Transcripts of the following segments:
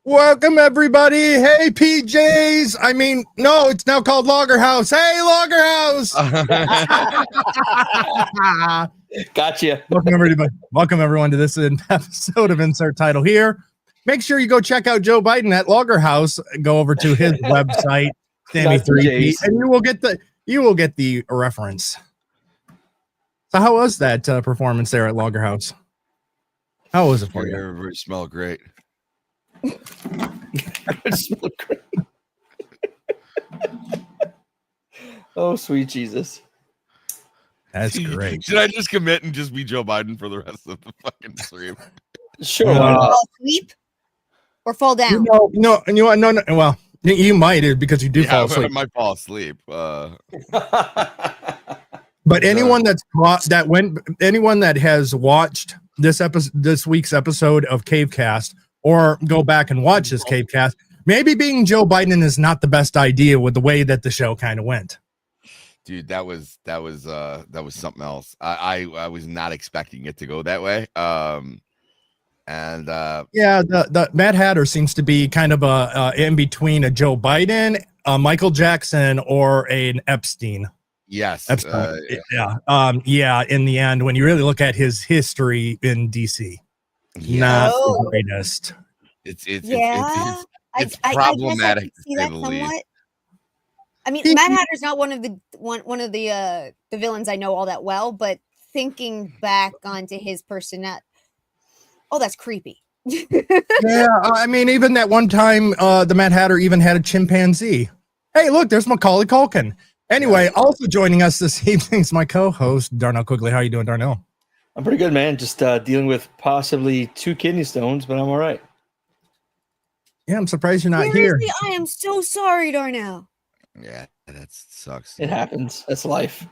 Welcome, everybody. Hey, PJs. I mean, no, it's now called Logger House. Hey, Logger House. Gotcha. Welcome, everyone, to this episode of Insert Title Here. Make sure you go check out Joe Biden at Logger House. Go over to his website, Sammy 3P, and you will get the reference. So, how was that performance there at Logger House? How was it for you? Everybody smelled great. Oh, sweet Jesus. That's great. Should I just commit and just be Joe Biden for the rest of the fucking stream? Sure. Fall asleep or fall down? No. Well, you might because you do fall asleep. I might fall asleep. But anyone anyone that has watched this week's episode of Cavecast, or go back and watch this Cavecast, maybe being Joe Biden is not the best idea with the way that the show kind of went. Dude, that was something else. I was not expecting it to go that way. The Mad Hatter seems to be kind of a in between a Joe Biden, a Michael Jackson, or an Epstein. Yes. Epstein. In the end, when you really look at his history in DC, not the greatest. It's problematic to say the least. I mean, Mad Hatter's not one of the villains I know all that well, but thinking back onto his personality, that's creepy. I mean, even that one time, the Mad Hatter even had a chimpanzee. Hey, look, there's Macaulay Culkin. Anyway, also joining us this evening is my co-host, Darnell Quiggley. How are you doing, Darnell? I'm pretty good, man. Just dealing with possibly 2 kidney stones, but I'm all right. Yeah, I'm surprised you're not here. I am so sorry, Darnell. Yeah, that sucks. It happens. That's life.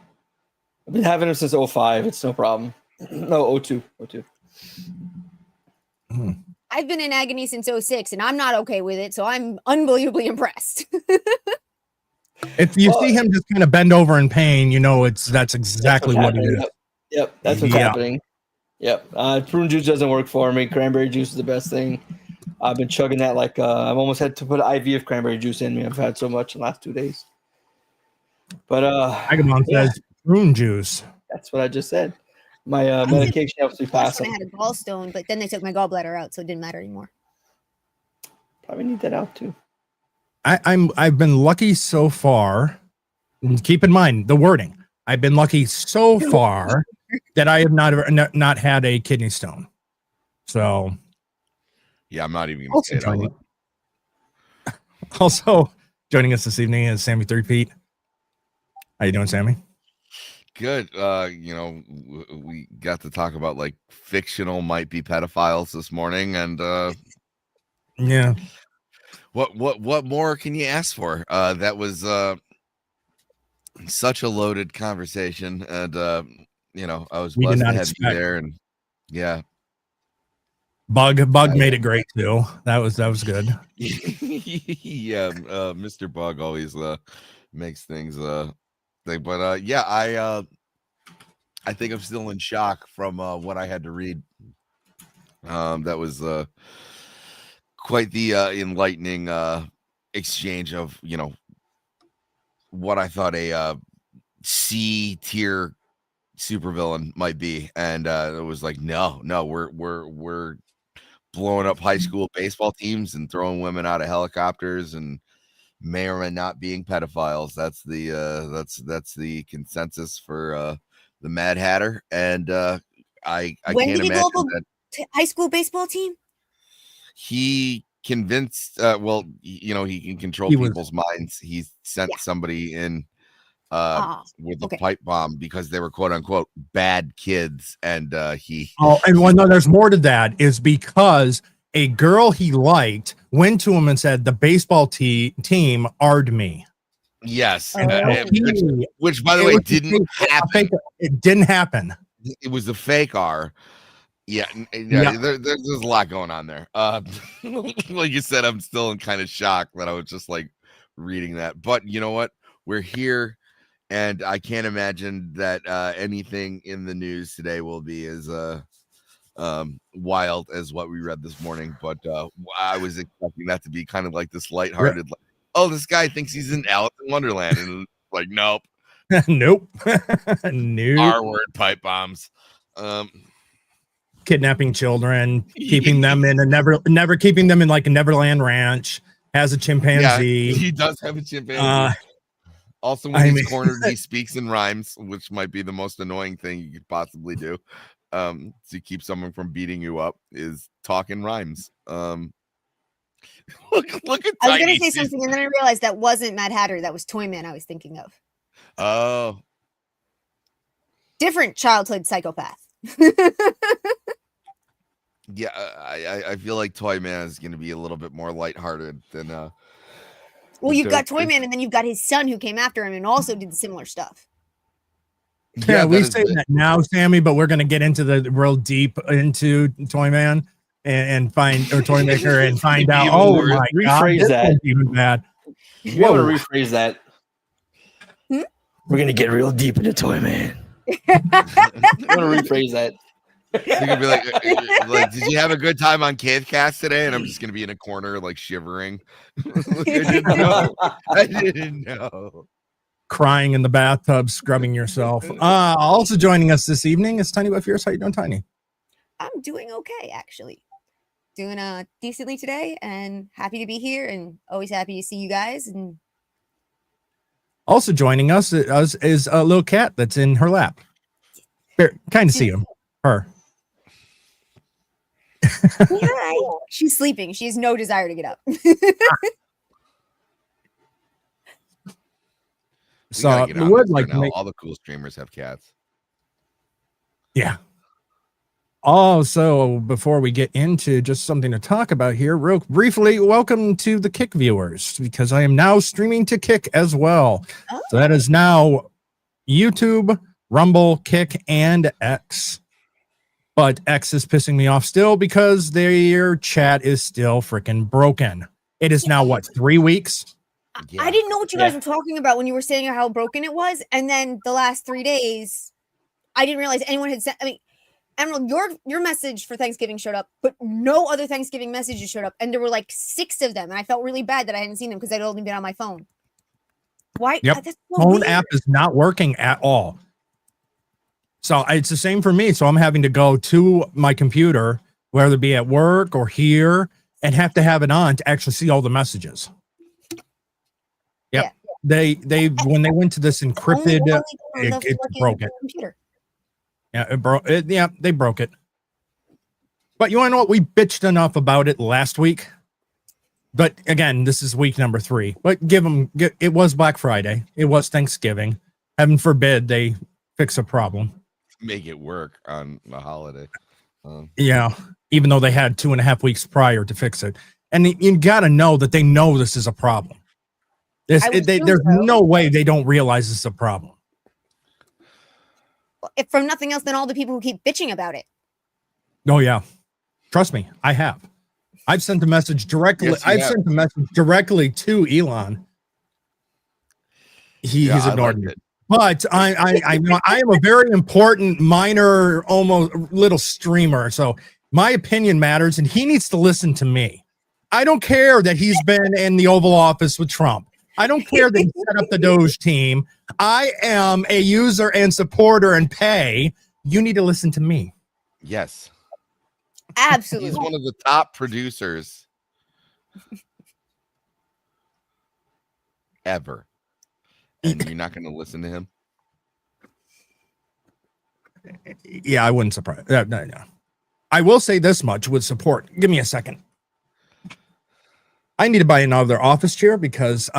I've been having them since 05. It's no problem. No, 02. I've been in agony since 06, and I'm not okay with it, so I'm unbelievably impressed. If you see him just kind of bend over in pain, you know that's exactly what it is. Yep, that's what's happening. Yep, prune juice doesn't work for me. Cranberry juice is the best thing. I've been chugging that like I've almost had to put an IV of cranberry juice in me. I've had so much in the last 2 days. But Agamon says prune juice. That's what I just said. My medication helps me pass. I had a gallstone, but then they took my gallbladder out, so it didn't matter anymore. Probably need that out too. I've been lucky so far. Keep in mind the wording. I've been lucky so far that I have not had a kidney stone. So, yeah, I'm not even going to say it out loud. Also joining us this evening is Sammy 3P. How you doing, Sammy? Good. We got to talk about like fictional might be pedophiles this morning, and yeah. What more can you ask for? That was such a loaded conversation, and I was blessed to have you there, and yeah. Bug made it great too. That was good. Yeah, Mr. Bug always makes things but I think I'm still in shock from what I had to read. That was quite the enlightening exchange of what I thought a C tier supervillain might be, and it was like no, we're blowing up high school baseball teams and throwing women out of helicopters and may or may not being pedophiles. That's the consensus for the Mad Hatter, and I when can't did he imagine go that high school baseball team. He convinced he can control people's minds. He sent somebody in with a pipe bomb because they were quote unquote bad kids, and there's more to that, is because a girl he liked went to him and said the baseball team R'd me. Yes, which by the way didn't happen. It didn't happen. It was a fake R. Yeah. There's a lot going on there. Like you said, I'm still in kind of shock that I was just like reading that. But you know what? We're here, and I can't imagine that anything in the news today will be as wild as what we read this morning, but I was expecting that to be kind of like this lighthearted, like, oh, this guy thinks he's in Alice in Wonderland, and like, nope. Nope. Nope. R-word pipe bombs. Kidnapping children, keeping them in a never keeping them in like a Neverland ranch, has a chimpanzee. Yeah, he does have a chimpanzee. Also, when he's cornered, he speaks in rhymes, which might be the most annoying thing you could possibly do. To keep someone from beating you up is talking rhymes. Look at I was gonna say something, and then I realized that wasn't Mad Hatter. That was Toyman I was thinking of. Oh, different childhood psychopath. Yeah, I feel like Toyman is going to be a little bit more lighthearted than. Well, you've got Toyman, and then you've got his son who came after him and also did similar stuff. Yeah, we say that now, Sammy, but we're going to get into the real deep into Toyman and find or Toymaker and find out. Oh my God, rephrase that. Even bad. You want to rephrase that? We're gonna get real deep into Toyman. I want to rephrase that. You're gonna be like, did you have a good time on Cavecast today? And I'm just gonna be in a corner, like shivering. I didn't know. Crying in the bathtub, scrubbing yourself. Also joining us this evening is Tiny by Fierce. How you doing, Tiny? I'm doing okay, actually. Doing decently today, and happy to be here, and always happy to see you guys. And also joining us is a little cat that's in her lap. Kind of see him, her. Hi. She's sleeping. She has no desire to get up. So we would like to all the cool streamers have cats. Yeah. Also, before we get into just something to talk about here, real briefly, welcome to the Kick viewers, because I am now streaming to Kick as well. Oh. So that is now YouTube, Rumble, Kick, and X. But X is pissing me off still because their chat is still freaking broken. It is now, what, 3 weeks? Yeah. I didn't know what you guys were talking about when you were saying how broken it was. And then the last 3 days, I didn't realize anyone had sent. I mean, Emerald, your message for Thanksgiving showed up, but no other Thanksgiving messages showed up. And there were like 6 of them. And I felt really bad that I hadn't seen them because I'd only been on my phone. Why? Yep. That's so phone weird. App is not working at all. So it's the same for me. So I'm having to go to my computer, whether it be at work or here, and have to have it on to actually see all the messages. Yep. Yeah. They when they went to this encrypted, it broke it. Computer. Yeah, it broke it. Yeah, they broke it. But you want to know what? We bitched enough about it last week. But again, this is week number 3. But it was Black Friday. It was Thanksgiving. Heaven forbid they fix a problem. Make it work on the holiday. Yeah, even though they had 2.5 weeks prior to fix it. And you got to know that they know this is a problem. There's no way they don't realize this is a problem. If from nothing else, than all the people who keep bitching about it. Oh, yeah. Trust me, I have. I've sent a message directly. Yes, sent a message directly to Elon. He's ignored it. But I am a very important, minor, almost little streamer. So my opinion matters, and he needs to listen to me. I don't care that he's been in the Oval Office with Trump. I don't care that he set up the Doge team. I am a user and supporter and pay. You need to listen to me. Yes. Absolutely. He's one of the top producers ever. And you're not going to listen to him? Yeah, I wouldn't surprise. No. I will say this much with support. Give me a second. I need to buy another office chair because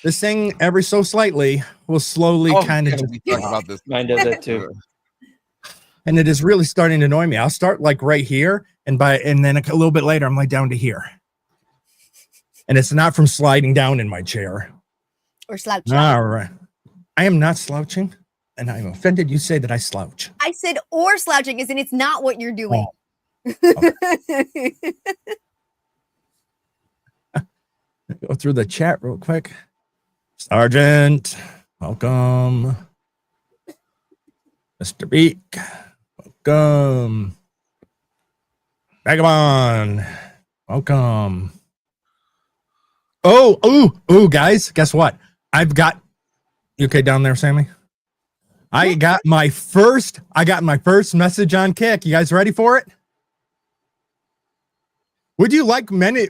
this thing, every so slightly, will slowly kind of. We talk about this. Mine does it too. And it is really starting to annoy me. I'll start like right here, and then a little bit later, I'm like down to here. And it's not from sliding down in my chair. Or slouching. All right. I am not slouching, and I'm offended you say that I slouch. I said or slouching, as in it's not what you're doing. Okay. Go through the chat real quick. Sergeant, welcome. Mr. Beak, welcome. Vagabond, welcome. Oh, guys, guess what? I've got you okay down there, Sammy? I got my first message on Kick. You guys ready for it? Would you like many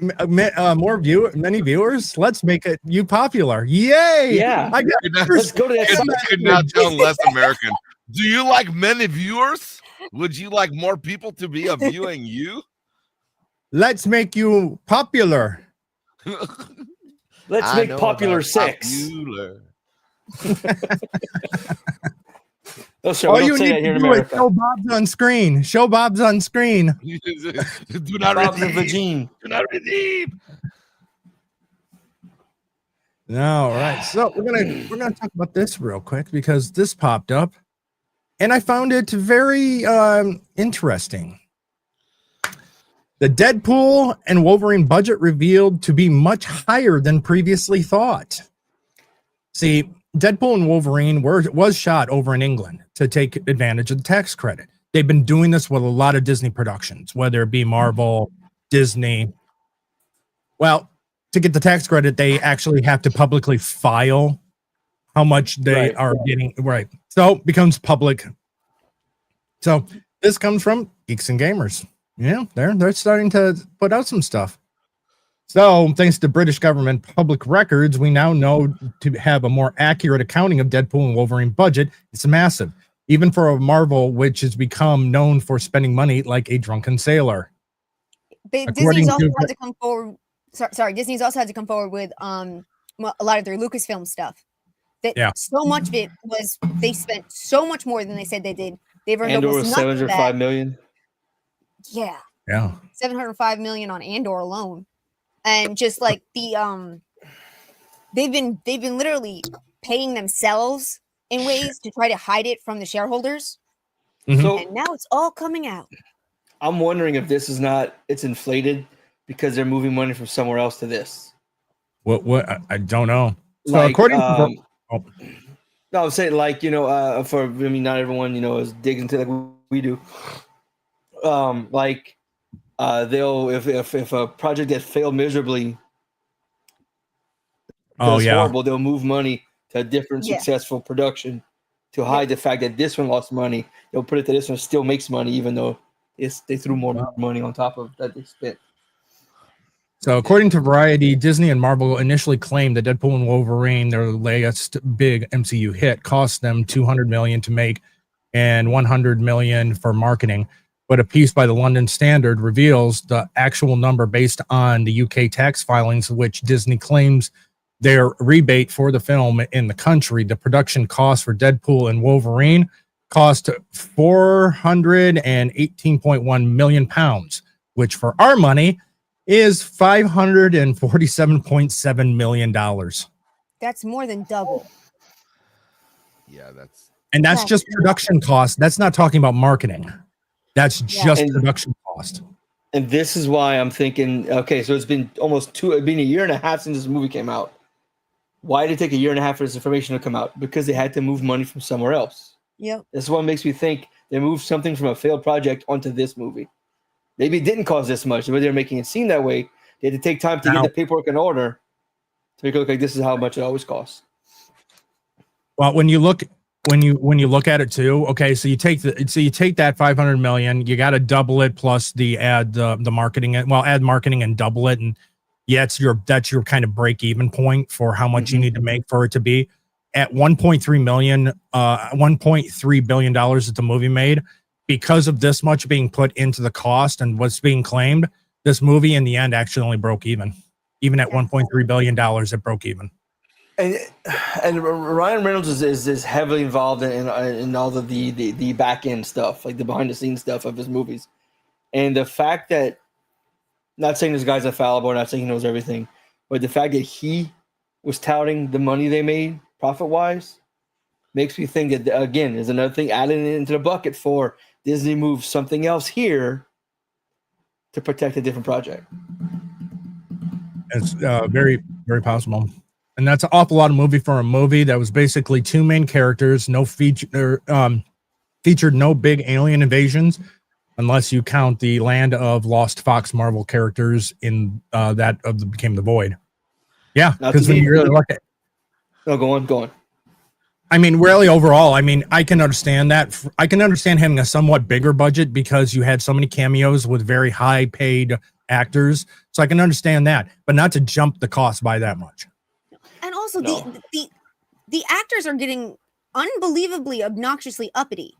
viewers? Let's make it you popular. Yay! Yeah. Let's go to that. Could not sound less American. Do you like many viewers? Would you like more people to be viewing you? Let's make you popular. Let's make popular sex. Oh, sorry, all you need to do is show Bob's on screen. Show Bob's on screen. Do not redeem. Do not redeem. All right, so we're gonna talk about this real quick because this popped up, and I found it very interesting. The Deadpool and Wolverine budget revealed to be much higher than previously thought. See, Deadpool and Wolverine was shot over in England to take advantage of the tax credit. They've been doing this with a lot of Disney productions, whether it be Marvel, Disney. Well, to get the tax credit, they actually have to publicly file how much they are getting. Right. So it becomes public. So this comes from Geeks and Gamers. Yeah, they're starting to put out some stuff. So thanks to British government public records, we now know to have a more accurate accounting of Deadpool and Wolverine budget. It's massive, even for a Marvel, which has become known for spending money like a drunken sailor. Disney's also had to come forward. Disney's also had to come forward with a lot of their Lucasfilm stuff. So much of it was they spent so much more than they said they did. They've earned over $705 million. Yeah. 705 million on Andor alone. And just like the they've been literally paying themselves in ways to try to hide it from the shareholders. Mm-hmm. So, and now it's all coming out. I'm wondering if this is it's inflated because they're moving money from somewhere else to this. What I don't know. So like, according to no, I'm saying not everyone, is digging into like we do. They'll if a project that failed miserably horrible, they'll move money to a different successful production to hide the fact that this one lost money. They'll put it that this one still makes money even though they threw more money on top of that they spent. So according to Variety, Disney and Marvel initially claimed that Deadpool and Wolverine, their latest big MCU hit, cost them $200 million to make and $100 million for marketing. But a piece by the London Standard reveals the actual number based on the UK tax filings, which Disney claims their rebate for the film in the country. The production cost for Deadpool and Wolverine cost £418.1 million, which for our money is $547.7 million. That's more than double. Yeah, that's just production cost. That's not talking about marketing. That's just production cost. And this is why I'm thinking, okay, so it's been a year and a half since this movie came out. Why did it take a year and a half for this information to come out? Because they had to move money from somewhere else. Yep. That's what makes me think they moved something from a failed project onto this movie. Maybe it didn't cost this much, but they're making it seem that way. They had to take time to get the paperwork in order to make it look like this is how much it always costs. Well, when you look at it too, okay, so you take that 500 million, you got to double it plus the marketing, add marketing and double it, and that's your kind of break even point for how much you need to make for it to be at 1.3 billion dollars that the movie made. Because of this much being put into the cost and what's being claimed, this movie in the end actually only broke even at 1.3 billion dollars. It broke even. And Ryan Reynolds is heavily involved in all of the back end stuff, like the behind the scenes stuff of his movies. And the fact that, not saying this guy's infallible, not saying he knows everything, but the fact that he was touting the money they made profit wise makes me think that, again, there's another thing added into the bucket for Disney moves something else here to protect a different project. It's very, very possible. And that's an awful lot of movie for a movie that was basically two main characters, featured no big alien invasions, unless you count the Land of Lost Fox Marvel characters in that of the became the Void. Yeah, because when you really look at, no, go on. I mean, really overall, I mean, I can understand that. I can understand having a somewhat bigger budget because you had so many cameos with very high paid actors. So I can understand that, but not to jump the cost by that much. And also the actors are getting unbelievably obnoxiously uppity.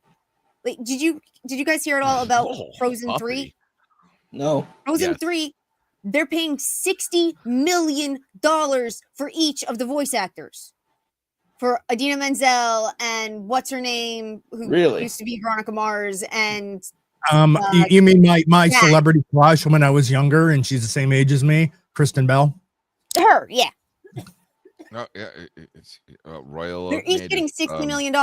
Like, did you guys hear at all about Frozen 3? No. Frozen 3, they're paying $60 million for each of the voice actors. For Idina Menzel and what's her name, who used to be Veronica Mars, and you mean my celebrity crush when I was younger and she's the same age as me, Kristen Bell? Her, yeah. No, yeah, it's Royal. They're each getting $60 million,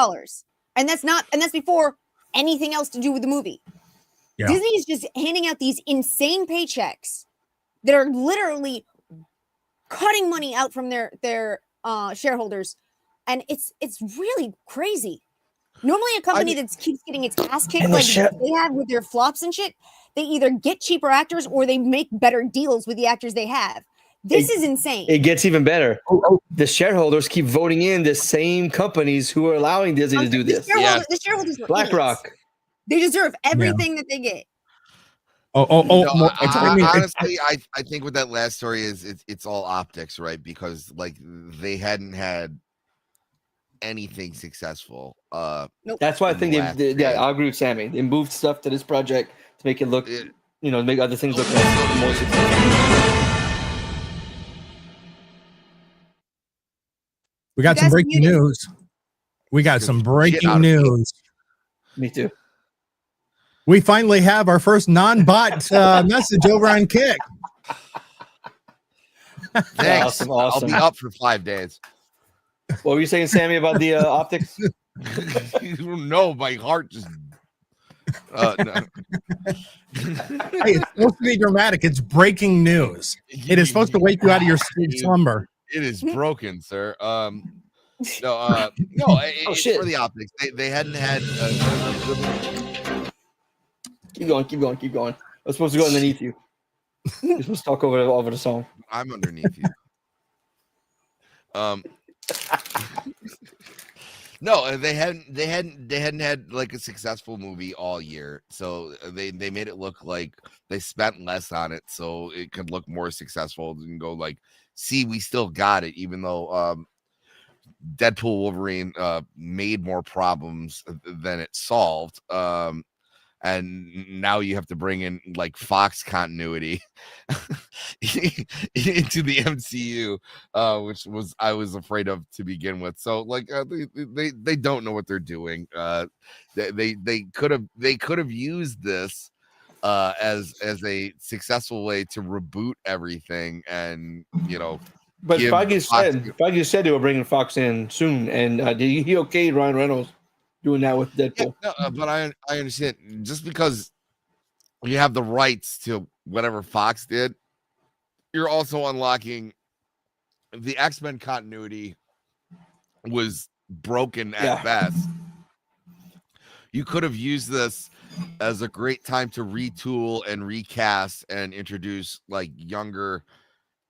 and that's before anything else to do with the movie. Yeah. Disney is just handing out these insane paychecks that are literally cutting money out from their shareholders, and it's really crazy. Normally, a company that keeps getting its ass kicked like they have with their flops and shit, they either get cheaper actors or they make better deals with the actors they have. This is insane. It gets even better. The shareholders keep voting in the same companies who are allowing Disney to do this. The shareholders were BlackRock. Idiots. They deserve everything that they get. Honestly, I think with that last story is it's all optics, right? Because like they hadn't had anything successful. Nope. That's why I think they I agree with Sammy. They moved stuff to this project to make it look, make other things look more successful. We got some breaking news. We got some breaking news. Me too. We finally have our first non-bot message over on Kick. Thanks. Awesome. I'll be up for 5 days. What were you saying, Sammy, about the optics? No, my heart just. No. Hey, it's supposed to be dramatic. It's breaking news. It is supposed to wake you out of your slumber. It is broken, sir. It's for the optics. They hadn't had. Keep going. I was supposed to go underneath you. You're supposed to talk over the song. I'm underneath you. No, they hadn't had like a successful movie all year, so they made it look like they spent less on it, so it could look more successful and go like, see, we still got it, even though Deadpool Wolverine made more problems than it solved. And now you have to bring in like Fox continuity into the MCU, which I was afraid of to begin with. So like they don't know what they're doing. They could have used this as a successful way to reboot everything, and But Feige said they were bringing Fox in soon, and he okayed Ryan Reynolds doing that with Deadpool. Yeah, no, but I understand, just because you have the rights to whatever Fox did, you're also unlocking the X-Men continuity was broken at best. You could have used this as a great time to retool and recast and introduce like younger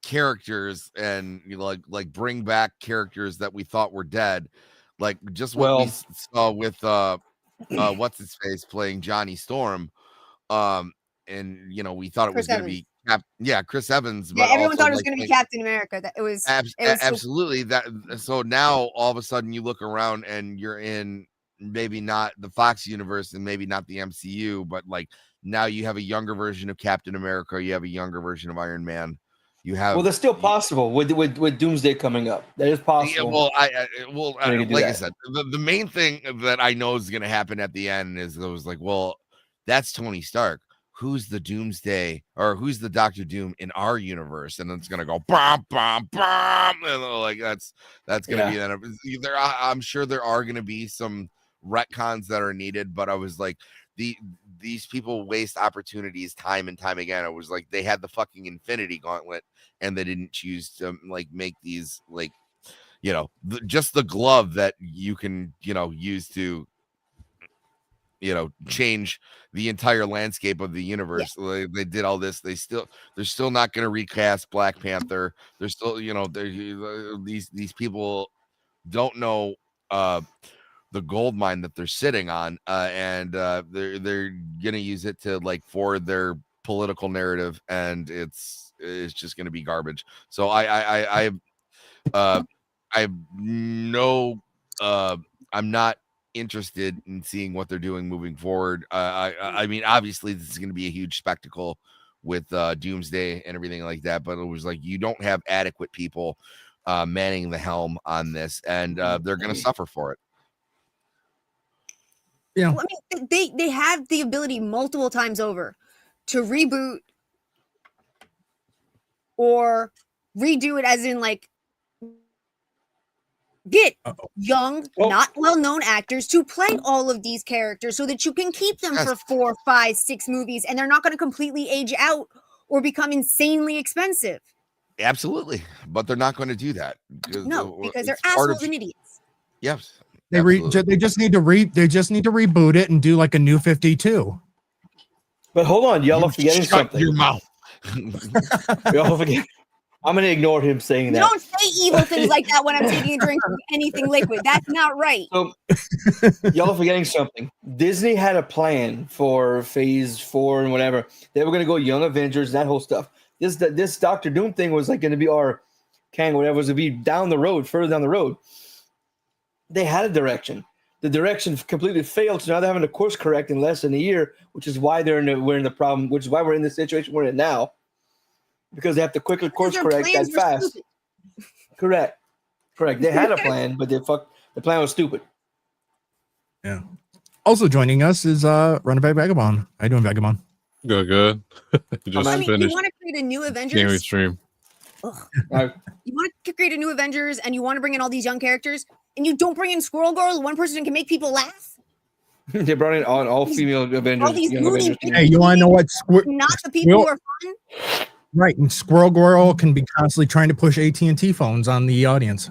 characters and like bring back characters that we thought were dead. Like just what we saw with what's his face playing Johnny Storm, and we thought it was going to be Chris Evans. But everyone thought it was going to be Captain America. That it was absolutely that. So now all of a sudden you look around and you're in maybe not the Fox universe and maybe not the MCU, but like now you have a younger version of Captain America. You have a younger version of Iron Man. You have that's still possible with Doomsday coming up. That is possible. Yeah, like I said, the main thing that I know is going to happen at the end is it was like, well, that's Tony Stark. Who's the Doomsday or who's the Doctor Doom in our universe? And then it's going to go bam, bam, bam, and like that's going to be that. I'm sure there are going to be some retcons that are needed, but I was like, these people waste opportunities time and time again. It was like they had the fucking Infinity Gauntlet and they didn't choose to like make these like, just the glove that you can, use to change the entire landscape of the universe. They did all this. They're still not going to recast Black Panther. They're still, these people don't know the gold mine that they're sitting on, and they're going to use it to for their political narrative, and it's just going to be garbage. So I'm not interested in seeing what they're doing moving forward. I mean, obviously this is going to be a huge spectacle with Doomsday and everything like that, but it was you don't have adequate people manning the helm on this, and they're going to suffer for it. Yeah, well, I mean, they have the ability multiple times over to reboot or redo it, as in get young, not well-known actors to play all of these characters so that you can keep them for 4, 5, 6 movies, and they're not going to completely age out or become insanely expensive. Absolutely, but they're not going to do that. No, because they're assholes and idiots. Yes, they just need to reboot it and do a new 52. But hold on, y'all are forgetting something. Your mouth. Y'all forget. I'm going to ignore him saying that. You don't say evil things like that when I'm taking a drink of anything liquid. That's not right. So, y'all are forgetting something. Disney had a plan for Phase 4 and whatever. They were going to go Young Avengers, that whole stuff. This Doctor Doom thing was going to be, or Kang, whatever, was to be down the road, further down the road. They had a direction. The direction completely failed, so now they're having to course correct in less than a year, which is why we're in the problem, which is why we're in the situation we're in now. Because they have to quickly course correct that fast. Correct. They had a plan, but the plan was stupid. Yeah. Also joining us is Runaway Vagabond. How you doing, Vagabond? Good. You want to create a new Avengers? Stream. You want to create a new Avengers, and you want to bring in all these young characters, and you don't bring in Squirrel Girl, the one person who can make people laugh. They brought in all female Avengers. All these moody hey, you want to know what? Not the people who are fun. Right, and Squirrel Girl can be constantly trying to push AT&T phones on the audience.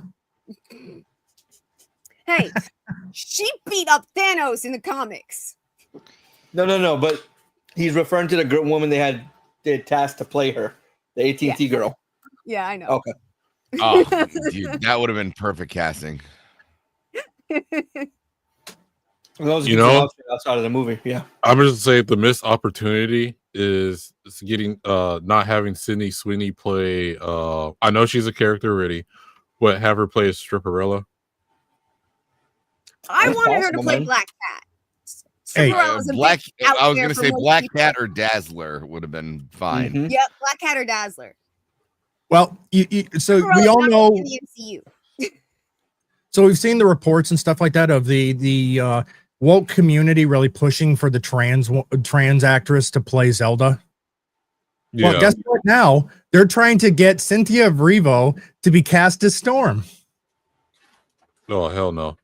Hey, she beat up Thanos in the comics. No, but he's referring to the woman they had tasked to play her, the AT&T girl. Yeah, I know. Okay. Oh, dude, that would have been perfect casting. Outside of the movie, yeah. I'm just gonna say the missed opportunity is getting not having Sydney Sweeney play. I know she's a character already, but have her play a stripperella. I wanted her to play Black Cat. Hey, I was going to say Black Cat or Dazzler would have been fine. Mm-hmm. Yep, Black Cat or Dazzler. Well, so we all know. In the MCU. So we've seen the reports and stuff like that of the woke community really pushing for the trans actress to play Zelda. Yeah. Well, guess what? Now they're trying to get Cynthia Erivo to be cast as Storm. Oh hell no!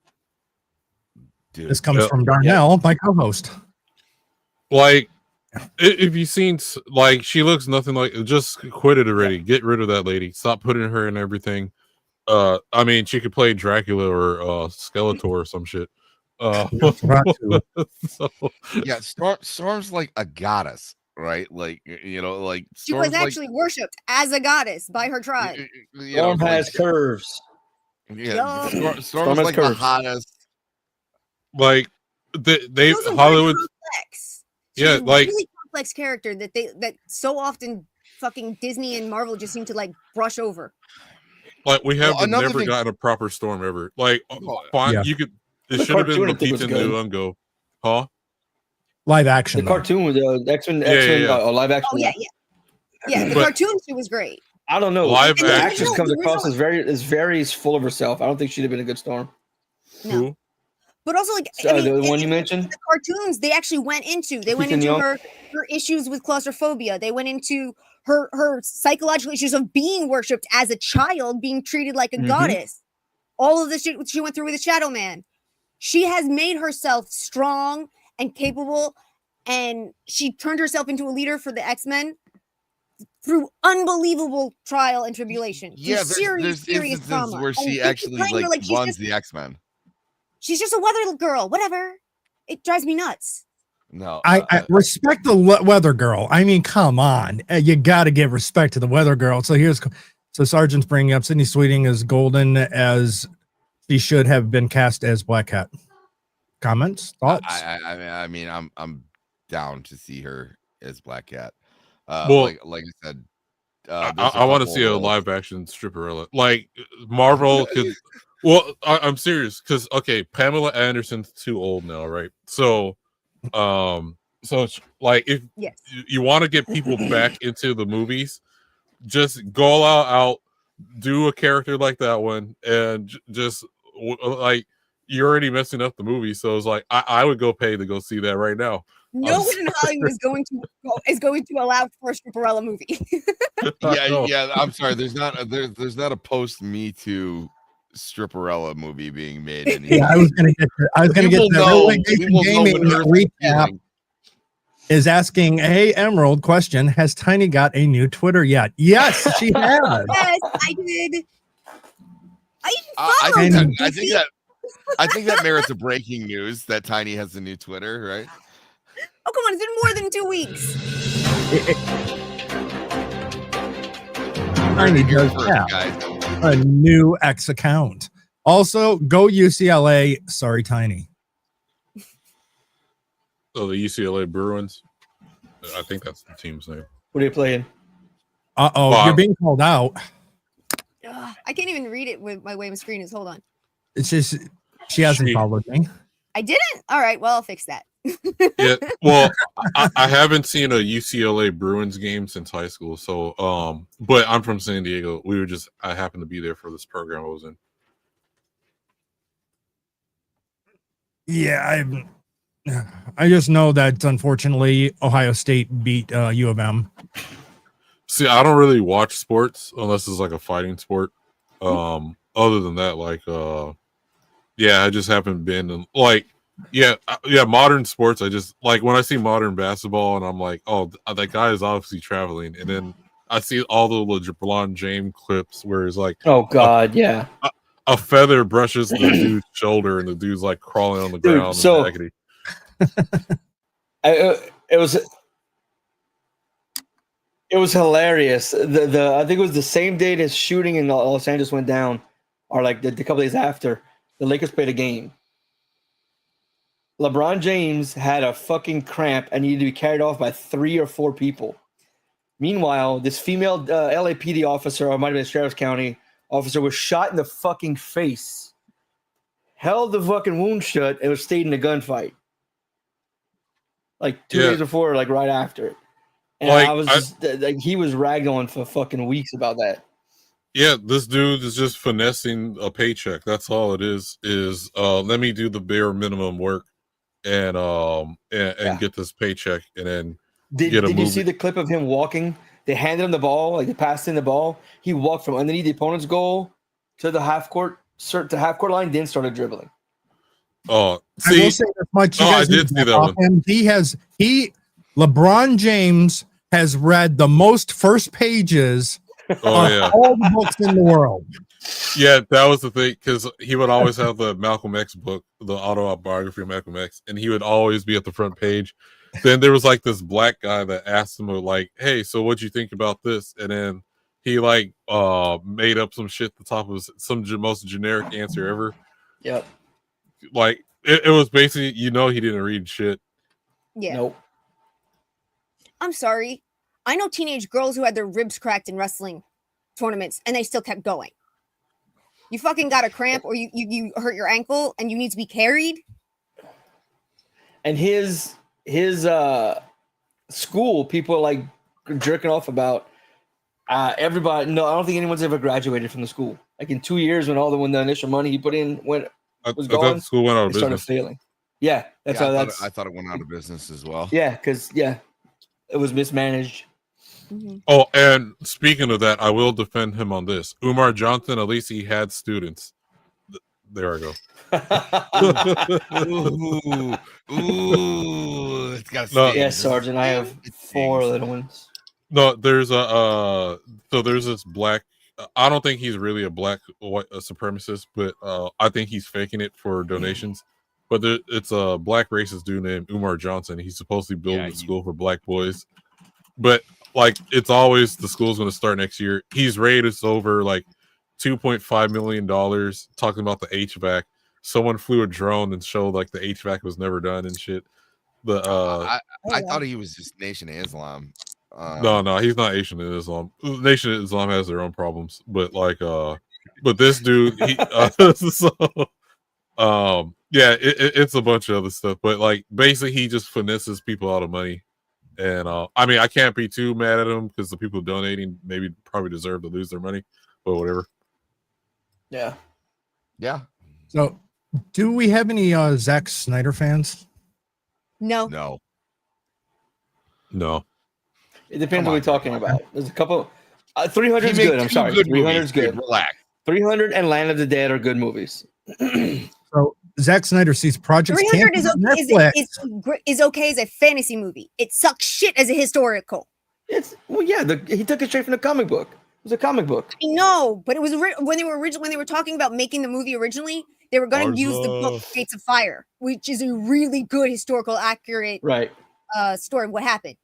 Dude. This comes from Darnell, my co-host. If you've seen, she looks nothing like. Just quit it already. Get rid of that lady. Stop putting her in everything. I mean, she could play Dracula or Skeletor or some shit. Yeah, Storm's like a goddess, right? She was actually worshipped as a goddess by her tribe. Storm has curves. Yeah, Storm is like the hottest. They Hollywood. Complex. Yeah, really complex character that so often fucking Disney and Marvel just seem to brush over. We have never gotten a proper Storm ever. You could. It should have been Lupita Nyong'o, huh? Live action. The cartoon with X-Men, live action. Oh yeah. The cartoon she was great. I don't know. Live the action actress comes across as very full of herself. I don't think she'd have been a good Storm. No. Who? But also, the one you mentioned, the cartoons they actually went into. They went into her issues with claustrophobia. They went into her psychological issues of being worshipped as a child, being treated like a goddess. All of the shit she went through with the Shadow Man. She has made herself strong and capable, and she turned herself into a leader for the X-Men through unbelievable trial and tribulation. Yeah, there's instances trauma. where she actually runs the X-Men. She's just a weather girl, whatever. It drives me nuts. No, I respect the weather girl. I mean, come on, you got to give respect to the weather girl. So Sergeant's bringing up Sydney Sweeting is golden as she should have been cast as Black Cat. Comments, thoughts? I mean, I'm down to see her as Black Cat. Well, like I said, I want to see a live action Stripperella. Like Marvel could. Well, I'm serious because Pamela Anderson's too old now, right? So it's like if you want to get people back into the movies, just go out, do a character like that one, and just like you're already messing up the movie. So it's like I would go pay to go see that right now. No one in Hollywood is going to allow for a Stripperella movie. yeah. I'm sorry. There's not a post Me Too Stripperella movie being made anymore. Yeah, I was gonna get that. Gaming recap is asking, hey, Emerald, question, has Tiny got a new Twitter yet? Yes, she has. Yes, I did. I think that merits a breaking news that Tiny has a new Twitter, right? Oh, come on. It's been more than 2 weeks. Tiny does have a new X account. Also, go UCLA. Sorry, Tiny. Oh, the UCLA Bruins. I think that's the team's name. What are you playing? You're being called out. I can't even read it with my way my screen is. Hold on. It's just she hasn't followed me. I didn't? All right. Well, I'll fix that. Yeah. Well, I haven't seen a UCLA Bruins game since high school. So, but I'm from San Diego. I happened to be there for this program I was in. Yeah, I just know that unfortunately Ohio State beat U of M. See, I don't really watch sports unless it's like a fighting sport. Other than that, I just haven't been in, modern sports. I just like when I see modern basketball and I'm like, oh, that guy is obviously traveling, and then I see all the LeBron James clips where it's like, oh god, a feather brushes the dude's shoulder and the dude's like crawling on the ground. So it was hilarious. I think it was the same day this shooting in Los Angeles went down, or like the couple days after. The Lakers played a game. LeBron James had a fucking cramp and needed to be carried off by 3 or 4 people. Meanwhile, this female LAPD officer, or it might have been Sheriff's County officer, was shot in the fucking face, held the fucking wound shut, and was stayed in a gunfight. Like 2 days before, like right after it. And he was ragged on for fucking weeks about that. Yeah, this dude is just finessing a paycheck. That's all it is let me do the bare minimum work and get this paycheck and then Did you see the clip of him walking? They handed him the ball, like they passed in the ball. He walked from underneath the opponent's goal to the half court line, then started dribbling. Oh, see, I will say this much. I did see that one. LeBron James has read the most first pages of all the books in the world. Yeah, that was the thing, because he would always have the Malcolm X book, the autobiography of Malcolm X, and he would always be at the front page. Then there was like this black guy that asked him like, hey, so what'd you think about this? And then he like made up some shit at the top of some most generic answer ever. Yep. Like it was basically, he didn't read shit. Yeah. Nope. I'm sorry. I know teenage girls who had their ribs cracked in wrestling tournaments and they still kept going. You fucking got a cramp or you hurt your ankle and you need to be carried. And his school, people like jerking off about everybody. No, I don't think anyone's ever graduated from the school. Like in 2 years when the initial money he put in was gone, the school went out of started business. failing. Yeah, I thought it went out of business as well. Yeah, because it was mismanaged. Mm-hmm. Oh, and speaking of that, I will defend him on this. Umar Johnson, at least he had students. There I go. It's got yes, Sergeant. I have 4 little ones. No, there's there's this black. I don't think he's really a black white supremacist, but I think he's faking it for donations. but it's a black racist dude named Umar Johnson. He's supposed to be building a school for black boys, but like it's always the school's going to start next year. He's rated us over like $2.5 million talking about the HVAC. Someone flew a drone and showed like the HVAC was never done and shit. I thought he was just Nation of Islam. No, he's not Nation of Islam. Nation of Islam has their own problems, but like, but this dude, it's a bunch of other stuff. But like, basically, he just finesses people out of money, and I mean, I can't be too mad at him because the people donating probably deserve to lose their money, but whatever. Yeah. So, do we have any Zack Snyder fans? No. It depends what we're talking about. There's a couple. 300 is good. I'm sorry. 300 is good. Relax. 300 and Land of the Dead are good movies. So Zack Snyder sees projects 300 is okay as a fantasy movie. It sucks shit as a historical. He took it straight from the comic book. It was a comic book. I know, but it was when they were talking about making the movie originally, they were going to use the book Gates of Fire, which is a really good historical accurate story of what happened.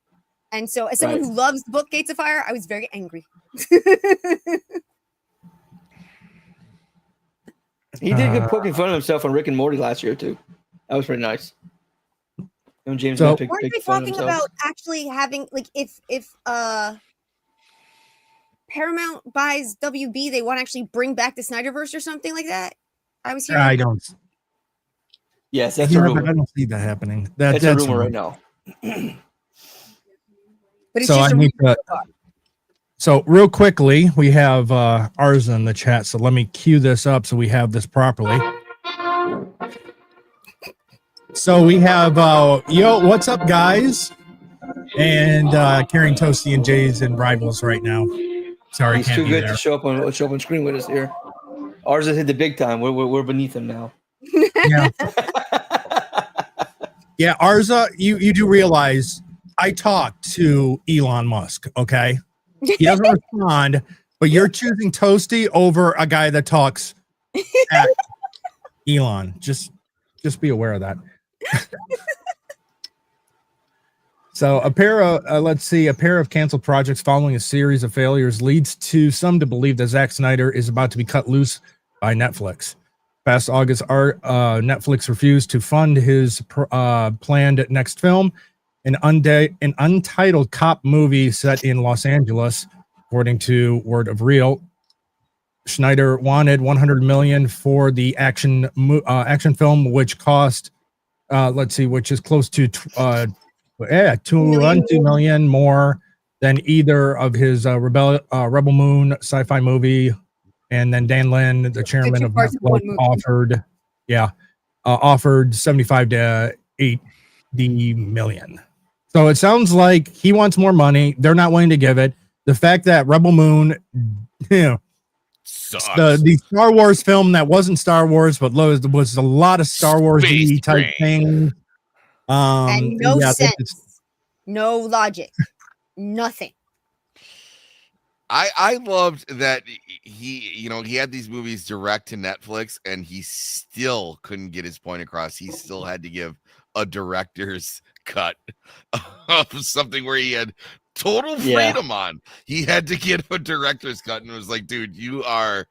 And so, as someone who loves the book Gates of Fire, I was very angry. He did good poking fun of himself on Rick and Morty last year too. That was pretty nice. And James weren't they talking about actually having like if Paramount buys WB, they want to actually bring back the Snyderverse or something like that? I was hearing. I don't. Yes, that's a rumor. I don't see that happening. That's a rumor right now. But it's just so real quickly, we have Arza in the chat. So let me cue this up so we have this properly. So we have what's up, guys? And carrying Toasty and Jay's in Rivals right now. Sorry, he's too good to show up on screen with us here. Ours has hit the big time. We're beneath him now. Yeah. Yeah, Arza, you do realize I talked to Elon Musk, okay? He doesn't respond, but you're choosing Toasty over a guy that talks at Elon. Just be aware of that. So a pair of canceled projects following a series of failures leads to some to believe that Zack Snyder is about to be cut loose by Netflix. Past August, Netflix refused to fund his planned next film, an untitled cop movie set in Los Angeles, according to Word of Real. Schneider wanted $100 million for the action film, which cost, which is close to $2 million more than either of his Rebel Moon sci-fi movie. And then Dan Lin, the chairman of Netflix, offered 75 to 80 million. So it sounds like he wants more money. They're not willing to give it. The fact that Rebel Moon, the Star Wars film that wasn't Star Wars, but was a lot of Star Wars type thing. And no sense, no logic, nothing. I loved that he had these movies direct to Netflix and he still couldn't get his point across. He still had to give a director's cut of something where he had total freedom on. He had to get a director's cut and it was like, dude, you are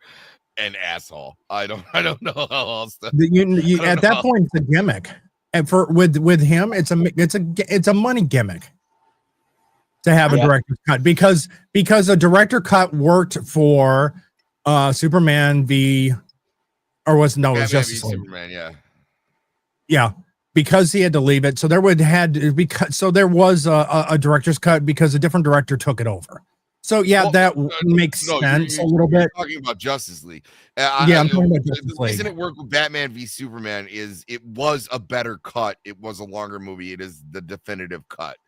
an asshole. I don't know how else to, at that point it's a gimmick. And with him, it's a money gimmick to have a director's cut because a director cut worked for Superman v. or was no, it was Justice League. Superman, yeah, because he had to leave it, so there was a director's cut because a different director took it over. So that makes sense a little bit. Talking about Justice League. I'm talking about Justice League. The reason it worked with Batman v Superman is it was a better cut. It was a longer movie. It is the definitive cut.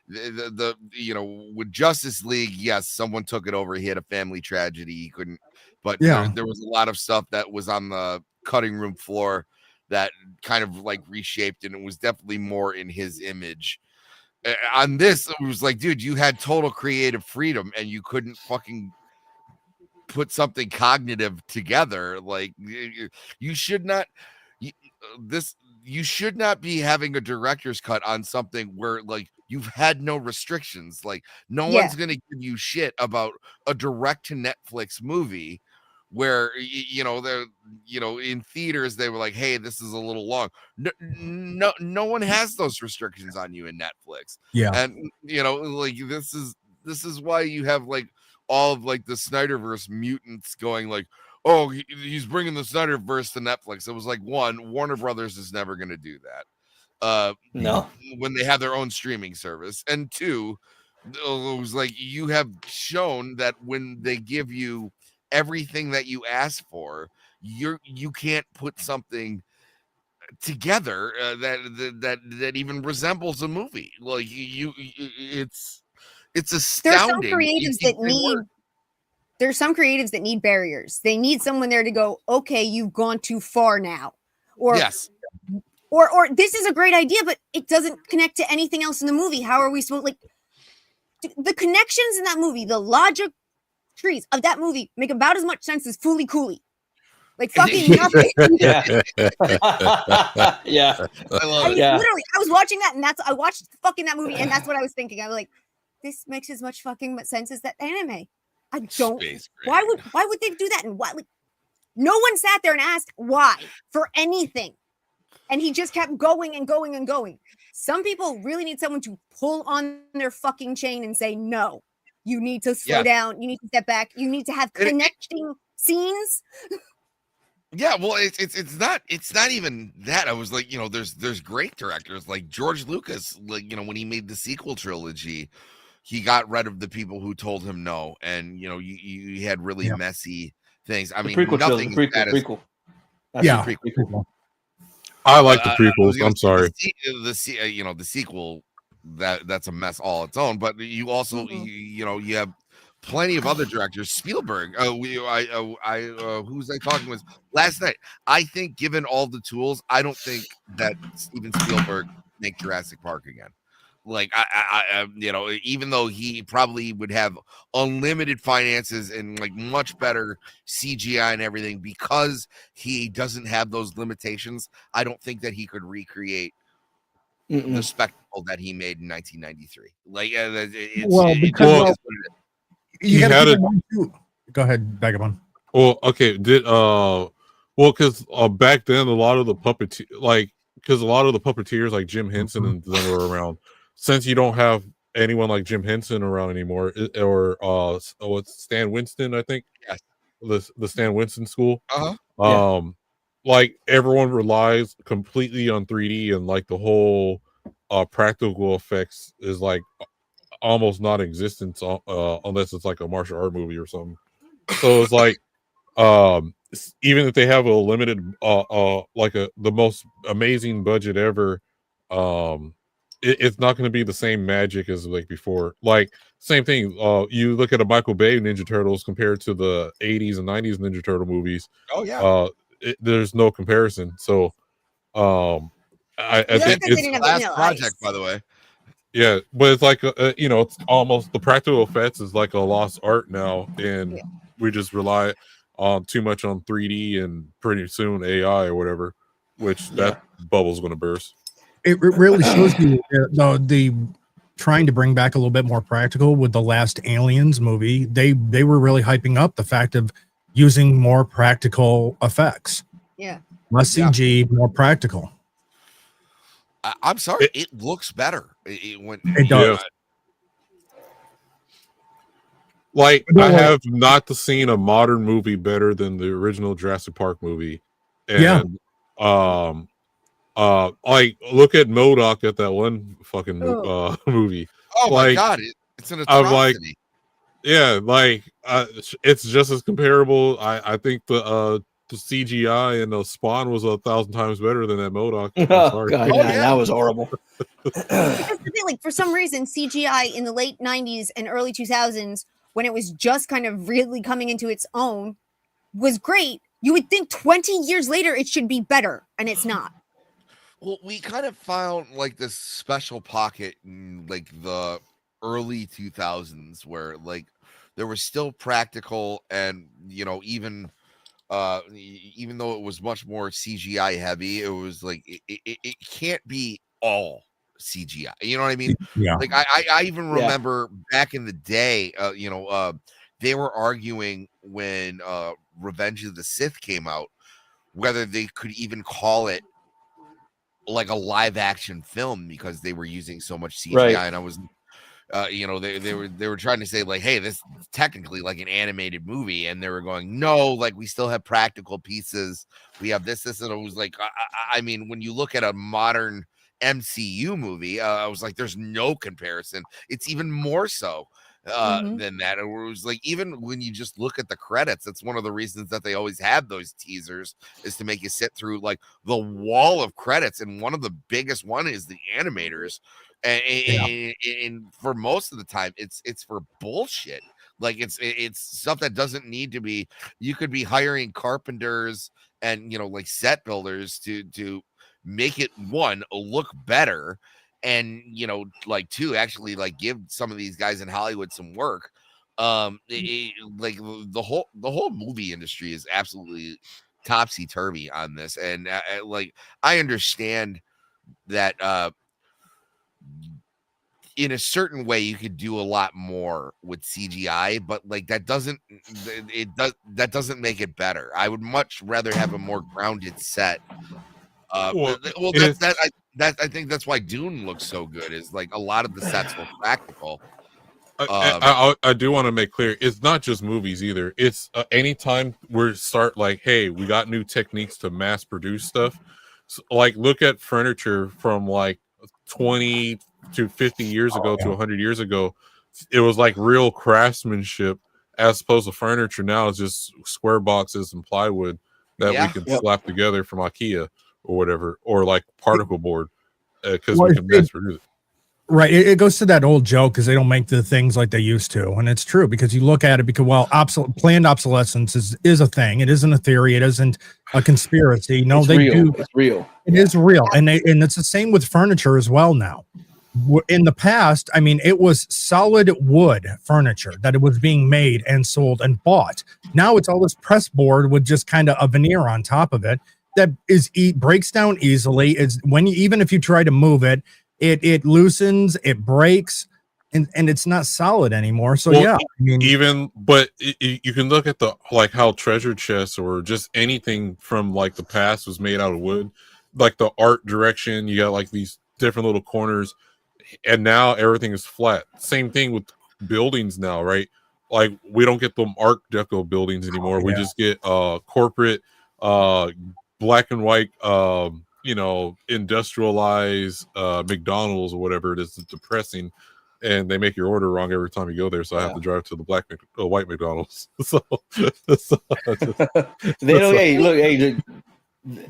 With Justice League, yes, someone took it over. He had a family tragedy. He couldn't. But there was a lot of stuff that was on the cutting room floor that kind of like reshaped, and it was definitely more in his image. On this, it was like, dude, you had total creative freedom and you couldn't fucking put something cognitive together. Like, you should not. you should not be having a director's cut on something where like you've had no restrictions. Like no Yeah. one's going to give you shit about a direct to Netflix movie where they're in theaters they were like, hey, this is a little long. No one has those restrictions on you in Netflix. Yeah. And like this is why you have like all of like the Snyderverse mutants going like, oh, he's bringing the Snyderverse to Netflix. It was like, one, Warner Brothers is never going to do that. No. When they have their own streaming service. And two, it was like, you have shown that when they give you everything that you ask for, you can't put something together that even resembles a movie. Like it's astounding. There's some creatives that need. There's some creatives that need barriers. They need someone there to go, okay, you've gone too far now. Or yes. Or this is a great idea, but it doesn't connect to anything else in the movie. How are we supposed the connections in that movie, the logic trees of that movie make about as much sense as Fooly Cooley. Like fucking nothing. Yeah. Yeah. Literally, I was watching that, and I watched fucking that movie, and that's what I was thinking. I was like, this makes as much fucking sense as that anime. I don't. Why would they do that? And why? Like, no one sat there and asked why for anything, and he just kept going and going and going. Some people really need someone to pull on their fucking chain and say, no, you need to slow down. You need to step back. You need to have connecting scenes. Yeah, well, it's not even that. I was like, there's great directors like George Lucas. Like, when he made the sequel trilogy, he got rid of the people who told him no, and you had really messy things. I mean, nothing. Prequel. Yeah. Prequel. I like the prequels. I'm sorry. The sequel that's a mess all its own. But you also you have plenty of other directors. Spielberg. Who was I talking with last night? I think given all the tools, I don't think that Steven Spielberg make Jurassic Park again. Like I even though he probably would have unlimited finances and like much better CGI and everything, because he doesn't have those limitations, I don't think that he could recreate the spectacle that he made in 1993. Like, you got to go ahead, Vagabond. Well, okay, because back then a lot of the puppeteers like Jim Henson and them were around. Since you don't have anyone like Jim Henson around anymore, or what's Stan Winston, I think, the Stan Winston school. Like everyone relies completely on 3D, and like the whole practical effects is like almost non-existent unless it's like a martial art movie or something. So it's like even if they have a limited the most amazing budget ever, it's not going to be the same magic as like before. Like same thing. You look at a Michael Bay Ninja Turtles compared to the 80s and 90s Ninja Turtle movies. Oh yeah. There's no comparison. So I think it's the last project, by the way. Yeah, but it's like it's almost the practical effects is like a lost art now, and we just rely on too much on 3D and pretty soon AI or whatever, which that bubble's going to burst. It really shows you the trying to bring back a little bit more practical with the last Aliens movie. They were really hyping up the fact of using more practical effects. Yeah. Less CG, more practical. I'm sorry, it looks better. It does. Like I have not seen a modern movie better than the original Jurassic Park movie. And like look at MODOK at that one fucking movie. Oh my god, it's an atrocity. It's just as comparable. I think the CGI and the Spawn was 1,000 times better than that MODOK. Oh god, that was horrible. Like for some reason, CGI in the late 90s and early 2000s, when it was just kind of really coming into its own, was great. You would think 20 years later it should be better, and it's not. Well, we kind of found like this special pocket in like the early 2000s where like there was still practical and even even though it was much more CGI heavy, it was like it can't be all CGI. You know what I mean? Yeah. Like I even remember back in the day, they were arguing when Revenge of the Sith came out whether they could even call it like a live action film because they were using so much CGI. Right. And I was they were trying to say like, hey, this is technically like an animated movie, and they were going, no, like we still have practical pieces, we have this, and it was like, I mean, when you look at a modern MCU movie, I was like, there's no comparison. It's even more so than that. It was like, even when you just look at the credits, that's one of the reasons that they always have those teasers, is to make you sit through like the wall of credits, and one of the biggest one is the animators. And for most of the time, it's for bullshit. Like it's stuff that doesn't need to be. You could be hiring carpenters and like set builders to make it one look better, and like two actually like give some of these guys in Hollywood some work. Like the whole movie industry is absolutely topsy-turvy on this, and like I understand that in a certain way you could do a lot more with CGI, but like that doesn't make it better. I would much rather have a more grounded set. I think that's why Dune looks so good, is like a lot of the sets were practical. I do want to make clear, it's not just movies either. It's anytime we start like, hey, we got new techniques to mass produce stuff. So, like, look at furniture from like 20 to 50 years ago to 100 years ago. It was like real craftsmanship, as opposed to furniture now is just square boxes and plywood that we can slap together from IKEA or whatever, or like particle board, because we can mass produce it. Right. It goes to that old joke, because they don't make the things like they used to. And it's true, because you look at it, because, well, planned obsolescence is a thing. It isn't a theory. It isn't a conspiracy. No, it's they real. do. It's real. It is real. And it's the same with furniture as well now. In the past, I mean, it was solid wood furniture that it was being made and sold and bought. Now it's all this press board with just kind of a veneer on top of it that breaks down easily. Is when even if you try to move it, it loosens, it breaks, and it's not solid anymore. So I mean, you can look at the like how treasure chests or just anything from like the past was made out of wood, like the art direction. You got like these different little corners, and now everything is flat. Same thing with buildings now, right? Like we don't get them Art Deco buildings anymore. We just get corporate black and white industrialized McDonald's or whatever it is. It's depressing, and they make your order wrong every time you go there, so I have to drive to the white McDonald's. So they don't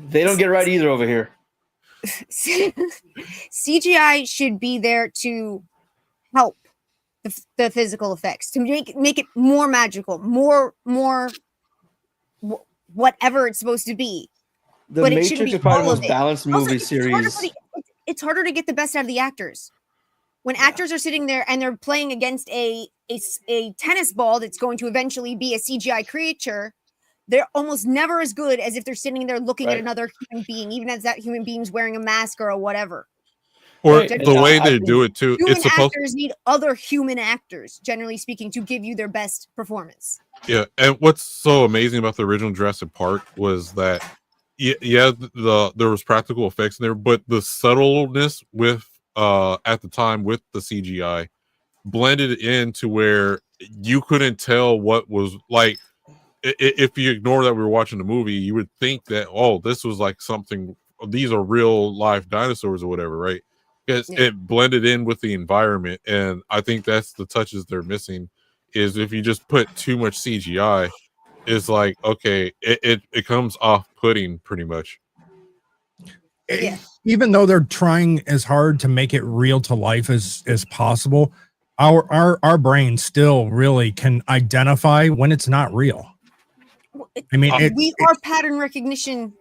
they don't get right either over here. CGI should be there to help the physical effects, to make it more magical, more whatever it's supposed to be. The Matrix is probably the most balanced movie series. It's harder to get the best out of the actors. When actors are sitting there and they're playing against a tennis ball that's going to eventually be a CGI creature, they're almost never as good as if they're sitting there looking at another human being, even as that human being's wearing a mask or whatever. Or the way they do it too. Human actors need other human actors, generally speaking, to give you their best performance. Yeah, and what's so amazing about the original Jurassic Park was that there was practical effects in there, but the subtleness with at the time with the CGI blended into where you couldn't tell what was like. If you ignore that we were watching the movie, you would think that, oh, this was like something, these are real life dinosaurs or whatever, right? Because it blended in with the environment. And I think that's the touches they're missing, is if you just put too much CGI, it's like, okay, it comes off-putting pretty much. Even though they're trying as hard to make it real to life as possible, our brain still really can identify when it's not real. I mean, we are pattern recognition.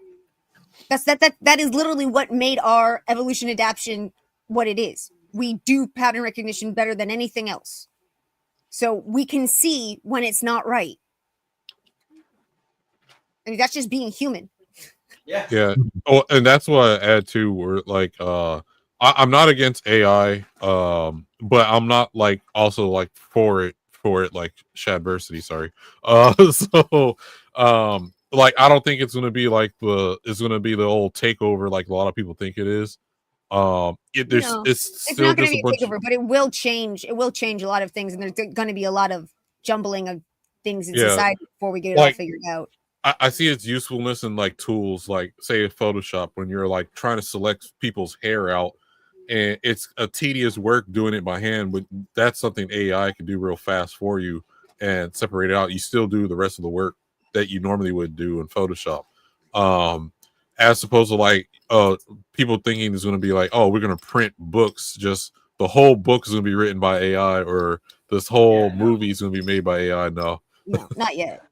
That is literally what made our evolution adaptation what it is. We do pattern recognition better than anything else. So we can see when it's not right. I mean, that's just being human. Yeah. Oh, and that's what I add to where like I'm not against AI, but I'm not like also like for it like Shadversity, sorry. So like I don't think it's gonna be like the old takeover like a lot of people think it is. It's still not going just to a be a bunch takeover, but it will change. It will change a lot of things, and there's going to be a lot of jumbling of things in society before we get it all figured out. I see its usefulness in like tools like say Photoshop when you're like trying to select people's hair out, and it's a tedious work doing it by hand, but that's something AI can do real fast for you and separate it out. You still do the rest of the work that you normally would do in Photoshop. As opposed to like people thinking is going to be like, oh, we're going to print books, just the whole book is going to be written by AI, or this whole movie is going to be made by AI. No, not yet.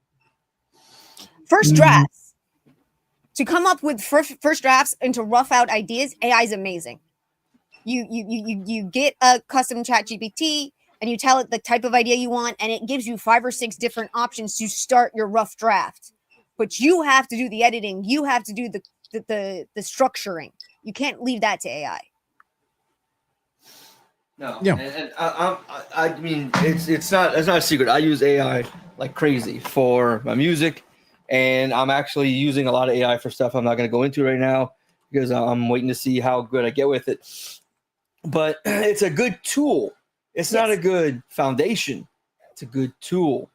First drafts. To come up with first drafts and to rough out ideas, AI is amazing. You get a custom chat GPT and you tell it the type of idea you want, and it gives you 5 or 6 different options to start your rough draft. But you have to do the editing. You have to do the structuring. You can't leave that to AI. No. Yeah. And I mean, it's not a secret. I use AI like crazy for my music, and I'm actually using a lot of AI for stuff I'm not going to go into right now because I'm waiting to see how good I get with it. But it's a good tool. It's not a good foundation. It's a good tool.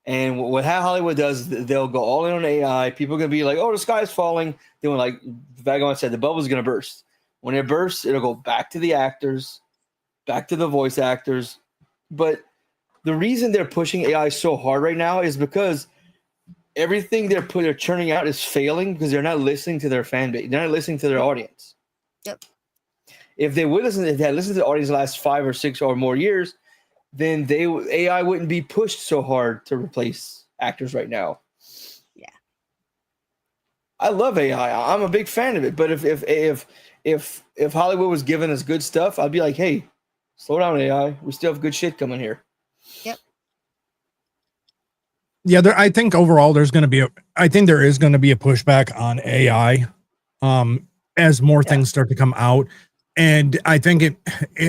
And what Hollywood does, they'll go all in on AI. People are going to be like, oh, the sky's falling. Then when, like Vagabond said, the bubble's going to burst. When it bursts, it'll go back to the actors, back to the voice actors. But the reason they're pushing AI so hard right now is because everything they're churning out is failing because they're not listening to their fan base. They're not listening to their audience. Yep. If they had listened to the audience the last 5 or 6 or more years, then AI wouldn't be pushed so hard to replace actors right now. Yeah. I love AI. I'm a big fan of it. But if Hollywood was giving us good stuff, I'd be like, hey, slow down, AI. We still have good shit coming here. Yep. Yeah, I think overall there is going to be a pushback on AI as more things start to come out. And I think it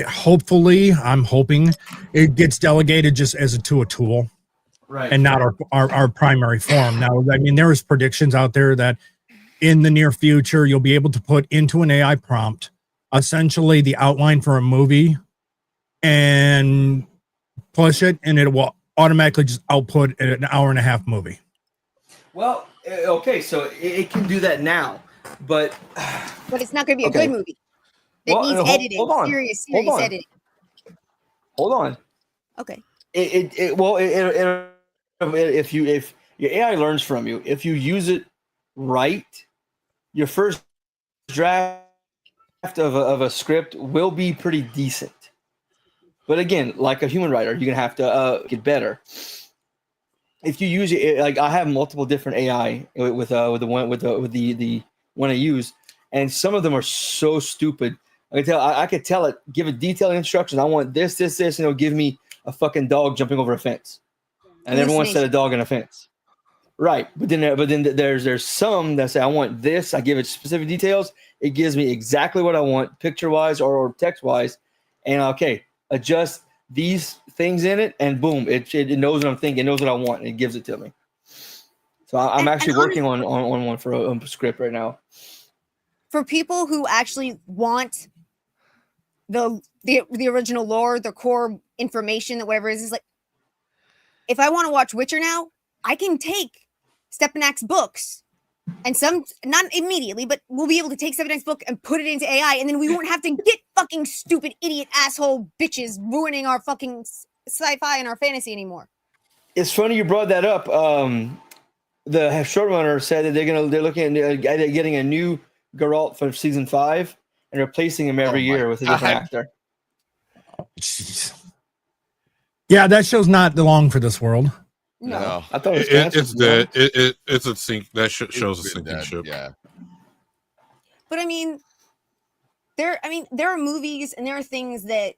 hopefully, I'm hoping it gets delegated just as a tool, right? And not our primary form. Now, I mean, there is predictions out there that in the near future, you'll be able to put into an AI prompt, essentially the outline for a movie and push it, and it will automatically just output an hour-and-a-half movie. Well, okay, so it can do that now, but it's not going to be a good movie. That needs editing. Hold on. Serious editing. Hold on. Okay. If your AI learns from you, if you use it right, your first draft of a script will be pretty decent. But again, like a human writer, you're gonna have to get better. If you use it, like I have multiple different AI with the one I use, and some of them are so stupid. I could tell it, give it detailed instructions. I want this, and it'll give me a fucking dog jumping over a fence. And everyone said a dog in a fence. Right. But then there's some that say, I want this. I give it specific details. It gives me exactly what I want, picture-wise or text-wise. And adjust these things in it, and boom, it knows what I'm thinking. It knows what I want, and it gives it to me. So I'm actually working on one for a script right now. For people who actually want the original lore, the core information, that whatever it is like, if I want to watch Witcher now, I can take Stepanak's books, and some, not immediately, but we'll be able to take Stepanak's book and put it into AI, and then we won't have to get fucking stupid idiot asshole bitches ruining our fucking sci-fi and our fantasy anymore. It's funny you brought that up. The showrunner said that they're looking at getting a new Geralt for season 5 and replacing him every year with a different actor. Jeez. Yeah, that show's not long for this world. No. I thought it's dead. It's a sink. That shows a sinking ship. Yeah. But I mean, there are movies and there are things that,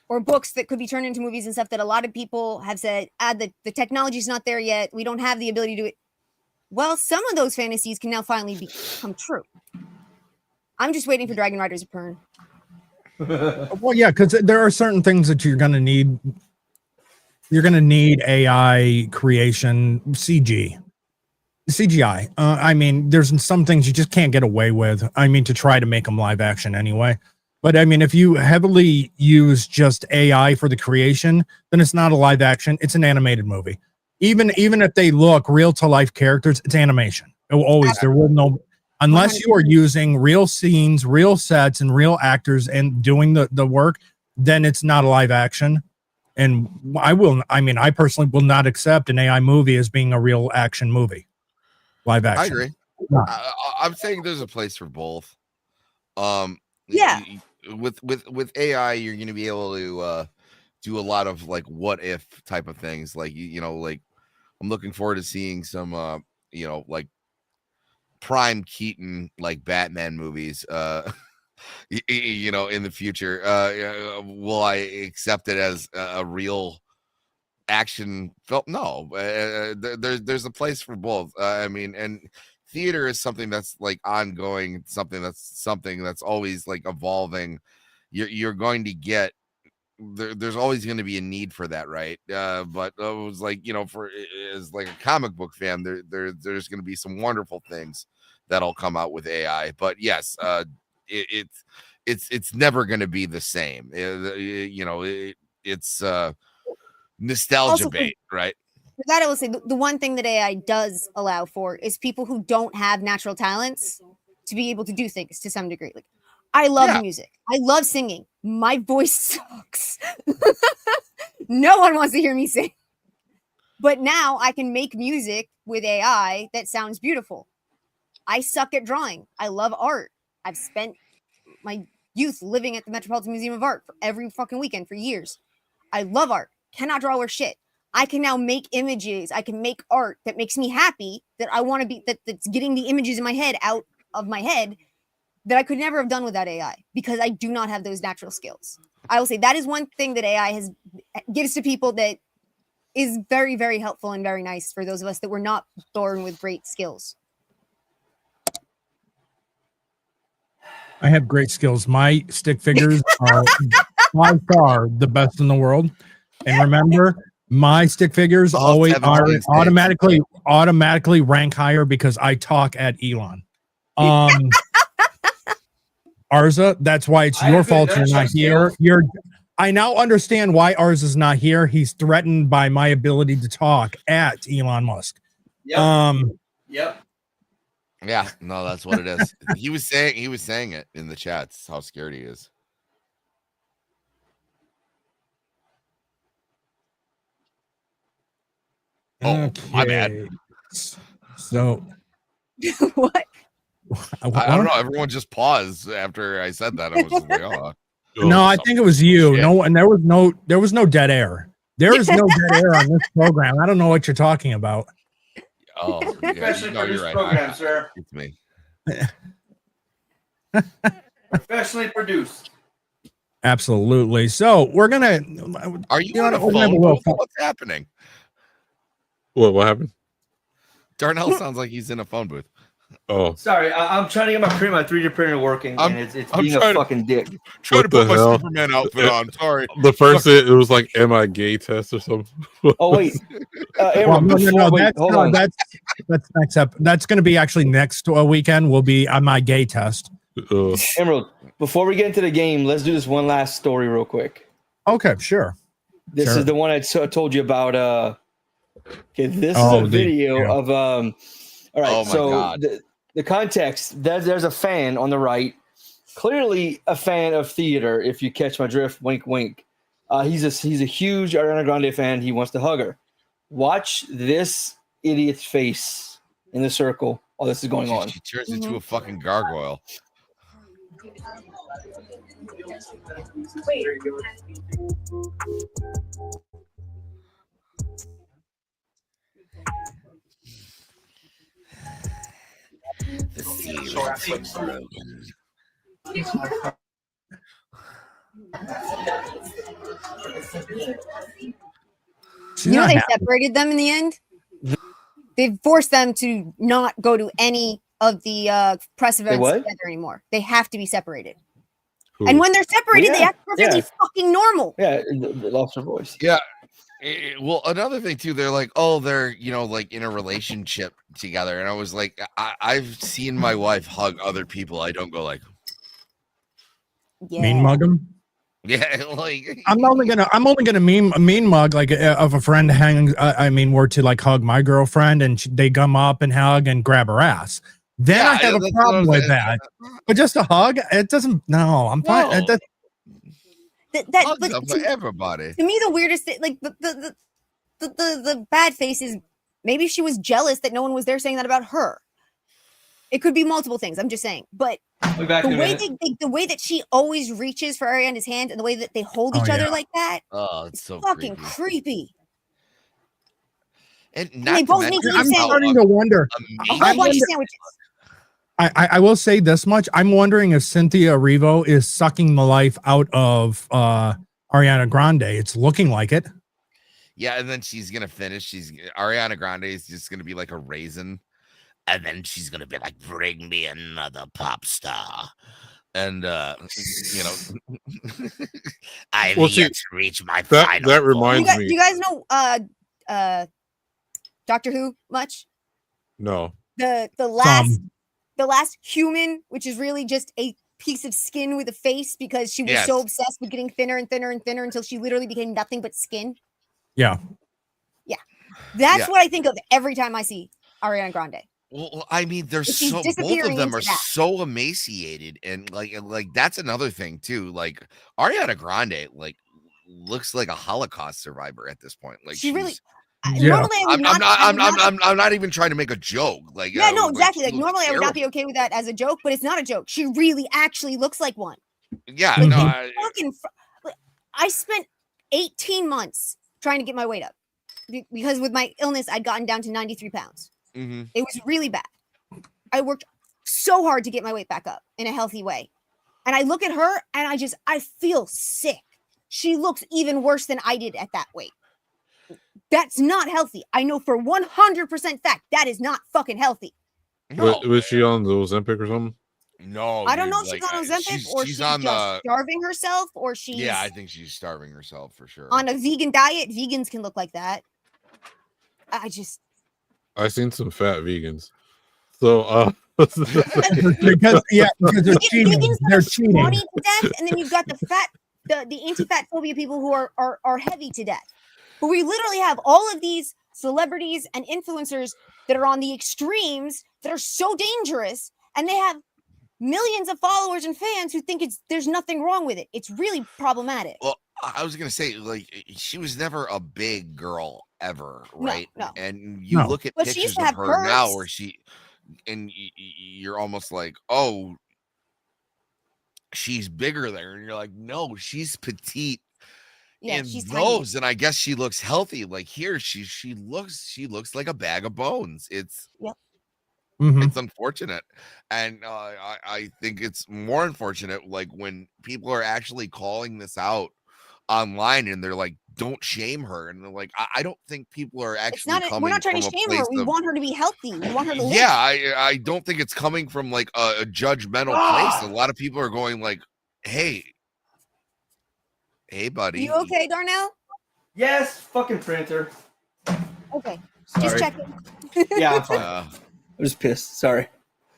or books that could be turned into movies and stuff that a lot of people have said, the technology's not there yet. We don't have the ability to do it. Well, some of those fantasies can now finally become true. I'm just waiting for Dragon Rider's return. Well, yeah, because there are certain things that you're going to need. You're going to need AI creation, CGI. I mean, there's some things you just can't get away with. I mean, to try to make them live action anyway. But I mean, if you heavily use just AI for the creation, then it's not a live action. It's an animated movie. Even if they look real to life characters, it's animation. It will always, there will no, unless you are using real scenes, real sets, and real actors and doing the work, then it's not a live action. And I personally will not accept an AI movie as being a real action movie. Live action. I agree. No. I'm saying there's a place for both. Yeah. With AI, you're going to be able to do a lot of like what if type of things. Like like I'm looking forward to seeing some like Prime Keaton like Batman movies. In the future. Will I accept it as a real action film? No. There's a place for both. I mean, and theater is something that's like ongoing, something that's always like evolving. You're going to get there's always going to be a need for that, right? But it was like, for as like a comic book fan, there's going to be some wonderful things that'll come out with AI. But yes, it's never going to be the same. It's nostalgia Also, bait, right? For that, I will say the one thing that AI does allow for is people who don't have natural talents to be able to do things to some degree. Like, I love music. I love singing. My voice sucks. No one wants to hear me sing. But now I can make music with AI that sounds beautiful. I suck at drawing. I love art. I've spent my youth living at the Metropolitan Museum of Art for every fucking weekend for years. I love art. Cannot draw or shit. I can now make images. I can make art that makes me happy, that I want to be, that's getting the images in my head out of my head that I could never have done without AI because I do not have those natural skills. I will say that is one thing that AI gives to people that is very, very helpful and very nice for those of us that were not born with great skills. I have great skills. My stick figures are by far the best in the world. And remember, my stick figures always are automatically rank higher because I talk at Elon. Arza, that's why it's your fault you're not here. I now understand why Arza is not here. He's threatened by my ability to talk at Elon Musk. Yep. Yeah, no, that's what it is. He was saying it in the chats how scared he is. Oh, my bad. So what? I don't know. Everyone just paused after I said that. I was just like, oh. No, I think it was you. Shit. No, and there was no dead air. There is no dead air on this program. I don't know what you're talking about. Oh, yeah, you're right. Program, sir. It's me. Professionally produced. Absolutely. So we're gonna. Are you on a phone booth? What's happening? What happened? Darnell sounds like he's in a phone booth. Oh, sorry. I'm trying to get my 3D printer working, and it's being a fucking dick. Trying to put my Superman outfit on. Sorry. The first it was like, "Am I gay?" test or something. Oh wait, that's next up. That's going to be actually next weekend. Will be on my gay test. Emerald, before we get into the game, let's do this one last story real quick. Okay, sure. This is the one I told you about. Okay, this is a video of all right, so the context, there's a fan on the right, clearly a fan of theater, if you catch my drift, wink, wink. He's a huge Ariana Grande fan. He wants to hug her. Watch this idiot's face in the circle while this is going on. She turns into a fucking gargoyle. The ceiling's broken. You know they separated them in the end? they've forced them to not go to any of the press events what? together anymore. They have to be separated. Who? And when they're separated, Well, they act perfectly fucking normal. Yeah, they lost their voice. Yeah. Well, another thing too, they're like, oh, they're like in a relationship together, and I was like, I've seen my wife hug other people. I don't go like, Yeah. Mean mug them. yeah, like I'm only gonna mean mug like of a friend hanging. Were to like hug my girlfriend and they gum up and hug and grab her ass. Then I have a problem with that. But just a hug, it doesn't. No, I'm fine. No. But for everybody. to me, the weirdest thing, like the bad face is maybe she was jealous that no one was there saying that about her. It could be multiple things. I'm just saying, but the way that she always reaches for Ariana's hand and the way that they hold each other like that, it's so fucking creepy. And they both need to I'm starting to wonder. A whole bunch of sandwiches. I will say this much. I'm wondering if Cynthia Erivo is sucking the life out of Ariana Grande. It's looking like it. Yeah, and then she's gonna finish. Ariana Grande is just gonna be like a raisin, and then she's gonna be like, "Bring me another pop star," and I've yet to reach my final. That reminds me. Do you guys know Doctor Who much? No. The last human, which is really just a piece of skin with a face because she was so obsessed with getting thinner and thinner and thinner until she literally became nothing but skin. Yeah. Yeah. That's what I think of every time I see Ariana Grande. Well, I mean, they're both of them are so emaciated, and like that's another thing too. Like Ariana Grande, like looks like a Holocaust survivor at this point. Like she really. Yeah. Normally, I'm not even trying to make a joke. Like, yeah, no, exactly. Like normally, I would not be okay with that as a joke, but it's not a joke. She really actually looks like one. Yeah, no, I spent 18 months trying to get my weight up because with my illness, I'd gotten down to 93 pounds. Mm-hmm. It was really bad. I worked so hard to get my weight back up in a healthy way, and I look at her and I feel sick. She looks even worse than I did at that weight. That's not healthy. I know for 100% fact that is not fucking healthy. No. Was she on the Ozempic or something? No, I don't know if she's on Ozempic or she's just starving herself or she's. Yeah, I think she's starving herself for sure. On a vegan diet, vegans can look like that. I've seen some fat vegans. So because they're cheating. They're cheating. To death, and then you've got the anti-fat phobia people who are heavy to death. But we literally have all of these celebrities and influencers that are on the extremes that are so dangerous, and they have millions of followers and fans who think there's nothing wrong with it. It's really problematic. Well, I was gonna say, like, she was never a big girl ever, right? No. And you look at pictures of her now, where you're almost like, oh, she's bigger there, and you're like, no, she's petite. Yeah, she's tiny. And I guess she looks healthy. Like here, she looks like a bag of bones. It's it's unfortunate, and I think it's more unfortunate like when people are actually calling this out online and they're like, "Don't shame her," and they're like, "I don't think people are actually." We're not trying to shame her. We want her to be healthy. We want her to live. Yeah, I don't think it's coming from like a judgmental place. A lot of people are going like, "Hey, buddy. You okay, Darnell?" Yes, fucking printer. Okay. Sorry. Just checking. Yeah, I'm fine. I'm just pissed. Sorry.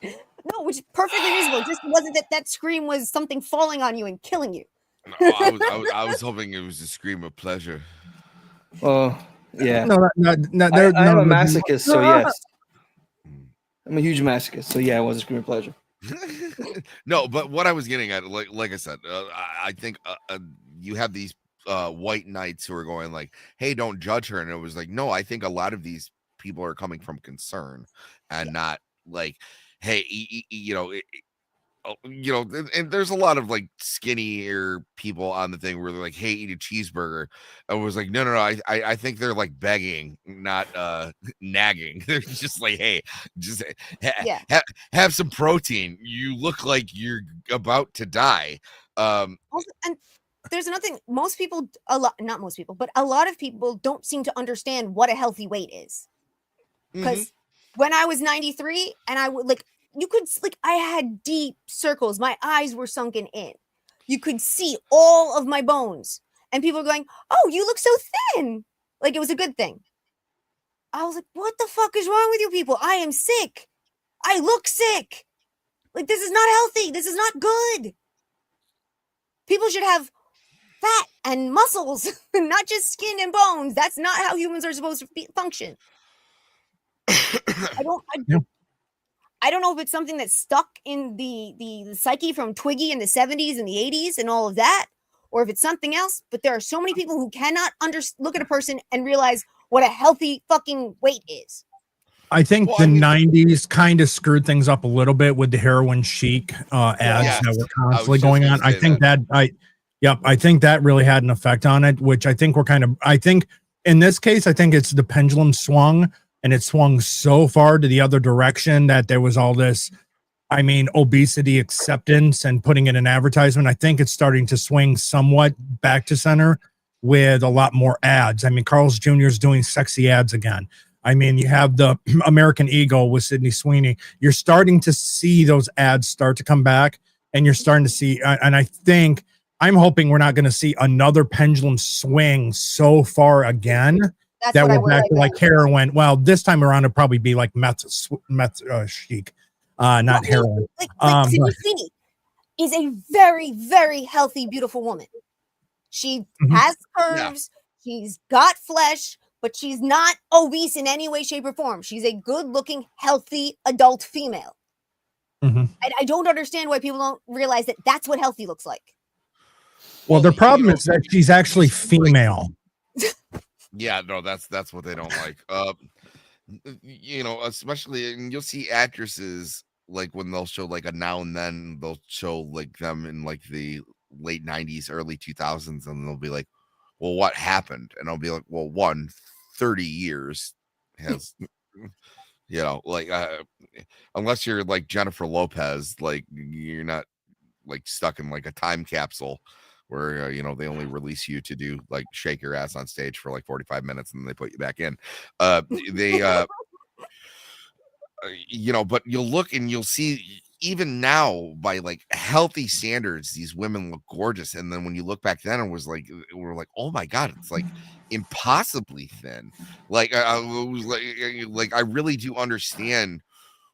No, which is perfectly reasonable. It just wasn't that scream was something falling on you and killing you. No, I was hoping it was a scream of pleasure. Oh, yeah. No, I'm a masochist, so yes. I'm a huge masochist, so yeah, it was a scream of pleasure. No, but what I was getting at, like I said, I think you have these white knights who are going like, "Hey, don't judge her," and it was like, no, I think a lot of these people are coming from concern and not like, hey, and there's a lot of like skinnier people on the thing where they're like, "Hey, eat a cheeseburger." I was like, no, I think they're like begging, not nagging. They're just like, "Hey, just have some protein. You look like you're about to die." Also, and there's another thing. Not most people, but a lot of people don't seem to understand what a healthy weight is. Because when I was 93 and I would like, you could like, I had deep circles. My eyes were sunken in. You could see all of my bones. And people were going, oh, you look so thin. Like it was a good thing. I was like, what the fuck is wrong with you people? I am sick. I look sick. Like, this is not healthy. This is not good. People should have fat and muscles, not just skin and bones. That's not how humans are supposed to function. I don't know if it's something that's stuck in the psyche from Twiggy in the 70s and the 80s and all of that, or if it's something else. But there are so many people who cannot look at a person and realize what a healthy fucking weight is. I think the 90s kind of screwed things up a little bit with the heroin chic ads that were constantly going on. I think I think that really had an effect on it, which I think I think in this case, I think it's the pendulum swung, and it swung so far to the other direction that there was all this, obesity acceptance and putting in an advertisement. I think it's starting to swing somewhat back to center with a lot more ads. Carl's Jr. is doing sexy ads again. You have the American Eagle with Sydney Sweeney. You're starting to see those ads start to come back, and you're starting to see, and I'm hoping we're not going to see another pendulum swing so far again that we're back to like heroin. Well, this time around, it'll probably be like meth chic, not heroin. Like Sydney Sweeney is a very, very healthy, beautiful woman. She has curves. Yeah. She's got flesh. But she's not obese in any way, shape, or form. She's a good-looking, healthy adult female. And I don't understand why people don't realize that that's what healthy looks like. Well, the problem is that she's actually female. Yeah, no, that's what they don't like. Especially, and you'll see actresses like when they'll show like a now and then they'll show like them in like the late 90s, early 2000s, and they'll be like, well, what happened? And I'll be like, well, 30 years has, unless you're like Jennifer Lopez, like you're not like stuck in like a time capsule where, they only release you to do like shake your ass on stage for like 45 minutes and then they put you back in. But you'll look and you'll see even now by like healthy standards, these women look gorgeous. And then when you look back then, we're like, oh my God, it's like impossibly thin. Like, I really do understand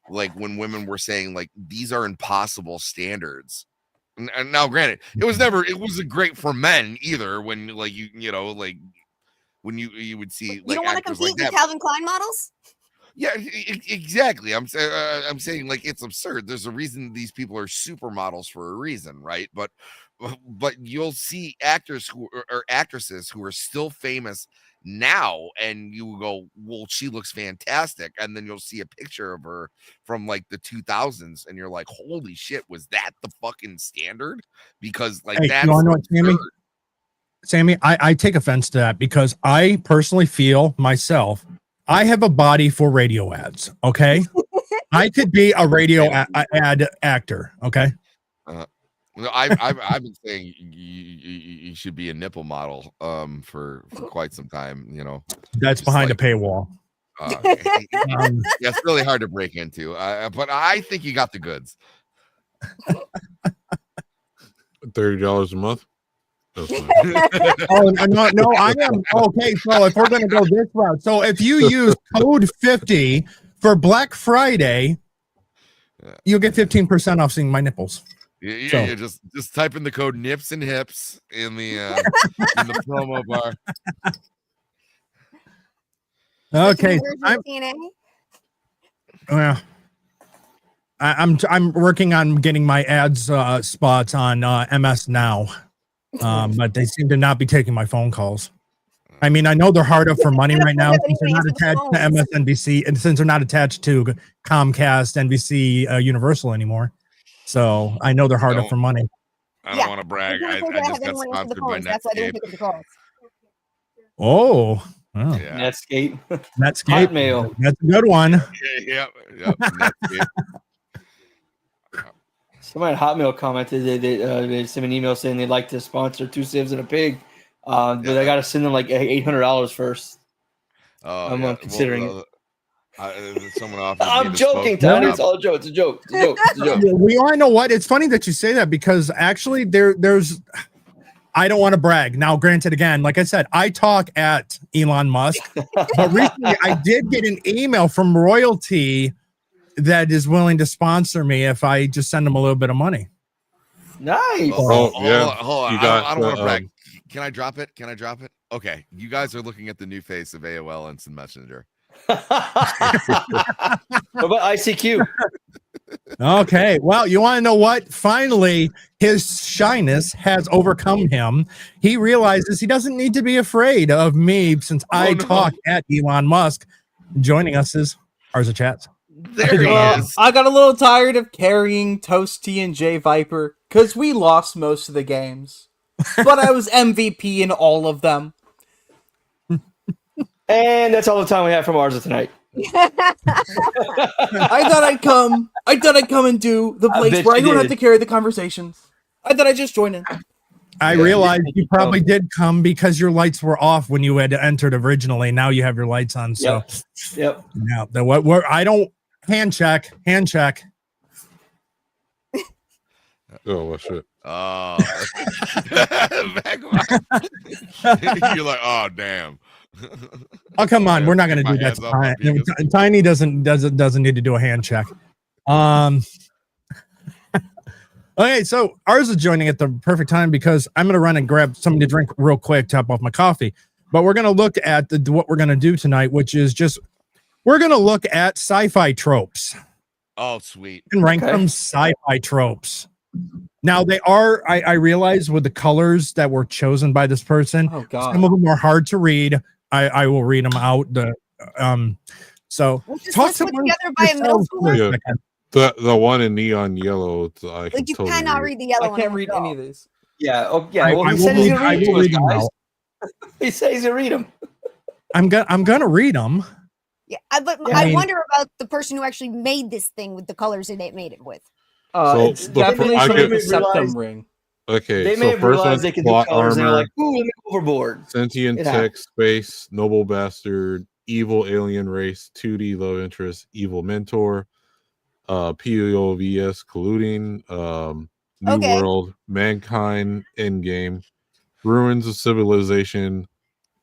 like when women were saying like, these are impossible standards. And now granted, it wasn't great for men either. When like, when you would see, like, you don't want to compete with Calvin Klein models. Yeah, exactly. I'm saying like it's absurd. There's a reason these people are supermodels for a reason, right? But you'll see actors or actresses who are still famous now, and you go, well, she looks fantastic, and then you'll see a picture of her from like the 2000s, and you're like, holy shit, was that the fucking standard? Because like that's Sammy, I take offense to that because I personally feel myself. I have a body for radio ads. Okay, I could be a radio ad actor. Okay. I've been saying you should be a nipple model for quite some time. That's behind a paywall. It's really hard to break into. But I think you got the goods. $30 a month. Oh no, I am okay. So if we're gonna go this route, so if you use code 50 for Black Friday, you'll get 15% off seeing my nipples. You just type in the code nips and hips in the promo bar. Okay, I'm working on getting my ads spots on MS Now. But they seem to not be taking my phone calls. I know they're hard up for money right now since they're not attached to MSNBC and since they're not attached to Comcast, NBC, Universal anymore. So I know they're hard up for money. I don't want to brag. I just got sponsored by Netscape. Oh, yeah. Netscape. Hotmail. That's a good one. Yeah. Netscape. Somebody at Hotmail commented they sent an email saying they'd like to sponsor Two Civs and a Pig, but I got to send them like $800 first. I'm considering it. Someone offered me I'm the joking, smoke Tony. shop. It's all a joke. It's a joke. It's a joke. It's a joke. We all know what. It's funny that you say that because actually there's. I don't want to brag. Now, granted, again, like I said, I talk at Elon Musk, but recently I did get an email from royalty that is willing to sponsor me if I just send them a little bit of money. Nice. Oh, yeah. Hold on. You I don't got, want to brag. Can I drop it? Can I drop it? Okay. You guys are looking at the new face of AOL Instant Messenger. What about ICQ? Okay. Well, you want to know what? Finally, his shyness has overcome him. He realizes he doesn't need to be afraid of me since I talk at Elon Musk. Joining us is Arza Chats. There he is. I got a little tired of carrying Toasty and J Viper because we lost most of the games. But I was MVP in all of them. And that's all the time we have from Arza tonight. I thought I'd come and do the place where I don't have to carry the conversations. I thought I'd just join in. I realized you probably did come because your lights were off when you had entered originally. Now you have your lights on. So, yep. Now the what? I don't hand check. Oh, well, shit. Oh. You're like, oh, damn. Oh, come on. We're not going to My do that. hands off my penis. Tiny doesn't need to do a hand check. Okay, so ours is joining at the perfect time because I'm going to run and grab something to drink real quick, top off my coffee. But we're going to look at what we're going to do tonight, which is we're going to look at sci-fi tropes. Oh, sweet. And rank them sci-fi tropes. Now they are, I realize with the colors that were chosen by this person, some of them are hard to read. I will read them out. So talk together by a middle schooler. Yeah. The one in neon yellow. Like you cannot read the yellow. I can't read any of these. Yeah. Oh, yeah. Well, I he said he's gonna read will read them, them guys. out. He says he's gonna read them. I'm gonna read them. Yeah, I wonder about the person who actually made this thing with the colors that it made it with. It's definitely the septum ring. Okay, they may have realized they can do colors and they're like, ooh, let me go overboard. Sentient tech, space, noble bastard, evil alien race, 2D love interest, evil mentor, POVS colluding, new world, mankind, endgame, ruins of civilization.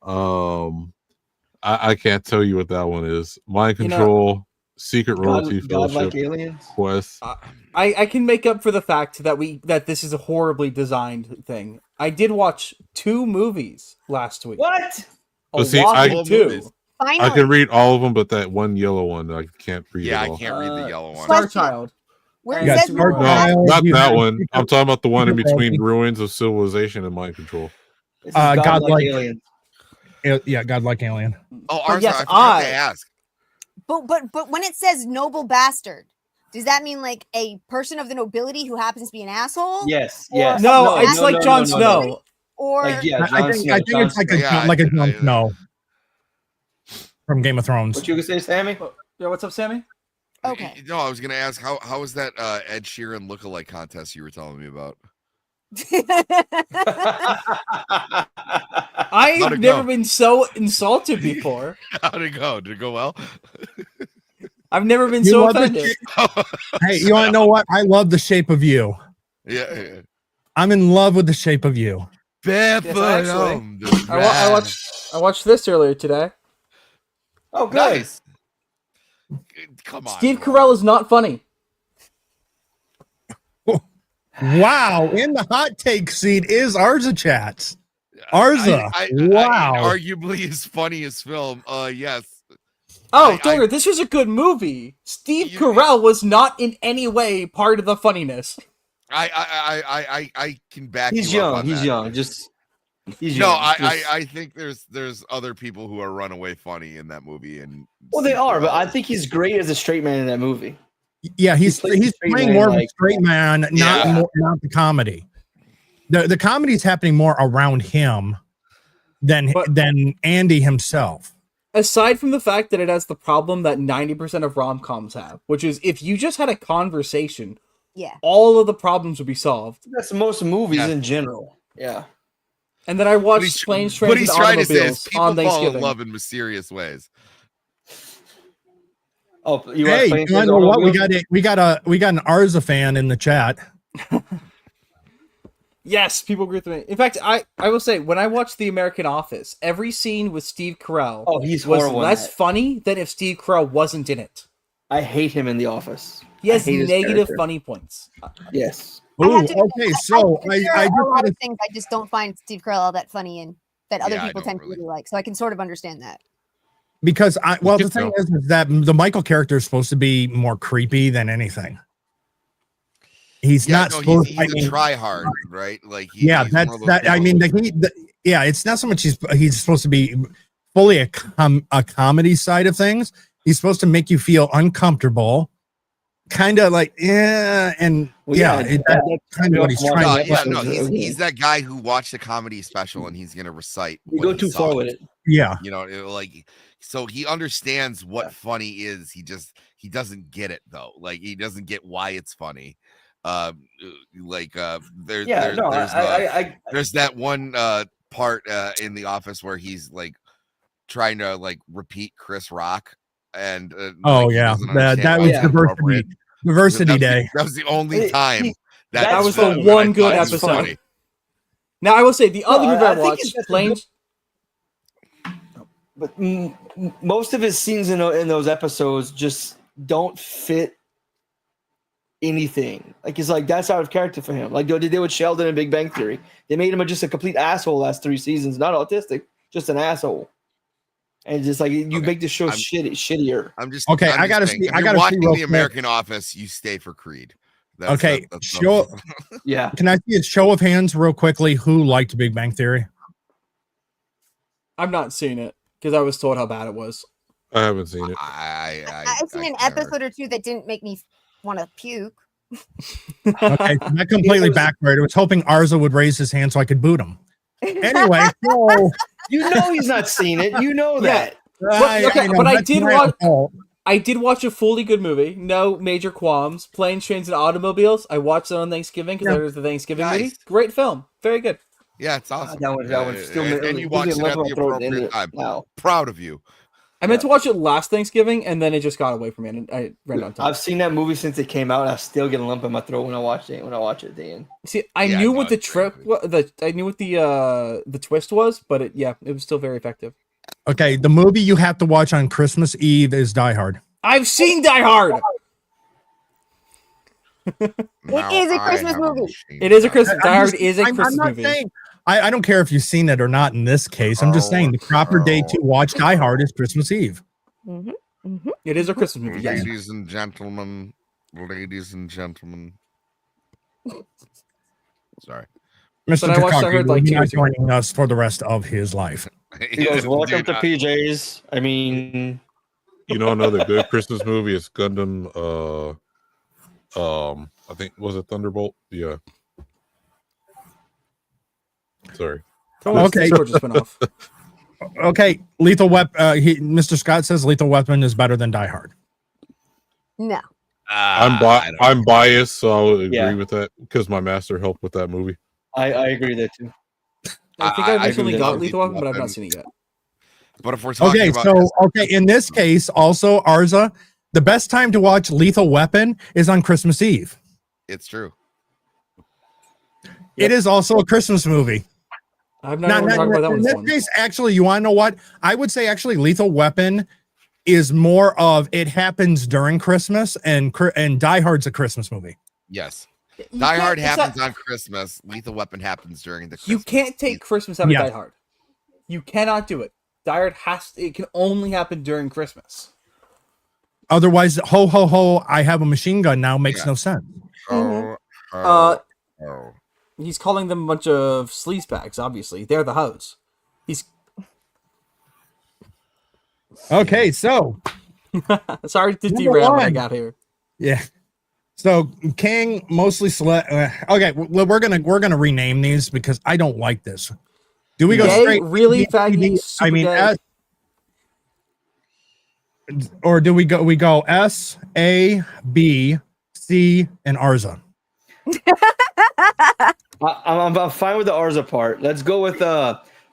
I can't tell you what that one is. Mind control, secret royalty fellowship, aliens. quest. I can make up for the fact that this is a horribly designed thing. I did watch 2 movies last week. What? I can read all of them, but that one yellow one I can't read. Yeah, at all. I can't read the yellow one. Star Child. Where Yeah, says Star No, Child, not you that have- one. I'm talking about the one in between ruins of civilization and mind control. This is godlike aliens. Yeah, godlike alien. Oh, But Arza, yes, I forgot to I- ask. But when it says noble bastard, does that mean like a person of the nobility who happens to be an asshole? Yes. Or- Yes. No, it's like Jon Snow. Or Like, yeah, I think it's like a Jon Snow from Game of Thrones. What you gonna say, Sammy? Yeah, what's up, Sammy? Okay. No, I was gonna ask how was that Ed Sheeran lookalike contest you were telling me about? I've never been so insulted before. How'd it go? Did it go well? I've never been You so love the offended. Hey, you want to know what? I love The Shape of You. Yeah. I'm in love with The Shape of You. Barefoot Yes, actually. on the I watched this earlier today. Oh, good. Nice. Come on. Steve Carell is not funny. Wow, in the hot take seat is Arza Chats. Arza, wow. Arguably his funniest film. Yes. Oh, Donger, this was a good movie. Steve Carell was not in any way part of the funniness. I can back He's you young. up on He's that. young. Just he's No, young. I think there's other people who are runaway funny in that movie, and Well, they are, but I think he's great as a straight man in that movie. Yeah, he's plays straight playing man, more of a like- straight man, not the comedy. The comedy is happening more around him than Andy himself. Aside from the fact that it has the problem that 90% of rom-coms have, which is if you just had a conversation, all of the problems would be solved. That's most movies in general. Yeah. And then I watched Planes, Trains, What he's and trying to say is Automobiles people on fall in Thanksgiving. love in mysterious ways. Oh, Hey, you know what? We got an Arza fan in the chat. Yes, people agree with me. In fact, I will say, when I watched The American Office, every scene with Steve Carell he's was horrible less funny than if Steve Carell wasn't in it. I hate him in The Office. He has negative funny points. Yes. Ooh, okay, so I just a lot gotta- of things I just don't find Steve Carell all that funny in that other Yeah, I people don't tend to really. really like. So I can sort of understand that. because the Good thing though. is that the Michael character is supposed to be more creepy than anything. He's not supposed. He's a try hard, right? Like that's that. I mean, it's not so much he's supposed to be fully a comedy side of things. He's supposed to make you feel uncomfortable, kind of like that's kind of what he's trying to. He's that guy who watched a comedy special and he's gonna recite. You go too far with it. Yeah, so he understands what funny is. He doesn't get it though. Like he doesn't get why it's funny. There's that one part in The Office where he's like trying to like repeat Chris Rock and that was diversity day. That was the only time that was the one good episode. Now I will say the other movie I watched, Planes. But most of his scenes in those episodes just don't fit anything. Like it's like that's out of character for him. Like they did with Sheldon and Big Bang Theory. They made him just a complete asshole last 3 seasons. Not autistic, just an asshole. And just like you make the show shittier. I gotta see. Watching The American Office, you stay for Creed. Show. Yeah. Can I see a show of hands real quickly? Who liked Big Bang Theory? I've not seen it because I was told how bad it was. I haven't seen it. I've seen an episode or two that didn't make me want to puke. Okay, that completely backfired. I was hoping Arza would raise his hand so I could boot him. Anyway, so he's not seen it. You know that. But I did watch a fully good movie. No major qualms. Planes, Trains, and Automobiles. I watched it on Thanksgiving because it was the Thanksgiving movie. Great film. Very good. Yeah, it's awesome. That one's still. And you watched it at the appropriate time. Now. Proud of you. I meant to watch it last Thanksgiving, and then it just got away from me, and I ran on time. I've seen that movie since it came out. And I still get a lump in my throat when I watch it. Dan. See, I knew what the trip, I knew what the twist was, but it was still very effective. Okay, the movie you have to watch on Christmas Eve is Die Hard. I've seen Die Hard. It is a Christmas movie. It is a Christmas. Die Hard is a Christmas movie. Saying, I don't care if you've seen it or not in this case. I'm just saying the proper day to watch Die Hard is Christmas Eve. Mm-hmm. Mm-hmm. It is a Christmas movie. Yes. Ladies and gentlemen. Sorry. Mr. But I heard like not joining us for the rest of his life. He goes, welcome to PJs. I mean, another good Christmas movie is Gundam. I think was it Thunderbolt? Yeah. Sorry. Okay. Okay. Lethal Weapon. Mr. Scott says Lethal Weapon is better than Die Hard. No. I'm biased, so I would agree with that because my master helped with that movie. I agree with that too. I think I recently got Lethal Weapon, but I've not seen it yet. But if we're talking in this case, also Arza, the best time to watch Lethal Weapon is on Christmas Eve. It's true. It is also a Christmas movie. I've never talked about that one. In this case, actually, you want to know what? I would say actually Lethal Weapon is more of it happens during Christmas and Die Hard's a Christmas movie. Yes. Die Hard happens on Christmas. Lethal Weapon happens during the Christmas. You can't take Christmas out of Die Hard. You cannot do it. Die Hard it can only happen during Christmas. Otherwise, ho ho ho, I have a machine gun now makes no sense. He's calling them a bunch of sleazebags, obviously. They're the hoes. Okay, so sorry to derail what I got here. Yeah. So King mostly okay, we're gonna rename these because I don't like this. Do we go straight? Really faggy? I mean, or do we go S, A, B, C, and Arza? I'm fine with the Arza part. Let's go with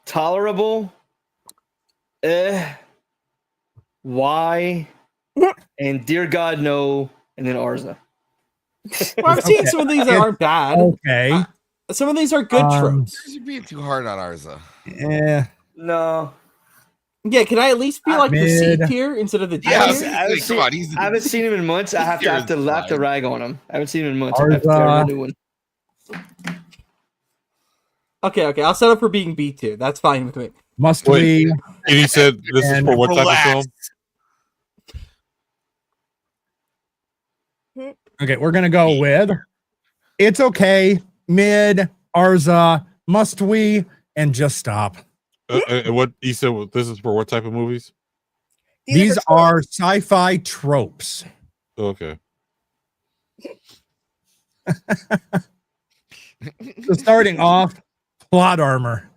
tolerable. Y, and Dear God No, and then Arza. Well, I've seen some of these that aren't bad. Okay. Some of these are good tropes. You're being too hard on Arza. Yeah. No. Yeah, can I at least be like the C Mid. tier instead of the D Yeah, tier? I haven't seen him in months. I have to lap the rag on him. I haven't seen him in months. I have to Arza. get a new one. Okay, I'll set up for being B tier. That's fine with me. Must Wait, we? And he said this is And for what type of relax. film? Okay, we're gonna go with It's Okay, Mid, Arza, Must We, and Just Stop. What he said? This is for what type of movies? These are sci-fi tropes. Okay. So starting off, plot armor.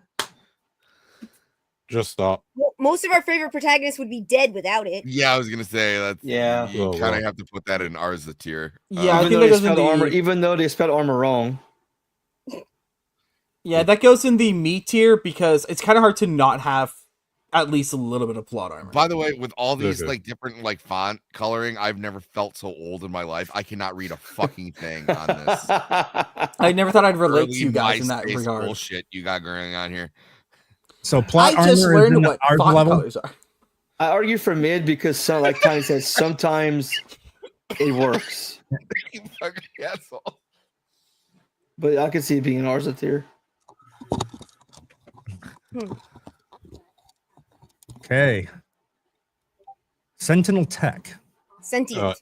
Just stop. Most of our favorite protagonists would be dead without it. Yeah, I was gonna say that. Yeah. You Oh, kind of wow. have to put that in Arza tier. Yeah, I Even think though that they goes in spelled the armor, even though they spelled armor wrong. Yeah, that goes in the me tier because it's kind of hard to not have at least a little bit of plot armor. By the way, with all these Okay. like different like font coloring, I've never felt so old in my life. I cannot read a fucking thing on this. I never thought I'd relate to Early you guys in that MySpace regard. bullshit you got going on here. So plot I just armor is in learned the what Arza font level. colors are. I argue for mid because like Tiny says, sometimes it works. You fucking asshole. But I can see it being an Arza tier. Okay. Sentinel Tech. Sentient.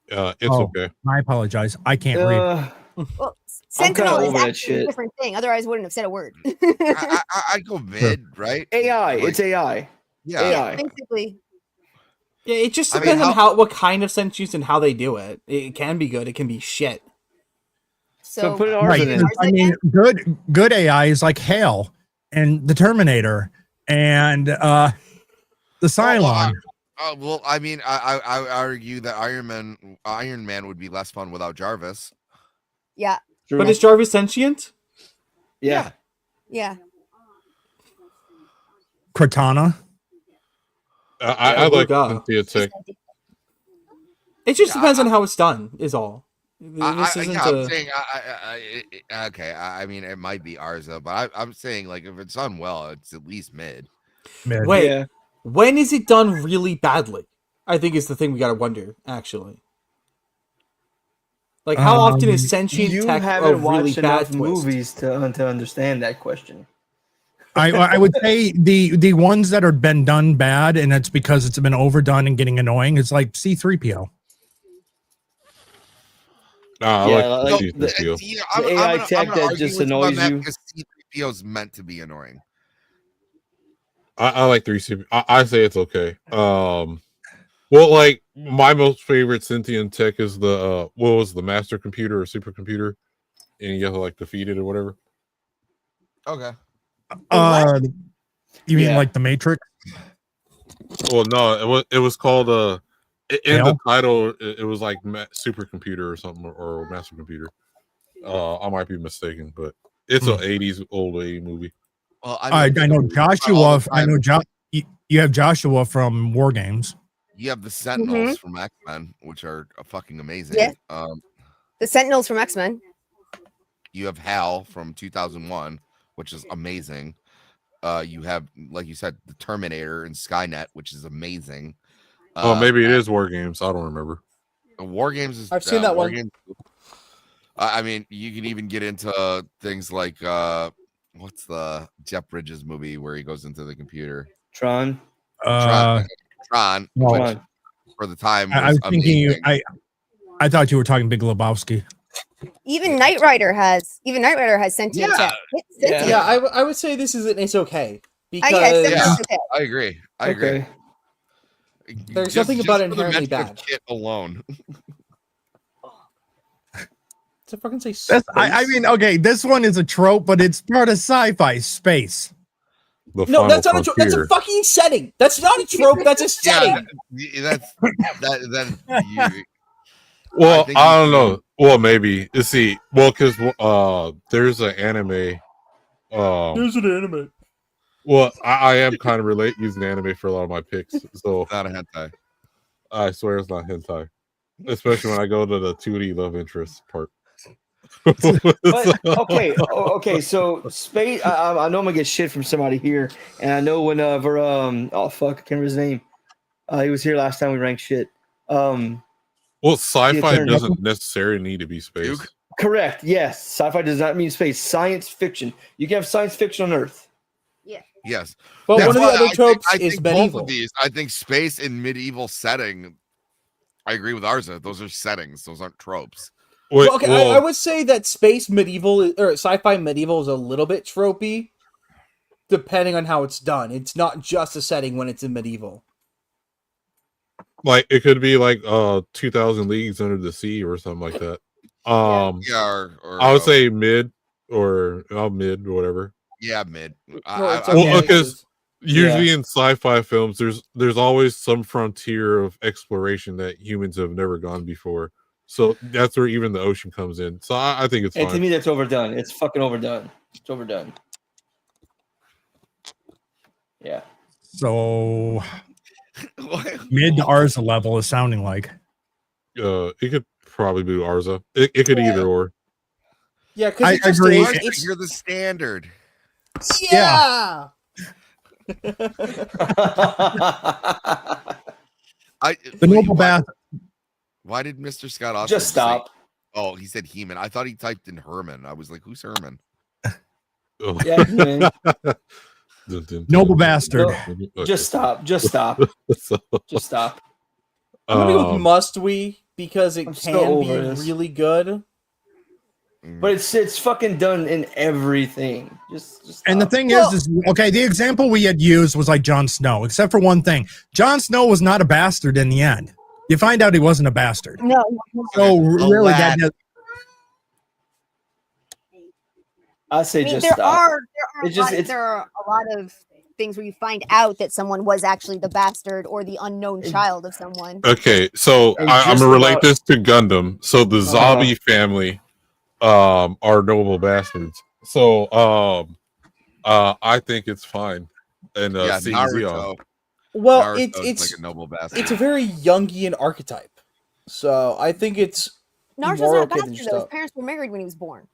It's Oh. okay. I apologize. I can't read. Well, I'm kinda Sentinel is over that actually a shit. different thing. Otherwise, I wouldn't have said a word. I go mid, right? AI. Like, It's AI. yeah. AI. Basically, Yeah, it just I mean, depends on what kind of sentience and how they do it. It can be good. It can be shit. So put an Arza Arza Right. in. Arza I mean, again? good AI is like Hale and the Terminator and the Cylon. Well, I mean, I argue that Iron Man would be less fun without Jarvis. Yeah. True. But is Jarvis sentient? yeah. Yeah. Cortana. I oh like God. Cynthia Tech. It just Yeah, depends on how it's done. Is all. This I'm isn't saying, okay. I mean, it might be Arza, but I'm saying like if it's done well, it's at least mid. Mid. Wait, Yeah. when is it done really badly? I think is the thing we gotta wonder. Actually, like how often is sentient You tech a haven't really watched bad enough twist? movies to understand that question. I would say the ones that have been done bad and it's because it's been overdone and getting annoying. It's like C-3PO. Nah, Yeah, I like like C-3PO. The AI tech that just annoys you. Because C-3PO is meant to be annoying. I like 3CP. I say it's okay. Well, like my most favorite sentient tech is the what was the master computer or supercomputer, and you have to like defeat it or whatever. Okay. You mean Yeah. like the Matrix? Well, no, it was called in the Hell? title it was like supercomputer or something or master computer. I might be mistaken, but it's an 80s old A movie. Well, I know Joshua. I know you have Joshua from War Games. You have the Sentinels from X-Men, which are fucking amazing. Yeah. The Sentinels from X-Men. You have Hal from 2001, which is amazing. You have, like you said, the Terminator and Skynet, which is amazing. Maybe it is War Games. I don't remember. War Games is. I've seen that War one. Games, I mean, you can even get into things like what's the Jeff Bridges movie where he goes into the computer? Tron. Tron, well, which for the time I was thinking you. amazing. I thought you were talking Big Lebowski. Even Knight Rider has sentient Yeah. tech. It's sentient. Yeah, I would say this is it's okay because Sentient's okay. I agree. I agree. Okay. There's nothing about it for the inherently metric of bad. Kit alone. to fucking say I mean, okay, this one is a trope, but it's part of sci-fi space. The no, Final that's not a trope. That's a Frontier. fucking setting. That's not a trope. That's a setting. That's that. Well, think I you don't know. Well, maybe. Let's see. Well, because there's an anime. Here's an anime. Well, I am kind of using anime for a lot of my picks. So Not a hentai. I swear it's not hentai, especially when I go to the 2D love interest part. But okay. So space. I know I'm gonna get shit from somebody here, and I know whenever oh fuck, I can't remember his name. He was here last time we ranked shit. Well, sci-fi doesn't necessarily need to be space. Correct. Yes, sci-fi does not mean space. Science fiction. You can have science fiction on Earth. Yeah. Yes. But That's one of the why other tropes I is think medieval. both of these. I think space and medieval setting. I agree with Arza. Those are settings. Those aren't tropes. Wait, Well, okay, I would say that space medieval or sci-fi medieval is a little bit tropey, depending on how it's done. It's not just a setting when it's in medieval. like it could be like 2,000 Leagues Under the Sea or something like that. Yeah, or I would say mid or mid or whatever. Yeah, mid. Well, because usually in sci-fi films, there's always some frontier of exploration that humans have never gone before. So that's where even the ocean comes in. So I think it's fine. And to me, that's overdone. It's fucking overdone. It's overdone. Yeah. So mid to Arza level is sounding like. It could probably be Arza. It could either or. Yeah, because I agree. You're the standard. Yeah. The noble bath. Why did Mr. Scott Austin just stop? Oh, he said Heman. I thought he typed in Herman. I was like, who's Herman? Oh. Yeah, man. Noble bastard. No, just stop. Just stop. Just stop. I'm gonna go with must we because it I'm can so be over this. really good. But it's fucking done in everything. Just stop. And the thing is okay, the example we had used was like Jon Snow, except for one thing. Jon Snow was not a bastard in the end. You find out he wasn't a bastard. No. So really that I say I mean, just there stop. there are a lot of things where you find out that someone was actually the bastard or the unknown child of someone. Okay, so I'm gonna relate this to Gundam. So the Zabi family are noble bastards. So I think it's fine. And Naruto. Well, Naruto's it's like a noble bastard. it's a very Jungian archetype. So I think it's Naruto's more not a okay than bastard just though. His stop. parents were married when he was born.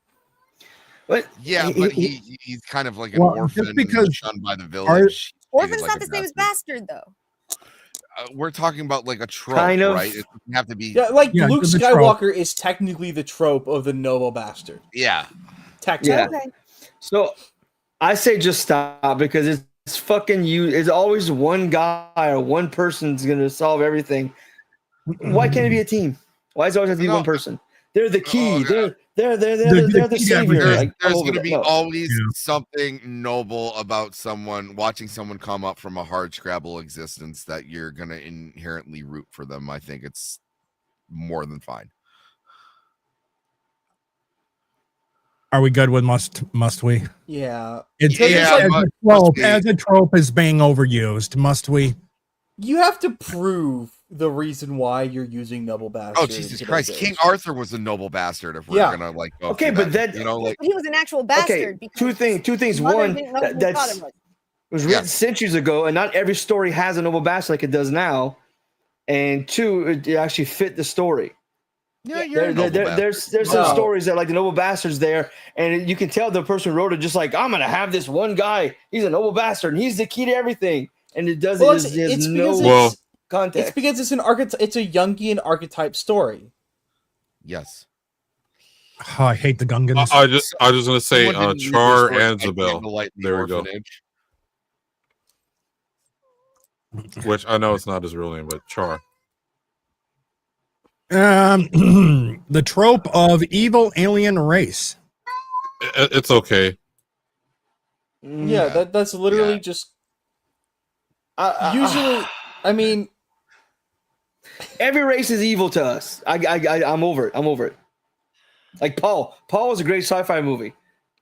But Yeah, but he's kind of like an Well, orphan just because and shunned by the village. Orphan's Treated not like the a same as bastard though. We're talking about like a trope, Kind of. right? It doesn't have to be. Yeah, like Yeah, Luke it's a trope. Skywalker is technically the trope of the noble bastard. Yeah. Technically. Yeah. So I say just stop because it's fucking you. It's always one guy or one person's gonna solve everything. Why can't it be a team? Why does it always have to be one person? They're the key. They're the key to savior. everything. There's going to be always something noble about watching someone come up from a hard scrabble existence that you're going to inherently root for them. I think it's more than fine. Are we good with must we? Yeah. It's Yeah, as a trope is being overused. Must we? You have to prove the reason why you're using noble bastard. Oh, Jesus Christ. King Arthur was a noble bastard if we're going to like go Okay, through but that, that you know, like He was an actual bastard. okay, two things. One, it was written centuries ago, and not every story has a noble bastard like it does now. And two, it actually fit the story. Yeah, you're there's some stories that like the noble bastard's there, and you can tell the person who wrote it just like, I'm gonna have this one guy, he's a noble bastard, and he's the key to everything. And it doesn't there's no context. It's because it's an archetype. It's a Jungian archetype story. Yes. Oh, I hate the Gungans. I just want to say Char and Zabel. There we go. Which I know it's not his real name, but Char. The trope of evil alien race. It's okay. Yeah, that's literally just. Usually, I mean, every race is evil to us. I'm over it. I'm over it. Like Paul was a great sci-fi movie.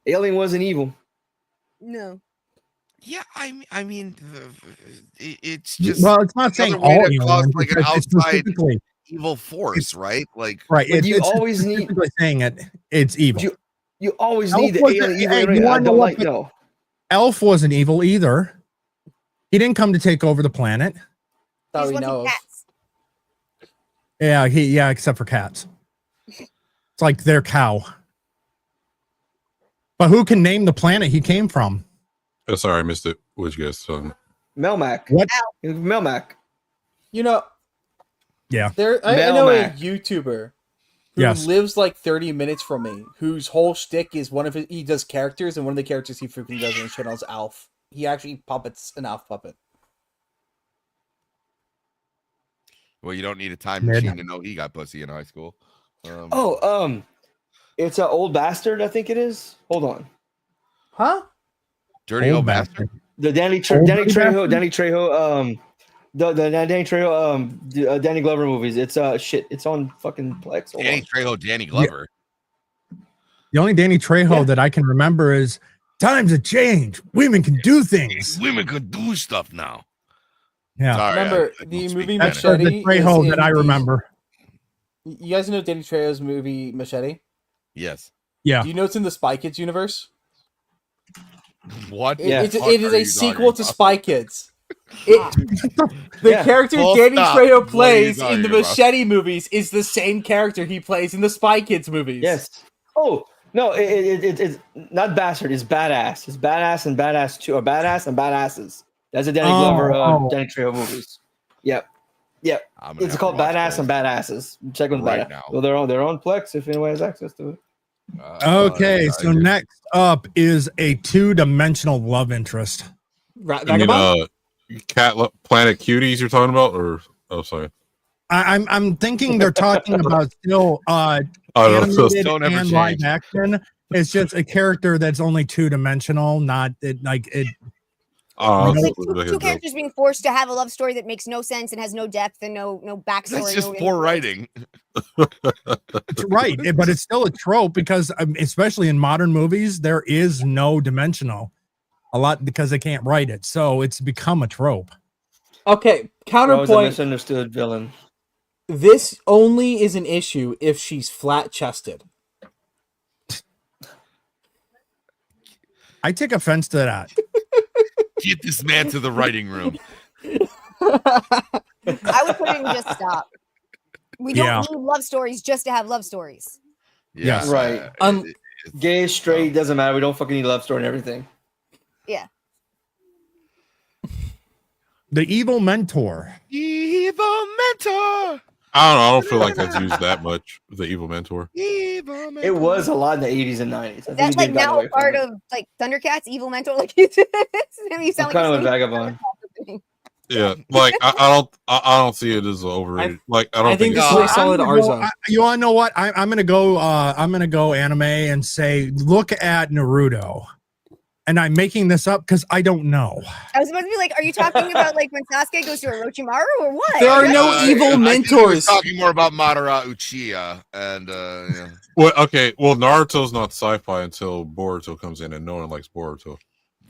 Alien wasn't evil. No. Yeah, I mean, it's just it's not saying all aliens, like an outside evil force, right? Like, right. You always need saying it's evil. You always need the alien evil. I don't like no. Elf wasn't evil either. He didn't come to take over the planet. That we know of. Yeah, except for cats. It's like their cow. But who can name the planet he came from? Oh, sorry, I missed it. What you guys talking? Melmac. What? Melmac. You know, Yeah. I know a Melmac. YouTuber who Yes. lives like 30 minutes from me, whose whole shtick is he does characters, and one of the characters he freaking does on the channel is Alf. He actually puppets an Alf puppet. Well, you don't need a time Mid. machine to know he got pussy in high school. It's an old bastard. I think it is. Hold on. Huh? Dirty old bastard. The Danny Old Trejo, bastard? Danny Trejo, the Danny Trejo, Danny Glover movies. It's shit. It's on fucking Plex. Hold Danny on. Trejo, Danny Glover. The only Danny Trejo Yeah. that I can remember is times have changed. Women can do things. Women could do stuff now. Yeah. Sorry, Remember I the don't speak movie That's Spanish. Machete? the Trejo is that in I the- remember. You guys know Danny Trejo's movie Machete? Yes. Yeah. Do you know it's in the Spy Kids universe? What? Yeah. It fuck is are a you sequel talking to about? Spy Kids. The Yeah. character Full Danny stop. Trejo What are you plays in talking the about? Machete movies is the same character he plays in the Spy Kids movies. Yes. Oh no, it's not bastard. It's badass. It's badass and badass too, or badass and badasses. That's the Danny Glover, Danny Trejo movies. Yep. I'm gonna It's have called to watch Badass both. and Badasses. Check them Right right now. now. Well, they're on Plex if anyone has access to it. Okay, yeah, so I do. next up is a two-dimensional love interest. I mean, Vagabond? Planet Cuties you're talking about, or sorry. I'm thinking they're talking about still I don't know. animated Don't ever and live change. action. It's just a character that's only two-dimensional, not it like it. Oh, Like that's two like a joke. characters being forced to have a love story that makes no sense and has no depth and no backstory. That's just no poor writing. It's right, but it's still a trope because especially in modern movies, there is no dimensional. A lot because they can't write it, so it's become a trope. Okay, I was a counterpoint. misunderstood villain. This only is an issue if she's flat chested. I take offense to that. Get this man to the writing room. I would put it in just stop. We don't Yeah. need love stories just to have love stories. Yeah, Yes. Right. Gay, straight, doesn't matter. We don't fucking need love story and everything. Yeah. The evil mentor. Evil mentor. I don't feel like that's used that much. The evil mentor. Evil mentor. It was a lot in the 80s and 90s. I think That's we like did gotten now away a from part it. of like Thundercats, evil mentor. Like you said, you sound I'm kind like of a vagabond. Yeah, like I don't see it as overrated. Like I don't I think it's this is a I'm solid gonna R go- zone. you want to know what? I'm gonna go. I'm gonna go anime and say, look at Naruto. And I'm making this up because I don't know. I was about to be like, are you talking about like when Sasuke goes to Orochimaru or what? There are no I evil think he was mentors. talking more about Madara Uchiha and yeah. Well, okay. Well, Naruto's not sci-fi until Boruto comes in, and no one likes Boruto.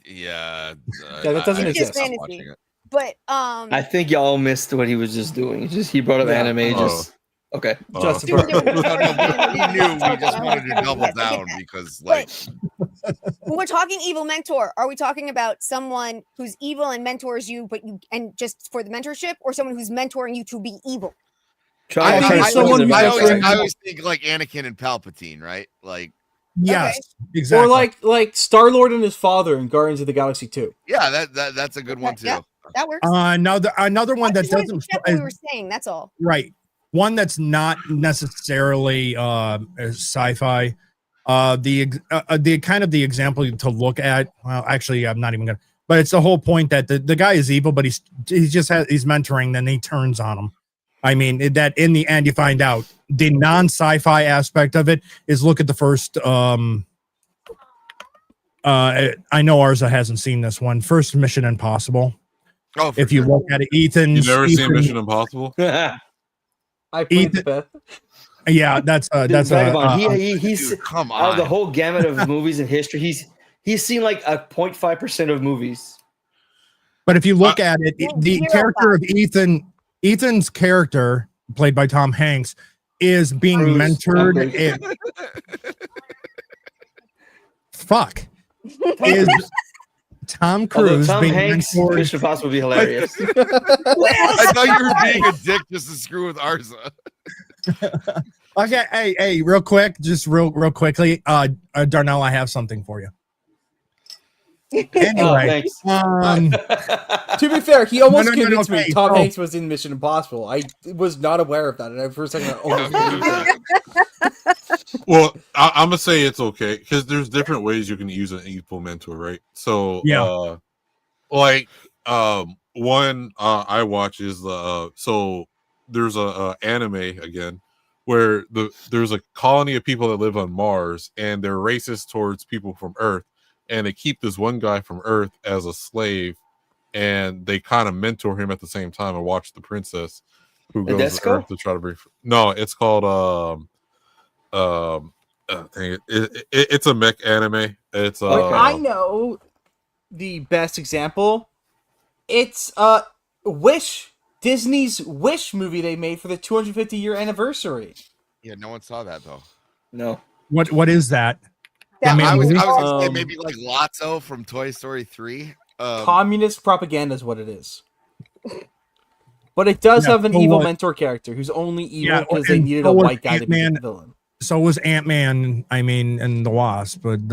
Yeah, Yeah, that doesn't I exist. stopped Fantasy. watching it. But I think y'all missed what he was just doing. He brought up Yeah. anime. Oh. Just okay. Just Dude, for- dude, No, no, we knew. We just wanted to Yes, double I get down that. because, like, when we're talking evil mentor, are we talking about someone who's evil and mentors you, but you and just for the mentorship, or someone who's mentoring you to be evil? I think it's someone who I doesn't- always think like Anakin and Palpatine, right? Like, Yes, exactly. Or like Star-Lord and his father in Guardians of the Galaxy 2. yeah, that's a good one too. Yeah. That works. another one I that just wanted to doesn't check what we were saying. That's all. right. One that's not necessarily sci-fi. The kind of the example to look at. Well, actually, I'm not even gonna. But it's the whole point that the guy is evil, but he's mentoring. Then he turns on him. I mean, that in the end you find out the non-sci-fi aspect of it is look at the first. I know Arza hasn't seen this one. First Mission Impossible. Oh, for If you sure. look at it, Ethan. You never seen Mission Impossible? I played the Ethan- Beth. Yeah, that's Vagabond. He's Dude, come out of the on. whole gamut of movies in history. He's seen like a 0.5% of movies. But if you look at it, the Zero character of Ethan's character, played by Tom Hanks, is being Bruce, mentored. okay. Fuck. Is Tom Although Cruise Tom being Hanks, mentored. Mission Impossible would be hilarious. I thought you were being a dick just to screw with Arza. Okay, hey, real quick, just real quickly, Darnell, I have something for you. Anyway, To be fair, he almost convinced me okay, Tom Hanks was in Mission Impossible. I was not aware of that, and for a second, I almost believed that. Well, I'm gonna say it's okay because there's different ways you can use an evil mentor, right? So, Yeah. one I watch is so there's a anime again where there's a colony of people that live on Mars and they're racist towards people from Earth, and they keep this one guy from Earth as a slave, and they kind of mentor him at the same time and watch the princess who goes to Earth to try to bring. No, it's called it's a mech anime. It's I know the best example. It's Wish, Disney's Wish movie they made for the 250-year anniversary. Yeah, no one saw that though. No. What is that? I was gonna say maybe like Lotso from Toy Story 3. Communist propaganda is what it is. But it does have an evil mentor character who's only evil because they needed a white guy to be the villain. So was Ant-Man, and the Wasp, but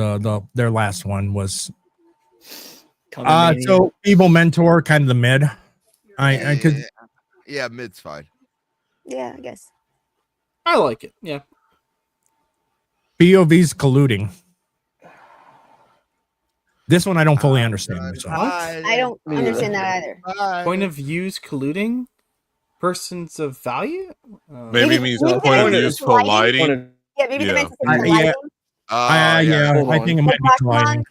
their last one was so evil mentor, kind of the mid. I could mid's fine. Yeah, I guess. I like it. Yeah. POV's colluding. This one I don't fully understand. So. I don't understand that either. Point of views colluding? Persons of value? Maybe it means point of views colliding. Yeah, maybe they meant to say colliding. I think it might be colliding.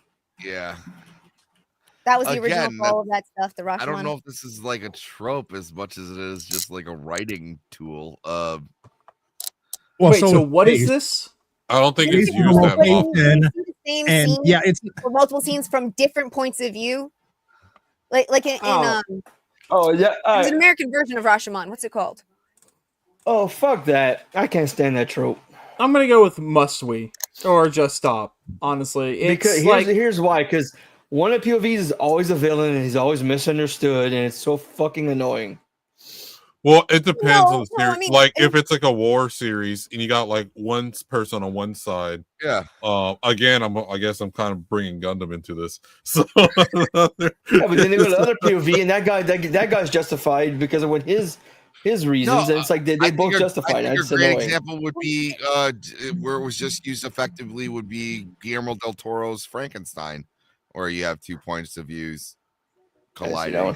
Yeah. That was the original for all of that stuff. The Rashomon. I don't know if this is like a trope as much as it is just like a writing tool. Wait, so what is this? I don't think it's used that often. It's for multiple scenes from different points of view. Like in there's an American version of Rashomon. What's it called? Oh, fuck that. I can't stand that trope. I'm gonna go with must we or just stop. Honestly, it's because here's why. Because one of the POVs is always a villain and he's always misunderstood, and it's so fucking annoying. Well, it depends on the series. I mean, like if it's like a war series and you got like one person on one side. Yeah. Again, I guess I'm kind of bringing Gundam into this. So. But then they go to the other POV, and that guy's justified because of what his reasons, and it's like they both justified. A great example would be where it was just used effectively would be Guillermo del Toro's Frankenstein, where you have 2 points of views colliding.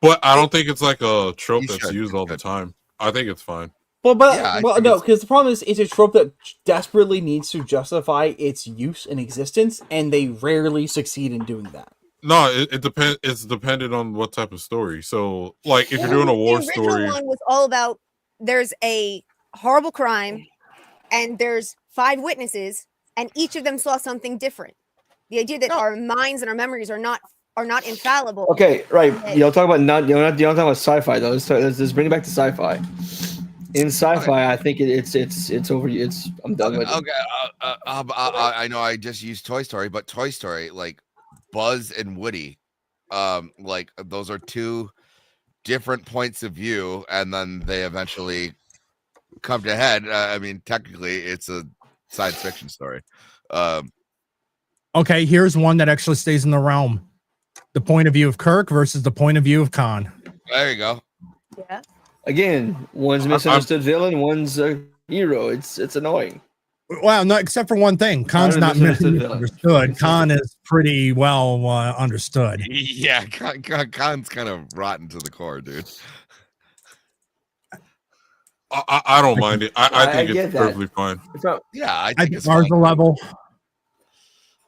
But I don't think it's like a trope that's used all the time. I think it's fine. No, because the problem is it's a trope that desperately needs to justify its use and existence, and they rarely succeed in doing that. No, it depends. It's dependent on what type of story. So, like, if you're doing a war story, the original one was all about there's a horrible crime, and there's 5 witnesses, and each of them saw something different. The idea that our minds and our memories are not infallible. Okay, right. You don't talk about you don't talk about sci-fi though. Let's bring it back to sci-fi. In sci-fi, I think it's over. I'm done with it. Okay, I know I just used Toy Story, but Toy Story, like Buzz and Woody, like those are 2 different points of view, and then they eventually come to head. I mean, technically, it's a science fiction story. Okay, here's one that actually stays in the realm. The point of view of Kirk versus the point of view of Khan. There you go. Yeah. Again, one's misunderstood villain, one's a hero. It's annoying. Well, no, except for one thing. Khan's not misunderstood. Khan is pretty well understood. Yeah, Khan's kind of rotten to the core, dude. I don't mind it. I think it's perfectly fine. I think it's Arza level.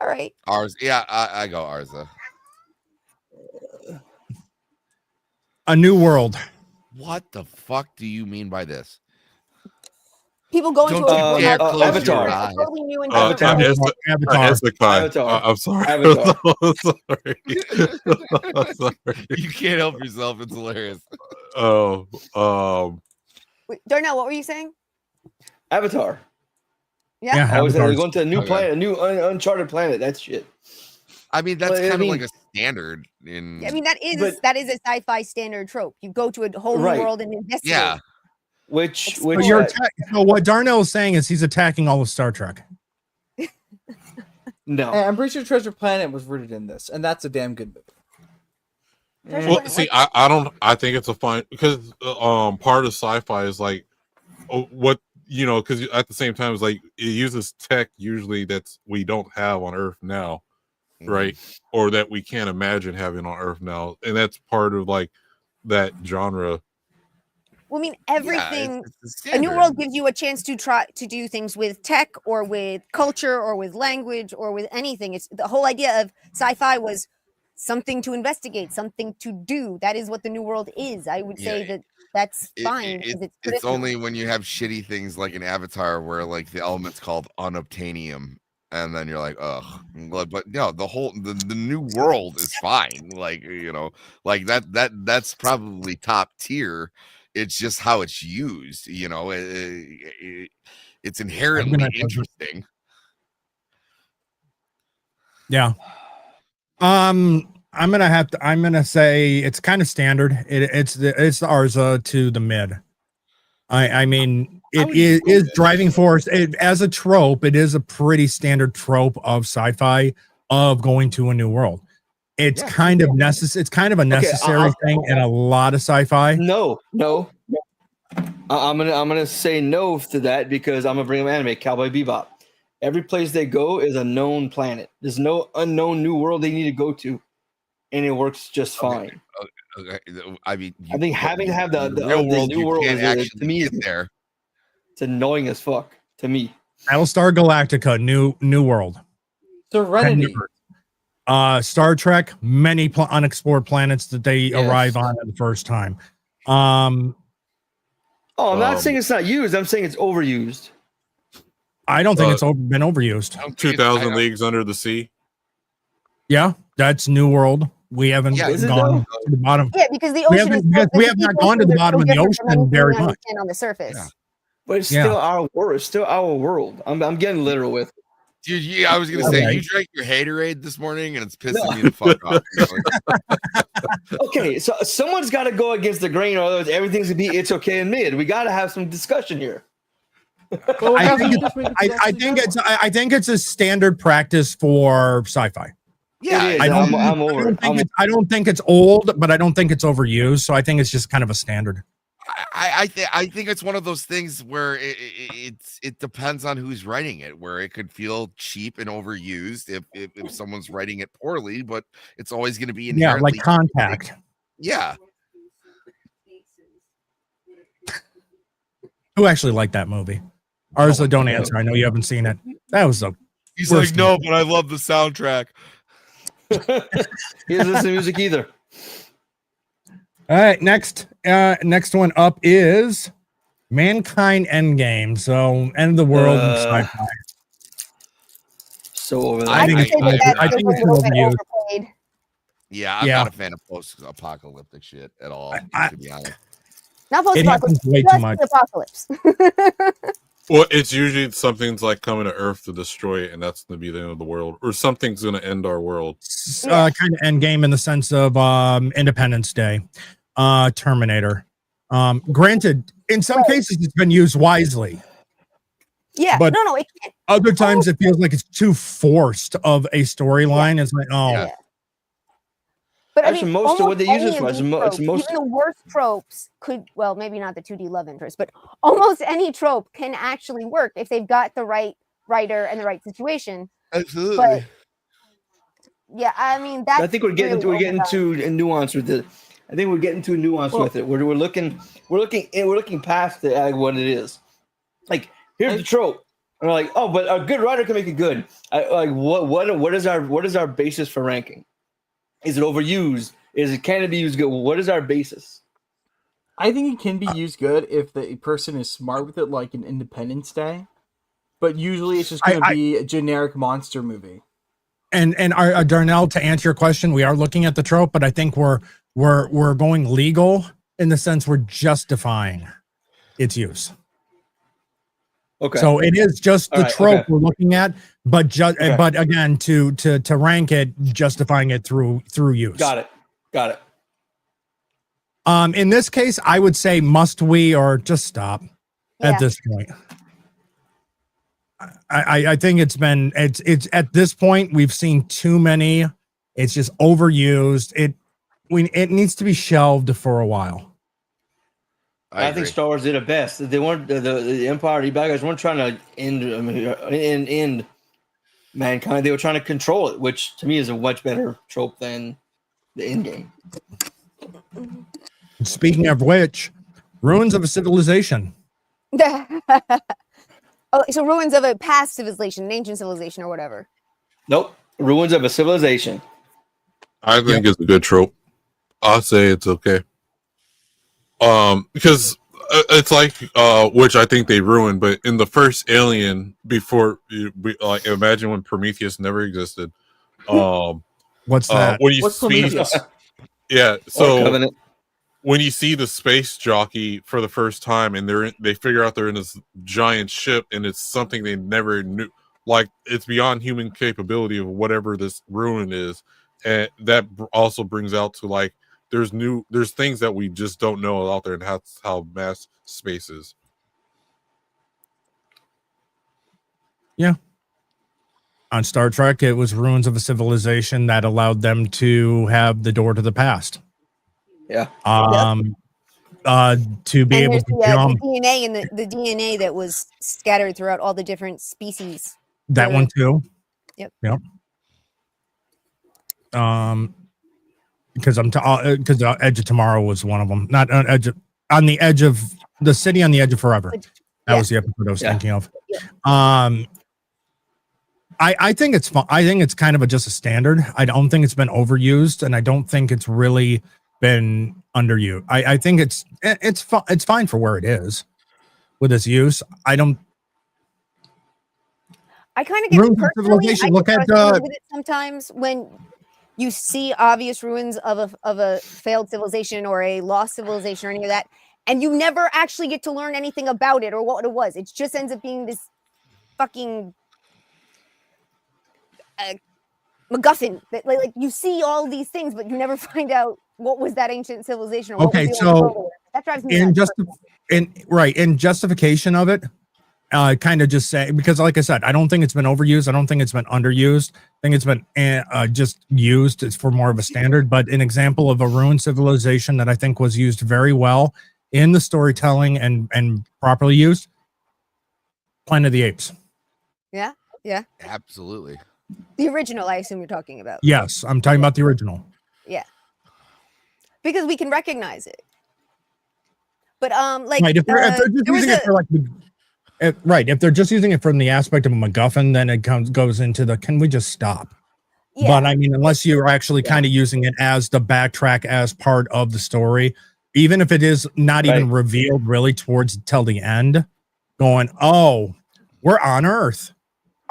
All right. Ours, yeah, I go Arza. A New World. What the fuck do you mean by this? People go into Avatar. Totally new and Avatar. I'm sorry. Avatar. I'm sorry. I'm sorry. You can't help yourself. It's hilarious. Wait, Darnell, what were you saying? Avatar. Yeah. They're going to a new planet, a new uncharted planet. That's shit. I mean, that's Well, I kind of mean- like a standard in. I mean, that is a sci-fi standard trope. You go to a whole new Right. world and investigate. Yeah. Which But But so what Darnell is saying is he's attacking all of Star Trek. no. And I'm pretty sure Treasure Planet was rooted in this, and that's a damn good movie. Treasure Well, Planet, see, like- I think it's a fine because part of sci-fi is like what because at the same time it's like it uses tech usually that's we don't have on Earth now, right? Or that we can't imagine having on Earth now, and that's part of like that genre. Well, I mean, Yeah, everything. it's A new standard. world gives you a chance to try to do things with tech or with culture or with language or with anything. It's the whole idea of sci-fi was something to investigate, something to do. That is what the new world is. I would say Yeah, that's It- fine. it- because it's traditional. only when you have shitty things like an Avatar where like the element's called unobtainium, and then you're like, ugh. But no, the new world is fine. Like like that's probably top tier. It's just how it's used. It's inherently interesting. Yeah. I'm gonna say it's kind of standard. It's the Arza to the mid. I mean it is driving force as a trope. It is a pretty standard trope of sci-fi of going to a new world. It's kind of necessary. It's kind of a necessary thing in a lot of sci-fi. No. I'm gonna say no to that because I'm gonna bring up anime Cowboy Bebop. Every place they go is a known planet. There's no unknown new world they need to go to, and it works just fine. Okay. I mean, I think having to have the real the world, new you world can't is, actually to me get there. it's annoying as fuck to me. Battlestar Galactica, new world. Serenity. Star Trek, many unexplored planets that they arrive on the first time. Oh, I'm not saying it's not used. I'm saying it's overused. I don't think it's been overused. 2000 Leagues Under the Sea. Yeah, that's new world. We haven't is it gone though? to the bottom. Yeah, because the We ocean haven't- is because we have not gone to the bottom of the ocean very much. On the surface. Yeah. But it's still our world. It's still our world. I'm getting literal with it. Dude, I was gonna say Okay. you drank your Haterade this morning and it's pissing me the fuck off. Okay, so someone's got to go against the grain, or otherwise everything's gonna be it's okay and mid. We got to have some discussion here. Well, I think it's a standard practice for sci-fi. Yeah, It is. I don't, I'm over it. I don't think it's old, but I don't think it's overused. So I think it's just kind of a standard. I think it's one of those things where it depends on who's writing it, where it could feel cheap and overused if someone's writing it poorly, but it's always going to be inherently like Contact. Yeah. Who actually liked that movie? Arza, don't answer. I know you haven't seen it. That was a. He's worst like, no, but I love the soundtrack. He doesn't listen to music either. All right, next one up is Mankind Endgame. So end of the world and sci-fi. So over there. I think it's overused. Overplayed. Yeah, I'm not a fan of post-apocalyptic shit at all, to be honest. Not It happens post-apocalypse. way too Just much. the apocalypse. Well, it's usually something's like coming to Earth to destroy it, and that's going to be the end of the world, or something's going to end our world. Kind of Endgame in the sense of Independence Day, Terminator. Granted, in some cases it's been used wisely. Yeah, But- no, it can't. Other times it feels like it's too forced of a storyline. It's like, oh, Yeah. But I Actually, mean, most of what they almost use any is of these it's tropes, most. even the worst tropes could, well, maybe not the 2D love interest, but almost any trope can actually work if they've got the right writer and the right situation. Absolutely. But yeah, I mean that's. I think we're getting really to a nuance with it. I think we're getting to a nuance with it. We're looking past it at what it is. Like, here's the trope. And we're like, oh, but a good writer can make it good. What is our basis for ranking? Is it overused? Can it be used good? What is our basis? I think it can be used good if the person is smart with it, like an Independence Day. But usually it's just going to be a generic monster movie. And Darnell, to answer your question, we are looking at the trope, but I think we're going legal in the sense we're justifying its use. Okay. So it is just the trope we're looking at, but but again, to rank it, justifying it through use. Got it. In this case, I would say must we or just stop at this point. I think it's at this point we've seen too many. It's just overused. It needs to be shelved for a while. I think Star Wars did it best. They weren't the Empire, the bad guys weren't trying to end mankind. They were trying to control it, which to me is a much better trope than the end game. Speaking of which, ruins of a civilization. Oh, so ruins of a past civilization, an ancient civilization, or whatever. Nope, ruins of a civilization. I think it's a good trope. I'll say it's okay. Because it's like which I think they ruined, but in the first Alien, before like imagine when Prometheus never existed. What's that? What's Prometheus? Yeah, so when you see the space jockey for the first time, and they figure out they're in this giant ship, and it's something they never knew, like it's beyond human capability of whatever this ruin is, and that also brings out to like there's things that we just don't know out there, and that's how vast space is. Yeah. On Star Trek, it was ruins of a civilization that allowed them to have the door to the past. Yeah. To be able to jump. The DNA and the DNA that was scattered throughout all the different species. That one too. Yep. Because Edge of Tomorrow was one of them. Not on the edge of the city on the edge of forever. That was the episode I was thinking of. Yeah. I think it's fun. I think it's kind of just a standard. I don't think it's been overused, and I don't think it's really been underused. I think it's fine for where it is with its use. I kind of get it personally. Look at with it sometimes when you see obvious ruins of a failed civilization or a lost civilization or any of that, and you never actually get to learn anything about it or what it was. It just ends up being this fucking MacGuffin that like you see all these things, but you never find out what was that ancient civilization. Or okay, so that drives me nuts. In justification of it, kind of just say, because like I said, I don't think it's been overused. I don't think it's been underused. I think it's been just used. It's for more of a standard. But an example of a ruined civilization that I think was used very well in the storytelling and properly used, Planet of the Apes. Yeah. Absolutely. The original, I assume you're talking about. Yes, I'm talking about the original. Yeah. Because we can recognize it. But like right, if they're just using it for like if they're just using it from the aspect of a MacGuffin, then it goes into the can we just stop? Yeah. But I mean, unless you're actually kind of using it as the backtrack as part of the story, even if it is not even revealed really till the end, going, oh, we're on Earth.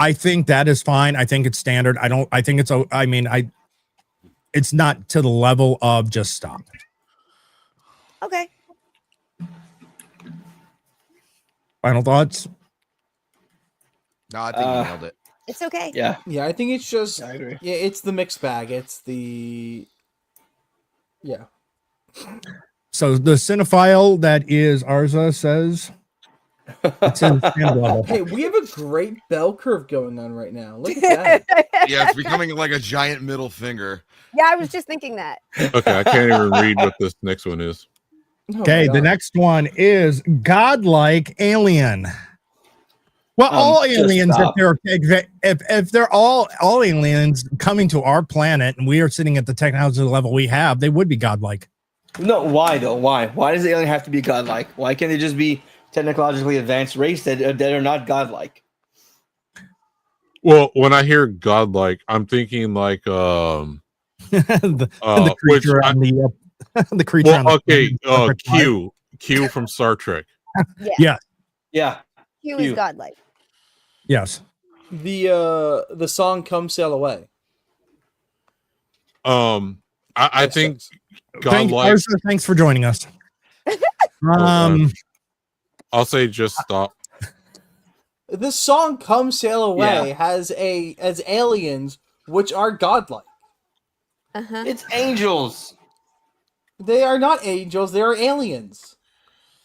I think that is fine. I think it's standard. It's not to the level of just stop. Okay. Final thoughts? No, I think you nailed it. It's okay. Yeah. Yeah, I think it's just I agree. Yeah, it's the mixed bag. It's the So the cinephile that is Arza says it's in level. Hey, we have a great bell curve going on right now. Look at that. Yeah, it's becoming like a giant middle finger. Yeah, I was just thinking that. Okay, I can't even read what this next one is. Okay, the next one is Godlike Alien. Well, all aliens, if they're all aliens coming to our planet and we are sitting at the technology level we have, they would be godlike. No, why though? Why? Why does the alien have to be godlike? Why can't they just be technologically advanced race that are not godlike? Well, when I hear godlike, I'm thinking like the creature on the the creature. Well, okay, Q from Star Trek. Yeah. Q is godlike. Yes. The song "Come Sail Away." I think godlike. Thanks for joining us. I'll say just stop. The song "Come Sail Away" has aliens which are godlike. It's angels. They are not angels. They are aliens.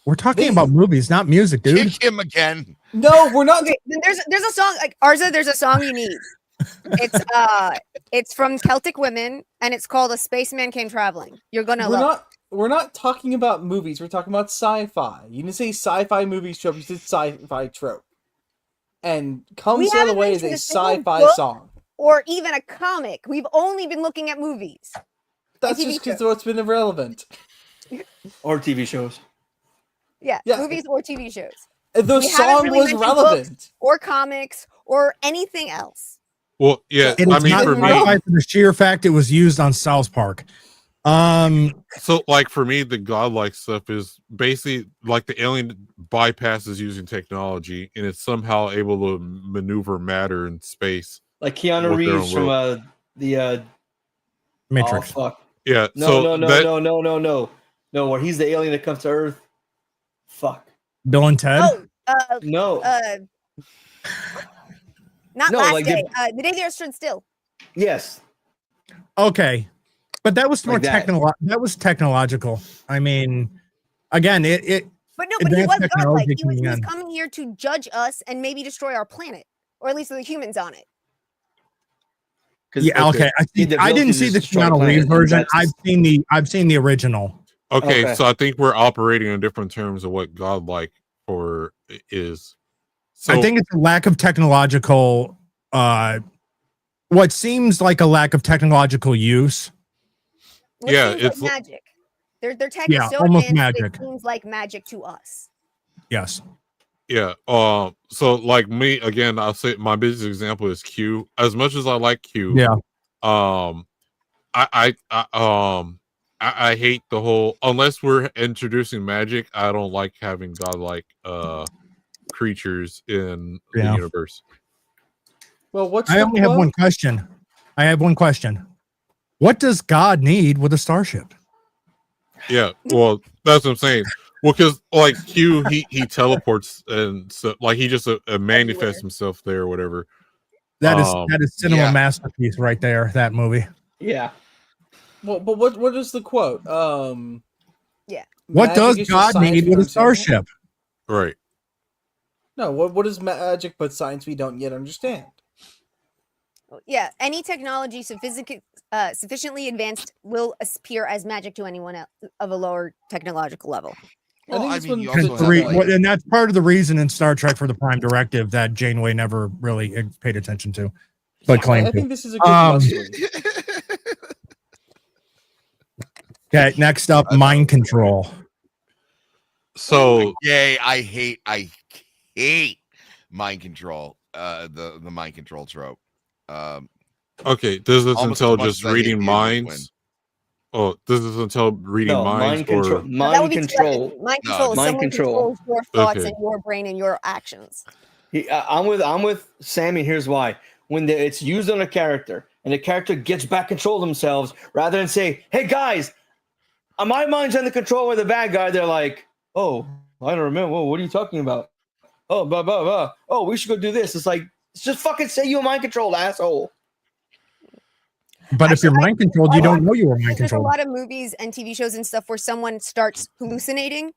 We're talking about movies, not music, dude. Kick him again. No, we're not. Okay, there's a song like Arza. There's a song you need. It's from Celtic Women, and it's called "A Spaceman Came Traveling." You're gonna love it. We're not talking about movies. We're talking about sci-fi. You didn't say sci-fi movies trope. You said sci-fi trope. And "Come Sail Away" is a sci-fi song. Or even a comic. We've only been looking at movies. That's just because what's been irrelevant. Or TV shows. Yeah, movies or TV shows. The song was relevant. Or comics or anything else. Well, yeah, I mean, for the sheer fact it was used on South Park. So like for me, the godlike stuff is basically like the alien bypasses using technology, and it's somehow able to maneuver matter in space. Like Keanu Reeves from the Matrix. Oh, fuck. Yeah. No. Where he's the alien that comes to Earth. Fuck. Bill and Ted. No. Not last day. The day the Earth stood still. Yes. Okay, but that was more Like that was technological. I mean, again, But he was godlike. He was coming here to judge us and maybe destroy our planet, or at least the humans on it. Yeah, okay. I didn't see the Keanu Reeves version. I've seen the original. Okay, so I think we're operating on different terms of what godlike is. So, I think it's a lack of technological, what seems like a lack of technological use. It's like magic. Their tech is so almost advanced magic. It seems like magic to us. Yes. Yeah. So like me again, I'll say my biggest example is Q. As much as I like Q, I hate the whole, unless we're introducing magic, I don't like having godlike creatures in the universe. Well, I only have one question. What does God need with a starship? Yeah, well, that's what I'm saying. Well, because like Q, he teleports and so like he just manifests himself there or whatever. That is cinema masterpiece right there. That movie. Yeah. Well, but what is the quote? What does God need with a starship? Right. No. What is magic but science we don't yet understand? Yeah, any technology sufficiently advanced will appear as magic to anyone else of a lower technological level. Well, and that's part of the reason in Star Trek for the Prime Directive that Janeway never really paid attention to, but claimed. I think this is a good Okay, next up, mind control. So I hate mind control. The mind control trope. Okay, does this entail just reading minds? Oh, does this entail reading minds? Mind control. Mind control is someone controls your thoughts and your brain and your actions. I'm with Sammy. Here's why. When it's used on a character and the character gets back control of themselves, rather than say, "Hey guys, my mind's under control of the bad guy," they're like, "Oh, I don't remember. Whoa, what are you talking about? Oh, blah blah blah. Oh, we should go do this." It's like, just fucking say you're mind controlled, asshole. But if you're mind controlled, you don't know you were mind controlled. There's a lot of movies and TV shows and stuff where someone starts hallucinating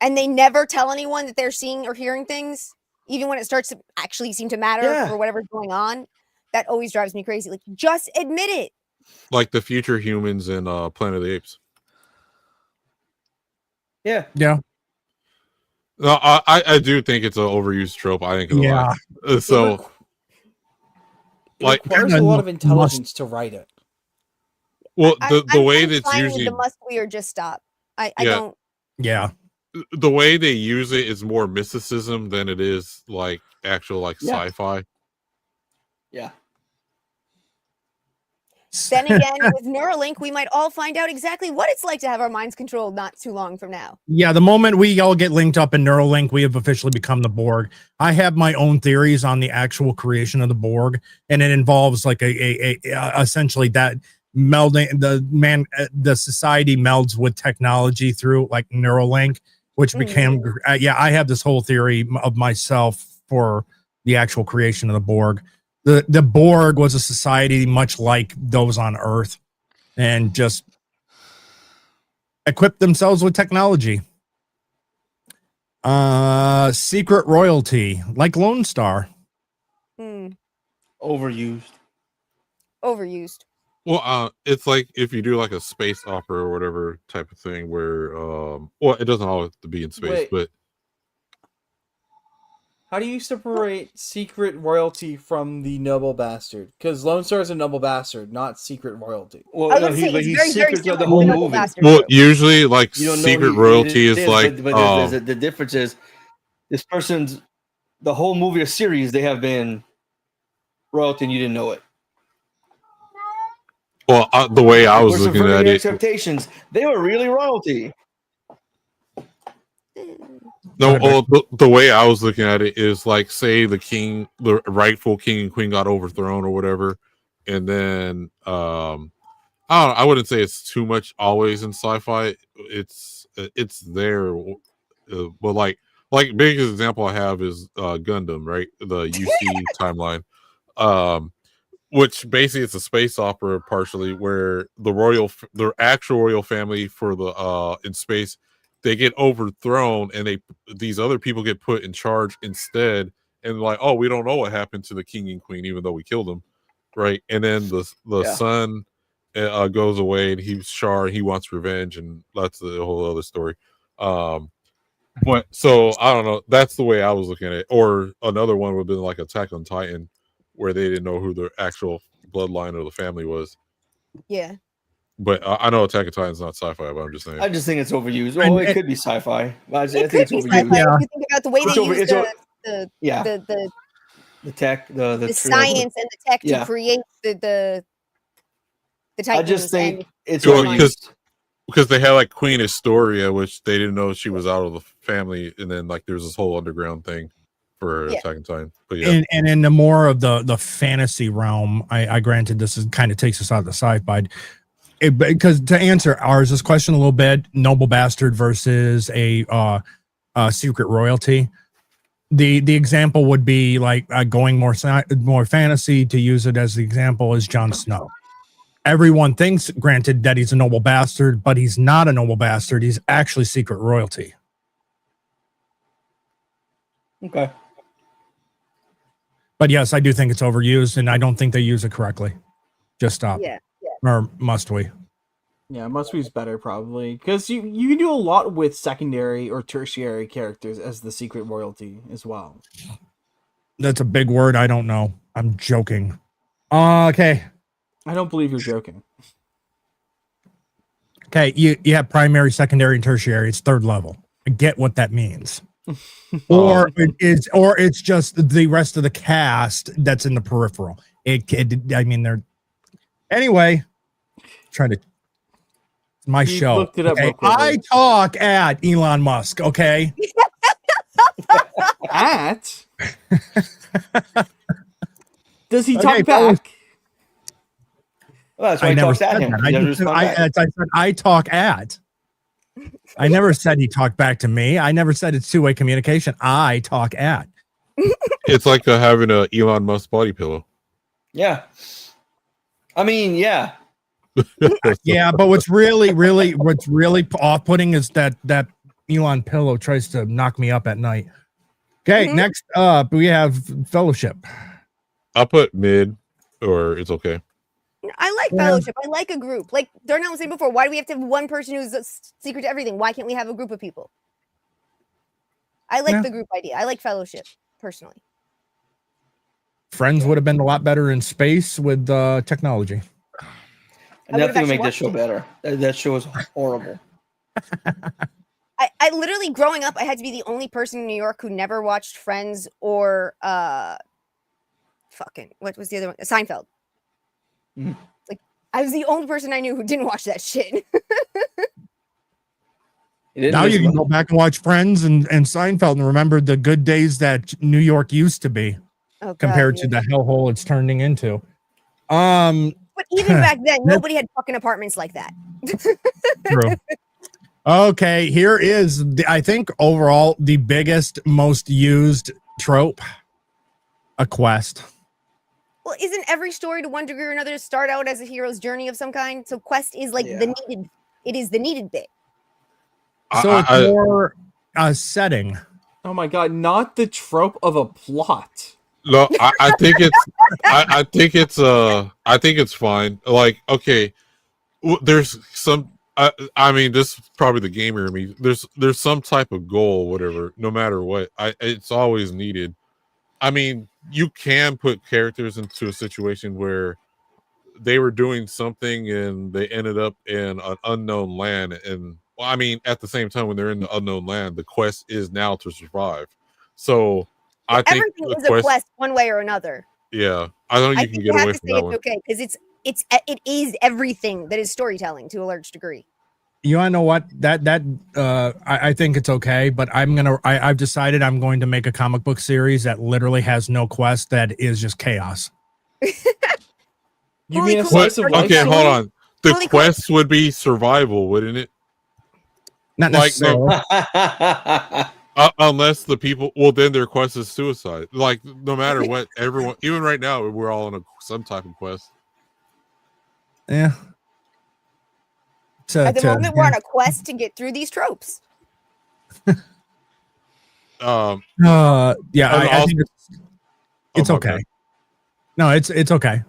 and they never tell anyone that they're seeing or hearing things, even when it starts to actually seem to matter for whatever's going on. That always drives me crazy. Like, just admit it. Like the future humans in Planet of the Apes. Yeah. Yeah. No, I do think it's an overused trope. I think it's a lot. So it requires a lot of intelligence to write it. Well, the way that's using the must we or just stop. I don't. Yeah. The way they use it is more mysticism than it is like actual sci-fi. Yeah. Then again, with Neuralink, we might all find out exactly what it's like to have our minds controlled not too long from now. Yeah, the moment we all get linked up in Neuralink, we have officially become the Borg. I have my own theories on the actual creation of the Borg, and it involves like a essentially that melding the society melds with technology through like Neuralink, which became I have this whole theory of myself for the actual creation of the Borg. The Borg was a society much like those on Earth, and just equipped themselves with technology. Secret royalty, like Lone Star. Overused. Well, it's like if you do like a space opera or whatever type of thing where, well, it doesn't always have to be in space, but how do you separate secret royalty from the noble bastard? Because Lone Star is a noble bastard, not secret royalty. Well, no, he's secret throughout the whole movie. Well, usually, like secret royalty is like. But the difference is, this person's the whole movie or series they have been royalty, and you didn't know it. Well, the way I was looking at it, expectations, they were really royalty. No, the way I was looking at it is like, say the rightful king and queen got overthrown or whatever, and then I don't know, I wouldn't say it's too much always in sci-fi. It's there, but like biggest example I have is Gundam, right? The UC timeline, which basically it's a space opera partially where the actual royal family for the in space, they get overthrown and these other people get put in charge instead, and like, oh, we don't know what happened to the king and queen even though we killed them, right? And then the son goes away and he's Char, he wants revenge, and that's the whole other story. But so I don't know, that's the way I was looking at it. Or another one would have been like Attack on Titan, where they didn't know who the actual bloodline of the family was. Yeah. But I know Attack on Titan is not sci-fi, but I'm just saying. I just think it's overused. Well, it could be sci-fi. I think it's overused. Sci-fi. If you think about the way they use the tech, the science and the tech to create the Titans. I just think it's because they had like Queen Astoria, which they didn't know she was out of the family, and then like there's this whole underground thing for Attack on Titan. But and in the more of the fantasy realm, I granted this kind of takes us out of the sci-fi. Because to answer this question a little bit, noble bastard versus a secret royalty. The example would be like going more fantasy. To use it as the example is Jon Snow. Everyone thinks, granted, that he's a noble bastard, but he's not a noble bastard. He's actually secret royalty. Okay. But yes, I do think it's overused, and I don't think they use it correctly. Just stop. Yeah. Or must we? Yeah, must we's better probably, because you can do a lot with secondary or tertiary characters as the secret royalty as well. That's a big word. I don't know. I'm joking. Okay. I don't believe you're joking. Okay, you have primary, secondary, and tertiary. It's third level. I get what that means. Or it's just the rest of the cast that's in the peripheral. They're anyway. Try to my show. Looked it up okay? I talk at Elon Musk. Okay. At? Does he talk back? Well, that's why I never said him. I said I talk at. I never said he talked back to me. I never said it's two-way communication. I talk at. It's like having a Elon Musk body pillow. Yeah. I mean, yeah. Yeah, but what's really off-putting is that Elon pillow tries to knock me up at night. Okay, next up we have Fellowship. I'll put mid, or it's okay. I like Fellowship. I like a group. Like Darnell was saying before, why do we have to have one person who's a secret to everything? Why can't we have a group of people? I like the group idea. I like Fellowship, personally. Friends would have been a lot better in space with technology. Nothing would make this show better. That show is horrible. I literally, growing up, I had to be the only person in New York who never watched Friends or what was the other one? Seinfeld. Like, I was the only person I knew who didn't watch that shit. Now you can go back and watch Friends and Seinfeld and remember the good days that New York used to be compared to the hellhole it's turning into. But even back then, nobody had fucking apartments like that. True. Okay, here is I think overall the biggest, most used trope: a quest. Well, isn't every story to one degree or another start out as a hero's journey of some kind? So quest is like the needed. It is the needed bit. So it's more a setting. Oh my god, not the trope of a plot. No, I think it's I think it's fine. Like, okay, there's some. I mean, this is probably the gamer in me. There's some type of goal, whatever. No matter what, it's always needed. I mean, you can put characters into a situation where they were doing something and they ended up in an unknown land. And well, I mean, at the same time, when they're in the unknown land, the quest is now to survive. So I think everything is a quest one way or another. Yeah, I don't think you can get away from that one. Okay, because it is everything that is storytelling to a large degree. You wanna know what? I think it's okay, but I've decided I'm going to make a comic book series that literally has no quest, that is just chaos. You mean a slice of life? Okay, hold on. The quest would be survival, wouldn't it? Not necessarily. Unless the people, well, then their quest is suicide. Like, no matter what, everyone, even right now, we're all on some type of quest. Yeah. At the moment, we're on a quest to get through these tropes. Yeah, I think it's okay. God. No, it's okay.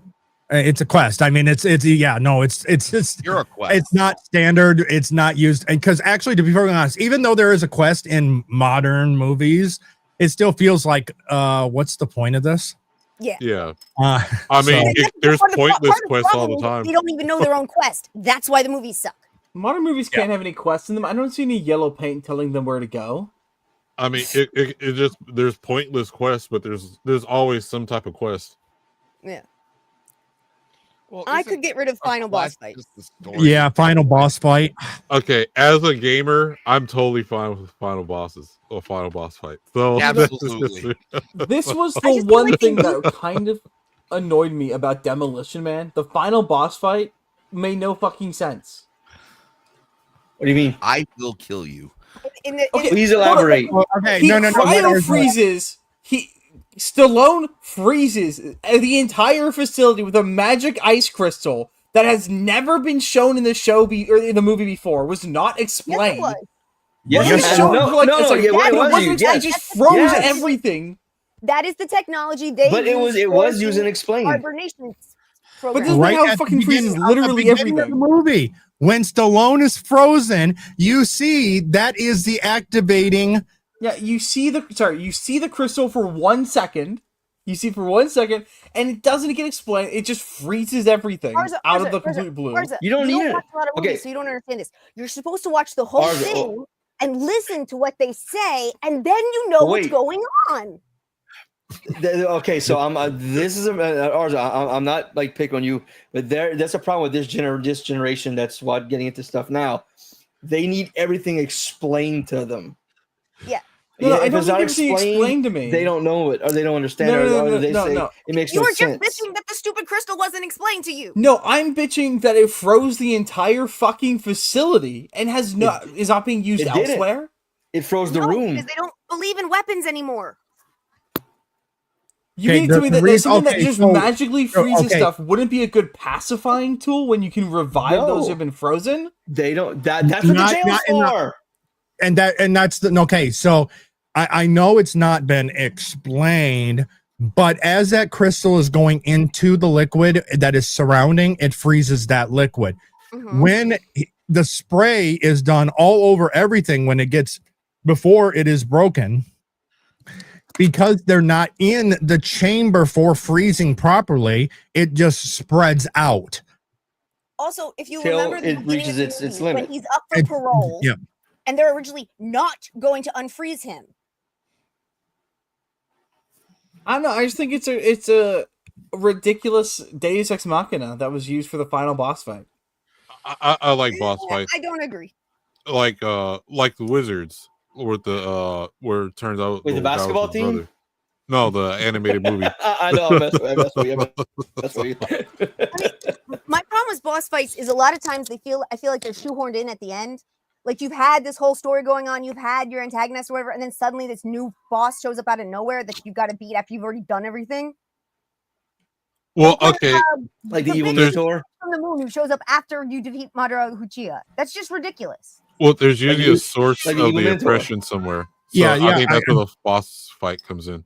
It's a quest. I mean, it's just you're a quest. It's not standard. It's not used, and because actually, to be very honest, even though there is a quest in modern movies, it still feels like, what's the point of this? Yeah. I mean, there's pointless quests all the time. They don't even know their own quest. That's why the movies suck. Modern movies can't have any quests in them. I don't see any yellow paint telling them where to go. I mean, it just, there's pointless quests, but there's always some type of quest. Yeah. Well, I could get rid of final boss fight. Yeah, final boss fight. Okay, as a gamer, I'm totally fine with final bosses or final boss fight. So absolutely. This was the one thing that kind of annoyed me about Demolition Man. The final boss fight made no fucking sense. What do you mean? I will kill you. Please elaborate. Okay, no. Cryo freezes. Stallone freezes the entire facility with a magic ice crystal that has never been shown in the show or in the movie before. Was not explained. Yes, it just froze everything. That is the technology they. But it was used and explained. Hibernation program. But doesn't right how fucking freezes literally everything. Of the movie, when Stallone is frozen, you see that is the activating. Yeah, you see the crystal for 1 second. You see for 1 second, and it doesn't get explained. It just freezes everything out of the complete blue. You don't need it. Watch a lot of movies, so you don't understand this. You're supposed to watch the whole thing and listen to what they say, and then you know what's going on. Okay, so I'm not like picking on you, but that's a problem with this generation. That's what getting into stuff now. They need everything explained to them. Yeah. No, I don't think everything explained to me. They don't know it, or they don't understand it, or they say it makes no sense. You were just bitching that the stupid crystal wasn't explained to you. No, I'm bitching that it froze the entire fucking facility and is not being used elsewhere. It froze the room because they don't believe in weapons anymore. You mean to tell me that there's something that just magically freezes stuff wouldn't be a good pacifying tool when you can revive those who have been frozen? They don't. That's what the jail's for. And that's the okay. So I know it's not been explained, but as that crystal is going into the liquid that is surrounding, it freezes that liquid. Mm-hmm. When the spray is done all over everything, before it is broken, because they're not in the chamber for freezing properly, it just spreads out. Also, if you remember, it reaches its limit. When he's up for parole, and they're originally not going to unfreeze him. I don't know. I just think it's a ridiculous Deus Ex Machina that was used for the final boss fight. I like boss fights. I don't agree. Like the Wizards. With the where it turns out the basketball team. Brother. No, the animated movie. I know. That's what you. My problem with boss fights is a lot of times I feel like they're shoehorned in at the end. Like you've had this whole story going on, you've had your antagonist or whatever, and then suddenly this new boss shows up out of nowhere that you've got to beat after you've already done everything. Well, okay. Like the evil There's- mentor. From the moon who shows up after you defeat Madara Uchiha. That's just ridiculous. Well, there's Like usually you- a source like the of evil the mentor. oppression somewhere. So Yeah, I think that's I- where the boss fight comes in.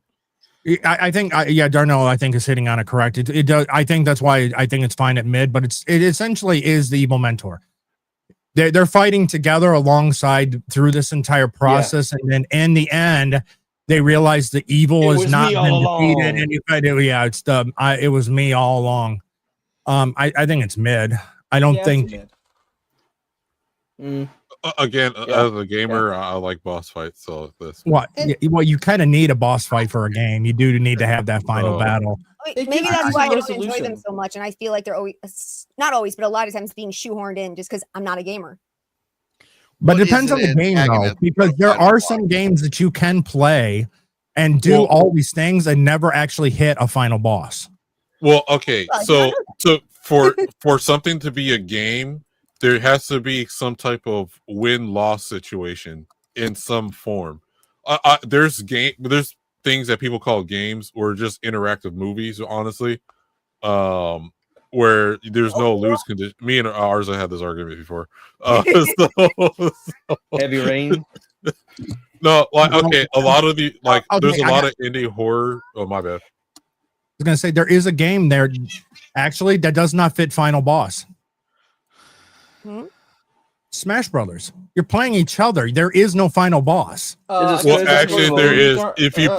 I think, Darnell, I think is hitting on it correct. It does. I think that's why I think it's fine at mid, but it essentially is the evil mentor. They're fighting together alongside through this entire process, and then in the end, they realize the evil It is was not me been all defeated, along. and it was me all along. I think it's mid. I don't Yeah, think. it's mid. Again, Yeah. as a gamer, I like boss fights. So this. What? Well, you kind of need a boss fight for a game. You do need to have that final Oh. battle. It Maybe gives that's you why I don't resolution. enjoy them so much, and I feel like they're always not always, but a lot of times being shoehorned in just because I'm not a gamer. But What it depends is on the an game, though, antagonist because for a there final are boss? some games that you can play and do Well- all these things and never actually hit a final boss. Well, okay, Well, so for something to be a game, there has to be some type of win-loss situation in some form. There's things that people call games or just interactive movies, honestly, where there's no lose condition. Me and ours, I had this argument before. Heavy Rain. No, like okay, a lot of the like, Okay, there's a I lot got- of indie horror. Oh my bad. I was going to say there is a game there actually that does not fit final boss. Hmm? Smash Brothers. You're playing each other. There is no final boss. There's a Well, There's actually, story there mode. is. If you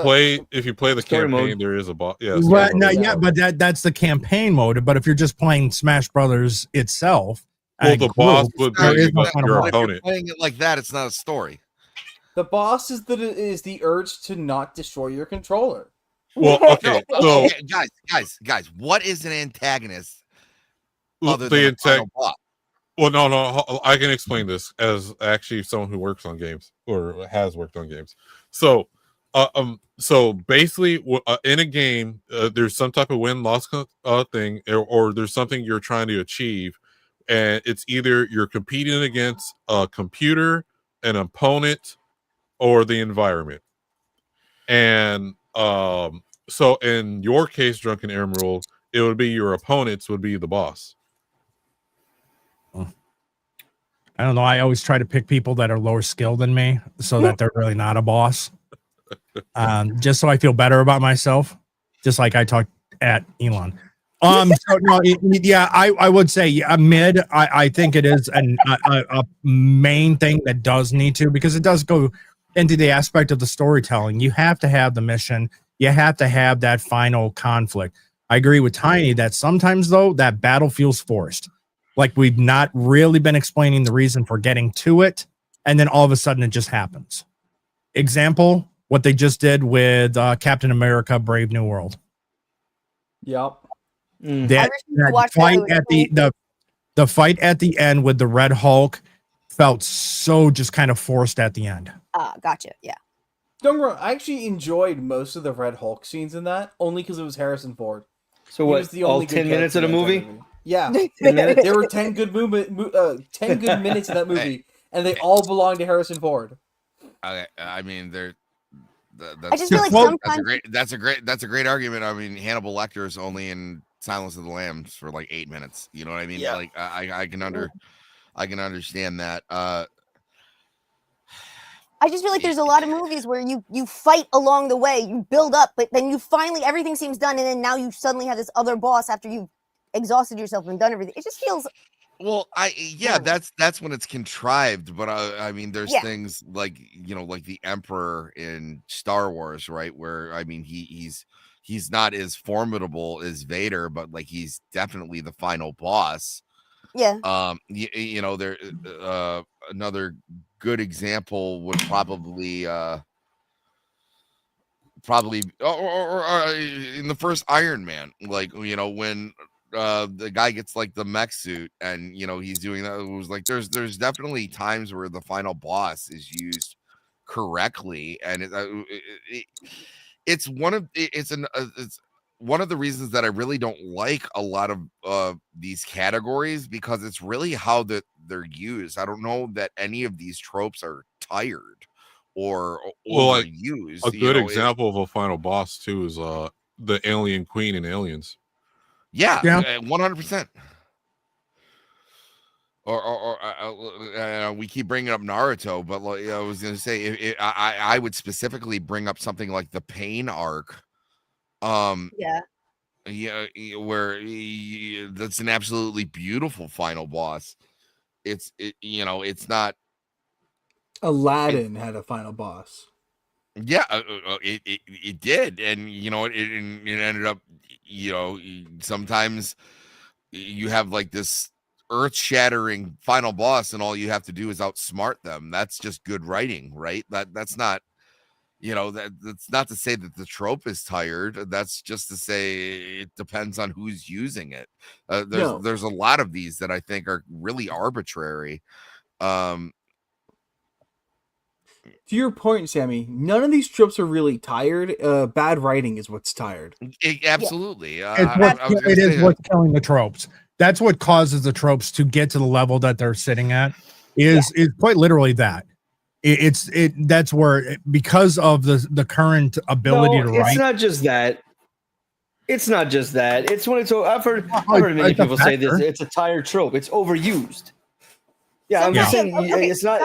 play the story campaign, mode. there is a boss. Yeah, But, story mode. Yeah. but that's the campaign mode. But if you're just playing Smash Brothers itself, Well, a the group, boss would there be is no your final But boss. if you're opponent. playing it like that, it's not a story. The boss is the urge to not destroy your controller. Well, okay, so Okay, guys, what is an antagonist other the than a final boss? Well, no, I can explain this as actually someone who works on games or has worked on games. So, so basically, in a game, there's some type of win-loss thing, or there's something you're trying to achieve, and it's either you're competing against a computer, an opponent, or the environment. And so in your case, Drunken Emerald, it would be your opponents would be the boss. I don't know. I always try to pick people that are lower skilled than me so that they're really not a boss. Just so I feel better about myself. Just like I talked at Elon. So no, I would say mid. I think it is a main thing that does need to, because it does go into the aspect of the storytelling. You have to have the mission. You have to have that final conflict. I agree with Tiny that sometimes though that battle feels forced. Like we've not really been explaining the reason for getting to it, and then all of a sudden it just happens. Example, what they just did with Captain America: Brave New World. Yep. That watch fight that. at the fight at the end with the Red Hulk felt so just kind of forced at the end. Gotcha. Yeah. Don't get me wrong, I actually enjoyed most of the Red Hulk scenes in that, only because it was Harrison Ford. So He what? was the All only good 10 minutes of the character in that movie? Yeah. 10 minutes? There were 10 good 10 good minutes in that movie, and they all belong to Harrison Ford. I mean, I just feel like that's a great argument. I mean, Hannibal Lecter is only in Silence of the Lambs for like 8 minutes. You know what I mean? Yeah. Like I can understand that. I just feel like there's a lot of movies where you fight along the way, you build up, but then you finally everything seems done, and then now you suddenly have this other boss after you've exhausted yourself and done everything. It just feels Well, that's when it's contrived. But I mean, there's things like like the Emperor in Star Wars, right? Where I mean, he's not as formidable as Vader, but like he's definitely the final boss. yeah. There another good example would probably or in the first Iron Man, like when the guy gets like the mech suit and he's doing that. It was like there's definitely times where the final boss is used correctly, and it's one of the reasons that I really don't like a lot of these categories, because it's really how they're used. I don't know that any of these tropes are tired or Well, like overused. a good example of a final boss too is the alien queen in Aliens. Yeah, Yeah. 100%. We keep bringing up Naruto, but like, I was gonna say, I would specifically bring up something like the Pain arc. Yeah. Yeah, where that's an absolutely beautiful final boss. It's not. Aladdin had a final boss. Yeah, it did, and it ended up, sometimes you have like this earth-shattering final boss, and all you have to do is outsmart them. That's just good writing, right? That's not, that's not to say that the trope is tired. That's just to say it depends on who's using it. There's a lot of these that I think are really arbitrary. To your point, Sammy, none of these tropes are really tired. Bad writing is what's tired. Absolutely. It is what's killing the tropes. That's what causes the tropes to get to the level that they're sitting at. Is quite literally that. That's where, because of the current ability to write. It's not just that. It's not just that. It's when it's. I've heard many people say this. It's a tired trope. It's overused. Yeah, I'm just saying it's not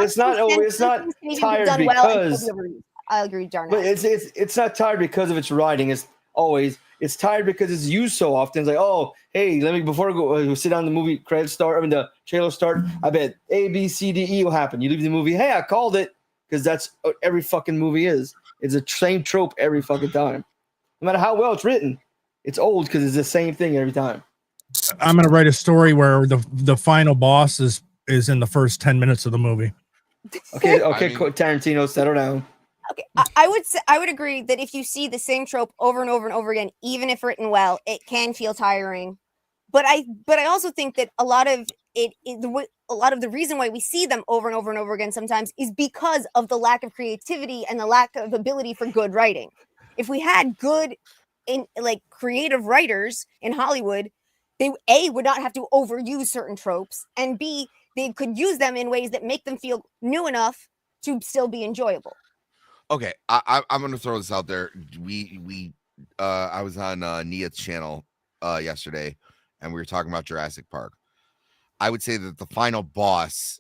tired because. I agree, Darnell. But it's not tired because of its writing. It's tired because it's used so often. It's like, oh, hey, let me, before I go sit down, the movie credits start, I mean the trailer start, I bet A, B, C, D, E will happen. You leave the movie, hey, I called it, because that's what every fucking movie is. It's the same trope every fucking time. No matter how well it's written, it's old because it's the same thing every time. I'm gonna write a story where the final boss is in the first 10 minutes of the movie. Okay, Tarantino, settle down. Okay, I would agree that if you see the same trope over and over and over again, even if written well, it can feel tiring. But I also think that a lot of the reason why we see them over and over and over again sometimes is because of the lack of creativity and the lack of ability for good writing. If we had good creative writers in Hollywood, they would not have to overuse certain tropes, and B, they could use them in ways that make them feel new enough to still be enjoyable. Okay, I'm going to throw this out there. I was on Nia's channel yesterday, and we were talking about Jurassic Park. I would say that the final boss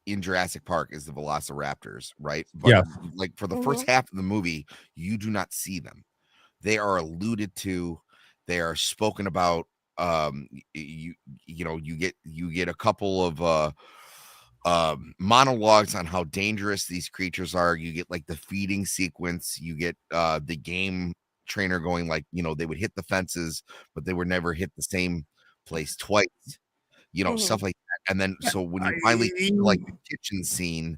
in Jurassic Park is the Velociraptors, right? But yeah. Like for the first half of the movie, you do not see them. They are alluded to. They are spoken about. You get a couple of monologues on how dangerous these creatures are. You get like the feeding sequence. You get the game trainer going like, they would hit the fences, but they would never hit the same place twice. Stuff like that. And then so when you finally get to, like, the kitchen scene,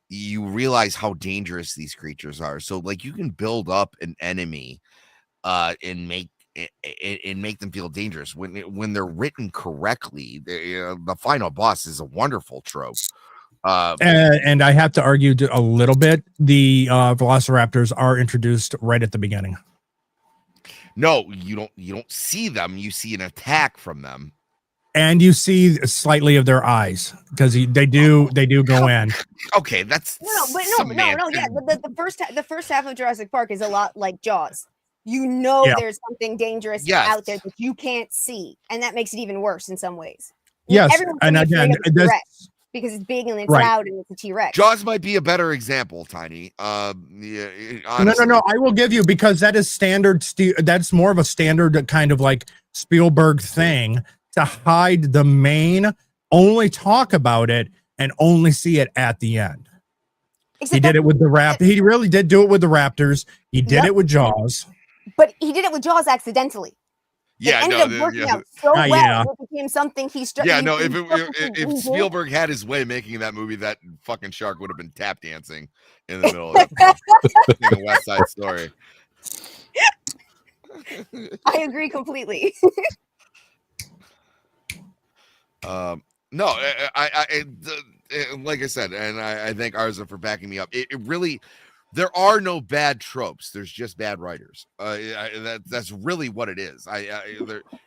you realize how dangerous these creatures are. So like you can build up an enemy and make them feel dangerous when they're written correctly. The final boss is a wonderful trope. And I have to argue a little bit. The Velociraptors are introduced right at the beginning. No, you don't see them. You see an attack from them. And you see slightly of their eyes because they do go in. Okay, that's no. Yeah, the first half of Jurassic Park is a lot like Jaws. There's something dangerous out there that you can't see, and that makes it even worse in some ways. Yes, and again, because it's big and it's loud and it's a T-Rex. Jaws might be a better example, Tiny. No. I will give you, because that is standard. That's more of a standard kind of like Spielberg thing to hide the main, only talk about it, and only see it at the end. He did it with the Raptors. He really did do it with the Raptors. He did it with Jaws. But he did it with Jaws accidentally. Yeah, it ended up working out so well. It became something he struck. Yeah, no. If Spielberg had his way making that movie, that fucking shark would have been tap dancing in the middle of the West Side Story. I agree completely. No, I like I said, and I thank Arza for backing me up. It really, there are no bad tropes. There's just bad writers. That's really what it is.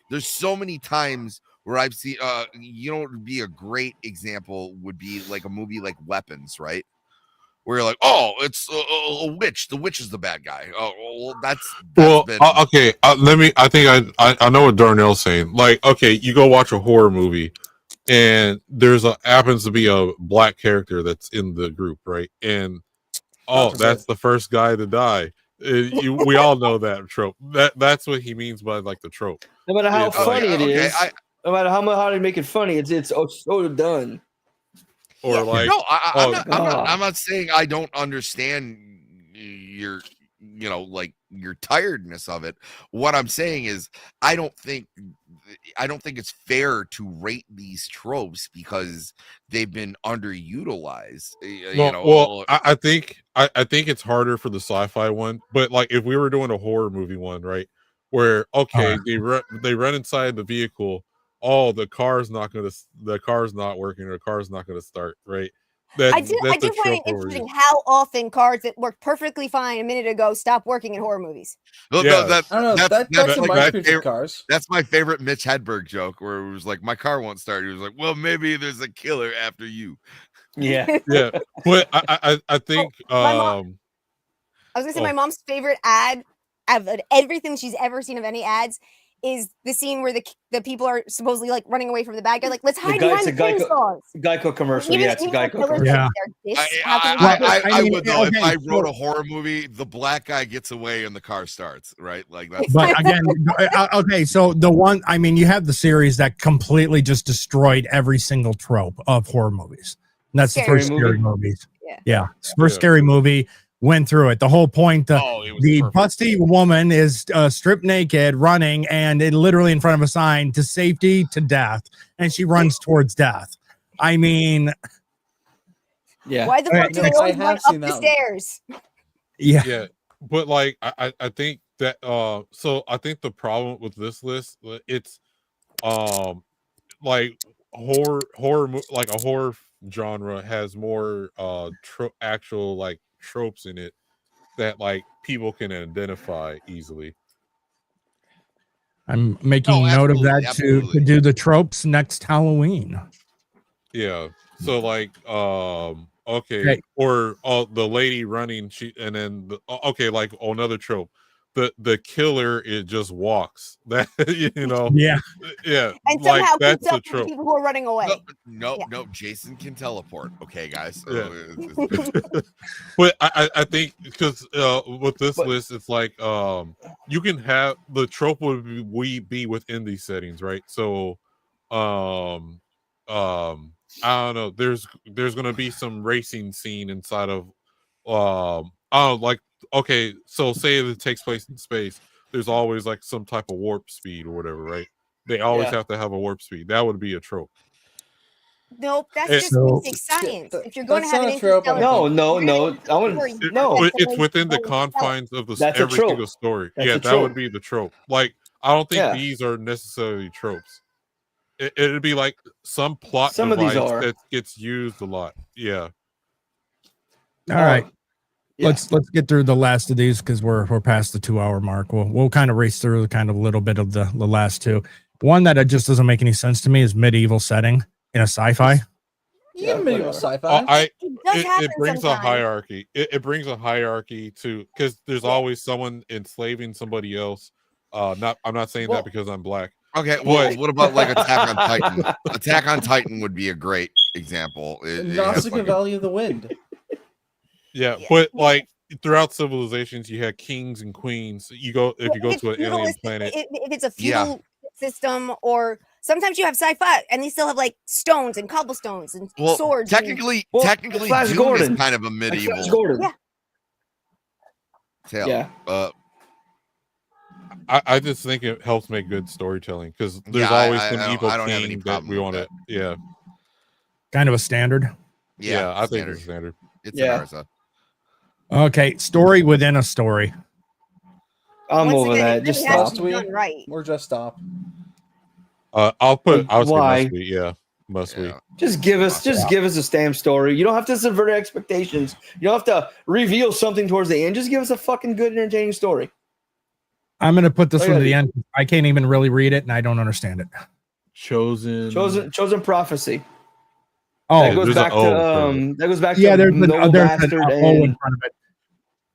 There's so many times where I've seen, you know, what would be a great example would be like a movie like Weapons, right? Where you're like, oh, it's a witch. The witch is the bad guy. Oh, well, that's been... okay. I think I know what Darnell's saying. Like, okay, you go watch a horror movie, and happens to be a black character that's in the group, right? And that's the first guy to die. We all know that trope. That's what he means by like the trope. No matter how funny it is, no matter how they make it funny, it's so done. Or like, no, I'm not saying I don't understand your, you know, like your tiredness of it. What I'm saying is I don't think it's fair to rate these tropes because they've been underutilized. I think it's harder for the sci-fi one, but like if we were doing a horror movie one, right, where they run inside the vehicle. Oh, the car's not working, or the car's not going to start, right? I do find it interesting how often cars that worked perfectly fine a minute ago stop working in horror movies. I don't know. That's my favorite cars. That's my favorite Mitch Hedberg joke, where it was like, my car won't start. He was like, well, maybe there's a killer after you. Yeah. Yeah. But I think I was gonna say my mom's favorite ad of everything she's ever seen of any ads is the scene where the people are supposedly like running away from the bad guy. Like, let's hide behind the chainsaws. Geico commercial. It's a Geico commercial. Yeah. I would though. If I wrote a horror movie, the black guy gets away and the car starts, right? Like that's. But again, okay. So the one, I mean, you have the series that completely just destroyed every single trope of horror movies. And that's the first Scary Movies. Yeah. First Scary Movie. Went through it. The whole point, the busty woman is stripped naked running, and it literally in front of a sign, to safety, to death, and she runs towards death. I mean, yeah. Why the fuck do they always run up the stairs? Yeah. But like I think that so I think the problem with this list, it's like horror like a horror genre has more actual like tropes in it that like people can identify easily. I'm making note of that to do the tropes next Halloween. Yeah. So like okay. Or the lady running, and then like another trope. The killer, it just walks. That you know. Yeah. And somehow that's the trope. People who are running away. No. Jason can teleport. Okay, guys. But I think because with this list, it's like you can have the trope would be within these settings, right? So I don't know. There's gonna be some racing scene inside of like. Okay, so say it takes place in space, there's always like some type of warp speed or whatever, right? They always have to have a warp speed. That would be a trope. Nope, that's just basic science. If you're going to have an interstellar, it's within the confines of every single story. That would be the trope. Like, I don't think these are necessarily tropes. It'd be like some plot device that gets used a lot. Yeah. All right. Yeah. Let's get through the last of these because we're past the 2 hour mark. We'll kind of race through kind of a little bit of the last two. One that just doesn't make any sense to me is medieval setting in a sci-fi. Yeah, medieval sci-fi. It brings a hierarchy. It brings a hierarchy to because there's always someone enslaving somebody else. I'm not saying that because I'm black. Okay, well, what about like Attack on Titan? Attack on Titan would be a great example. Nausicaa Valley of the Wind. Yeah, but like throughout civilizations, you had kings and queens. If you go to an alien planet, if it's a feudal system, or sometimes you have sci-fi and they still have like stones and cobblestones and swords. Technically, Dune is kind of a medieval. Yeah. I just think it helps make good storytelling because there's always some evil king that we want to. Yeah. Kind of a standard. Yeah, I think it's standard. It's Narza. Okay, story within a story. I'm over that. Just stop. Or just stop. I'll say must be. Yeah, must be. Just give us a stamp story. You don't have to subvert expectations. You don't have to reveal something towards the end. Just give us a fucking good, entertaining story. I'm going to put this one to the end. I can't even really read it, and I don't understand it. Chosen prophecy. Oh, that goes back to yeah. There's an O in and front of it.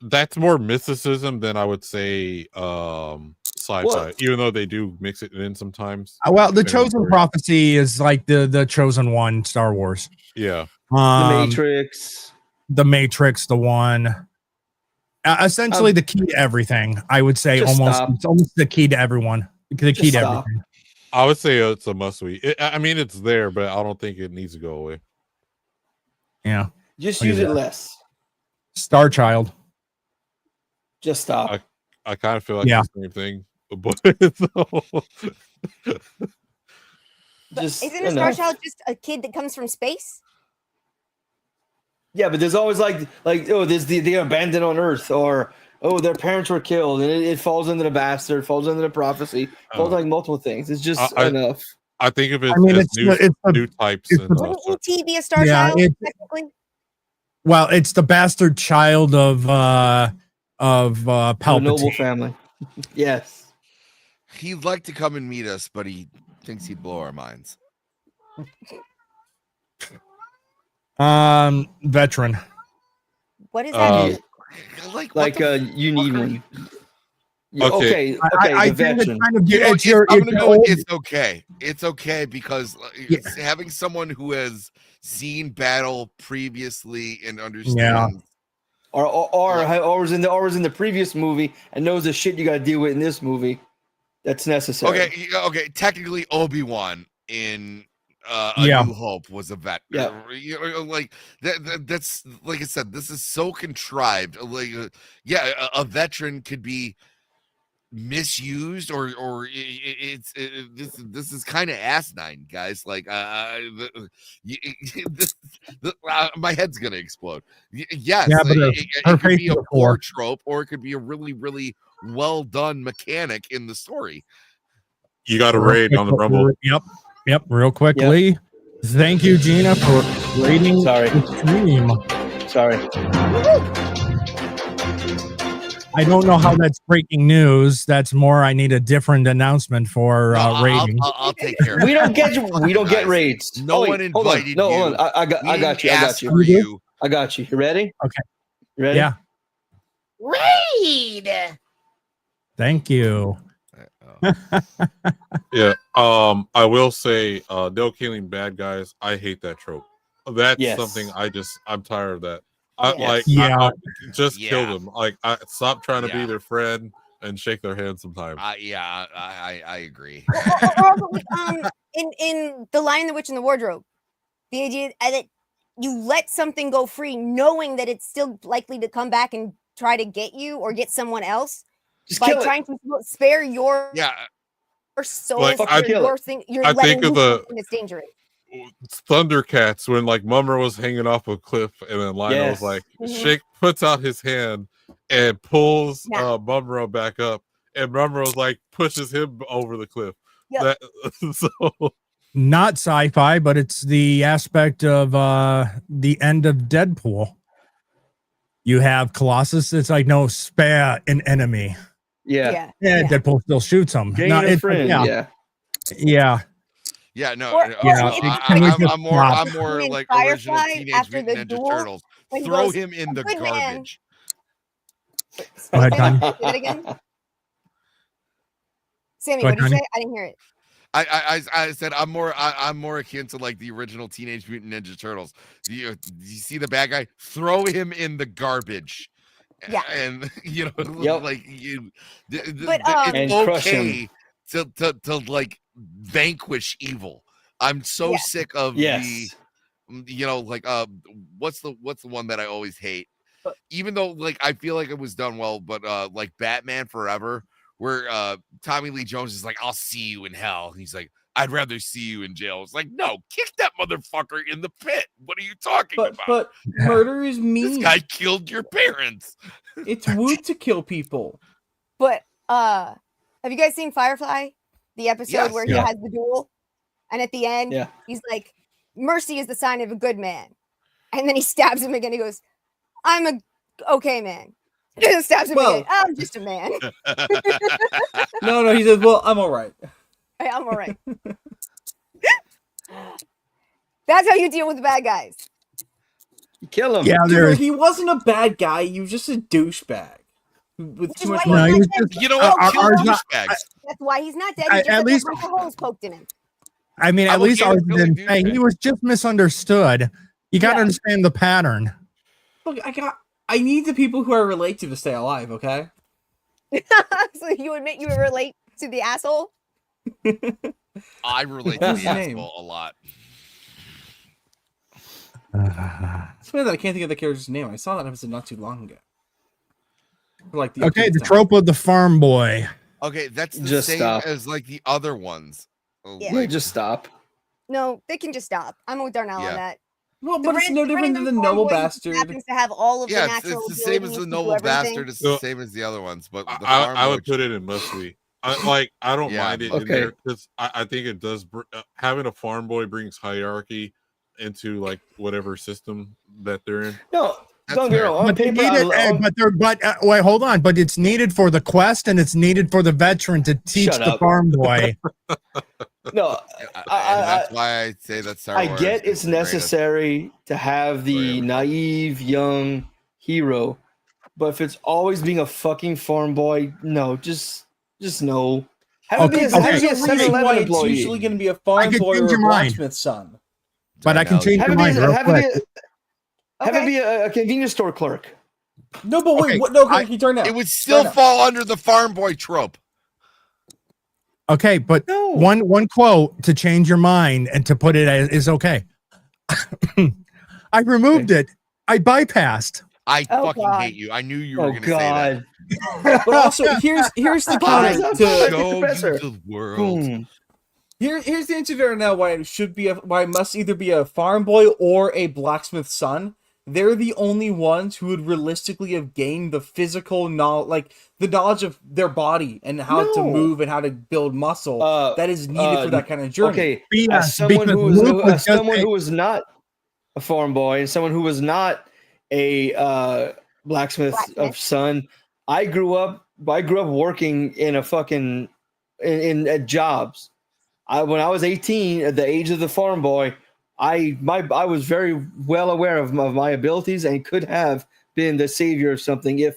That's more mysticism than I would say sci-fi, even though they do mix it in sometimes. Well, the chosen prophecy is like the chosen one, Star Wars. Yeah. The Matrix. The Matrix, the one. Essentially, the key to everything. I would say it's almost the key to everyone. The key to everything. I would say it's a must-read. I mean, it's there, but I don't think it needs to go away. Yeah. Just use it less. Star Child. Just stop. I kind of feel like the same thing. But isn't a Star Child just a kid that comes from space? Yeah, but there's always like there's the abandoned on Earth, or their parents were killed, and it falls into the bastard, falls into the prophecy, falls like multiple things. It's just enough. I think of it as new types. Wouldn't E.T. be a Star Child technically? Well, it's the bastard child of Palpatine. The noble family. Yes. He'd like to come and meet us, but he thinks he'd blow our minds. Veteran. What is that? You need one. Okay. I think it's kind of it's okay. It's okay because having someone who has seen battle previously and understands, or was in the previous movie and knows the shit you got to deal with in this movie. That's necessary. Okay. Technically, Obi-Wan in New Hope was a vet. Yeah. Like that's like I said, this is so contrived. Like, a veteran could be misused or this is kind of asinine, guys. Like my head's gonna explode. Yes, but it could be a poor trope, or it could be a really, really well done mechanic in the story. You got a raid on the Rumble. Yep. Real quickly. Thank you, Gina, for rating the stream. Sorry. I don't know how that's breaking news. That's more. I need a different announcement for rating. I'll take care of it. We don't get raids. No one invited you. Hold on. I got you. I got you. You ready? Okay. You ready? Yeah. Raid. Thank you. Yeah. I will say, no killing bad guys. I hate that trope. That's something I'm tired of that. Kill them. Like, stop trying to be their friend and shake their hand sometimes. I agree. In The Lion, the Witch, and the Wardrobe, the idea that you let something go free, knowing that it's still likely to come back and try to get you or get someone else, just by trying to spare your soul, your thing. You're letting it's dangerous. Thundercats, when like Mummer was hanging off a cliff and then Lionel was like puts out his hand and pulls Mummer back up, and Mummer was like pushes him over the cliff. Not sci-fi, but it's the aspect of the end of Deadpool. You have Colossus. It's like, no, spare an enemy. Yeah. Deadpool still shoots him. I'm more like original Teenage Mutant Ninja Turtles. Throw him in the garbage. Go ahead, Tanya. Say that again. Sammy, what did you say? I didn't hear it. I said I'm more akin to like the original Teenage Mutant Ninja Turtles. Do you see the bad guy? Throw him in the garbage. Yeah, and like you, and it's okay to like vanquish evil. I'm so sick of the, like what's the one that I always hate, even though like I feel like it was done well, but like Batman Forever, where Tommy Lee Jones is like, I'll see you in hell. He's like, I'd rather see you in jail. It's like, no, kick that motherfucker in the pit. What are you talking about? But murder is mean. This guy killed your parents. It's wood to kill people. But have you guys seen Firefly? The episode where he has the duel, and at the end, he's like, mercy is the sign of a good man. And then he stabs him again. He goes, I'm a okay man. Stabs him again. I'm just a man. No, he says, well, I'm all right. I'm all right. That's how you deal with the bad guys. You kill him. Yeah, Dude, he wasn't a bad guy. He was just a douchebag. With too much money. You know what? Kill douchebags. That's why he's not dead. He just at least a bunch of holes poked in him. I mean, at least ours didn't say he was just misunderstood. You got to understand the pattern. Look, I need the people who I relate to stay alive, okay? So you would relate to the asshole? I relate to the asshole a lot. It's weird that I can't think of the character's name. I saw that episode not too long ago. Like the trope of the farm boy. Okay, that's the just same stop. as like the other ones. Yeah. Like, Just stop. No, they can just stop. I'm with Darnell on that. Well, but it's no different than the noble bastard. Happens to have all of the natural it's the same as the noble bastard. It's the same as the other ones. But the I would put it in must be. I don't mind it in there because I think it does. Having a farm boy brings hierarchy into like whatever system that they're in. No, don't get wrong. Wait, hold on. But it's needed for the quest, and it's needed for the veteran to teach the farm boy. No, that's why I say that's. I get it's necessary to have the naive young hero, but if it's always being a fucking farm boy, no, just no. Have it be a 7-Eleven It's employee. usually going to be a farm boy or a blacksmith's son. But I can change your mind real quick. Have it be a convenience store clerk. No, but wait, what? No, he turned out. It would still fall under the farm boy trope. Okay, but one quote to change your mind and to put it as is okay. I removed it. I bypassed. I fucking hate you. I knew you were going to say that. But also, here's the counter to the world. Here's the answer there now. Why it must either be a farm boy or a blacksmith's son. They're the only ones who would realistically have gained the physical knowledge, like the knowledge of their body and how to move and how to build muscle that is needed for that kind of journey. Okay, as someone who was not a farm boy and someone who was not a blacksmith of son, I grew up working in a fucking at jobs. When I was 18, at the age of the farm boy, I was very well aware of my abilities and could have been the savior of something if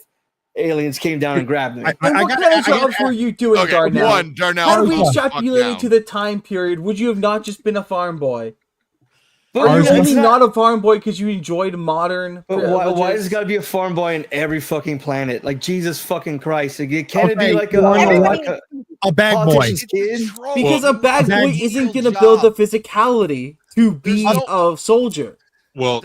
aliens came down and grabbed me. What kind of jobs were you doing, Darnell? Darnell. How do we extrapolate to the time period? Would you have not just been a farm boy? But are you only not a farm boy because you enjoyed modern? But why does it got to be a farm boy in every fucking planet? Like Jesus fucking Christ! Can it be like a bad boy? Kid? Because a bad boy isn't going to build the physicality to be a soldier. Well,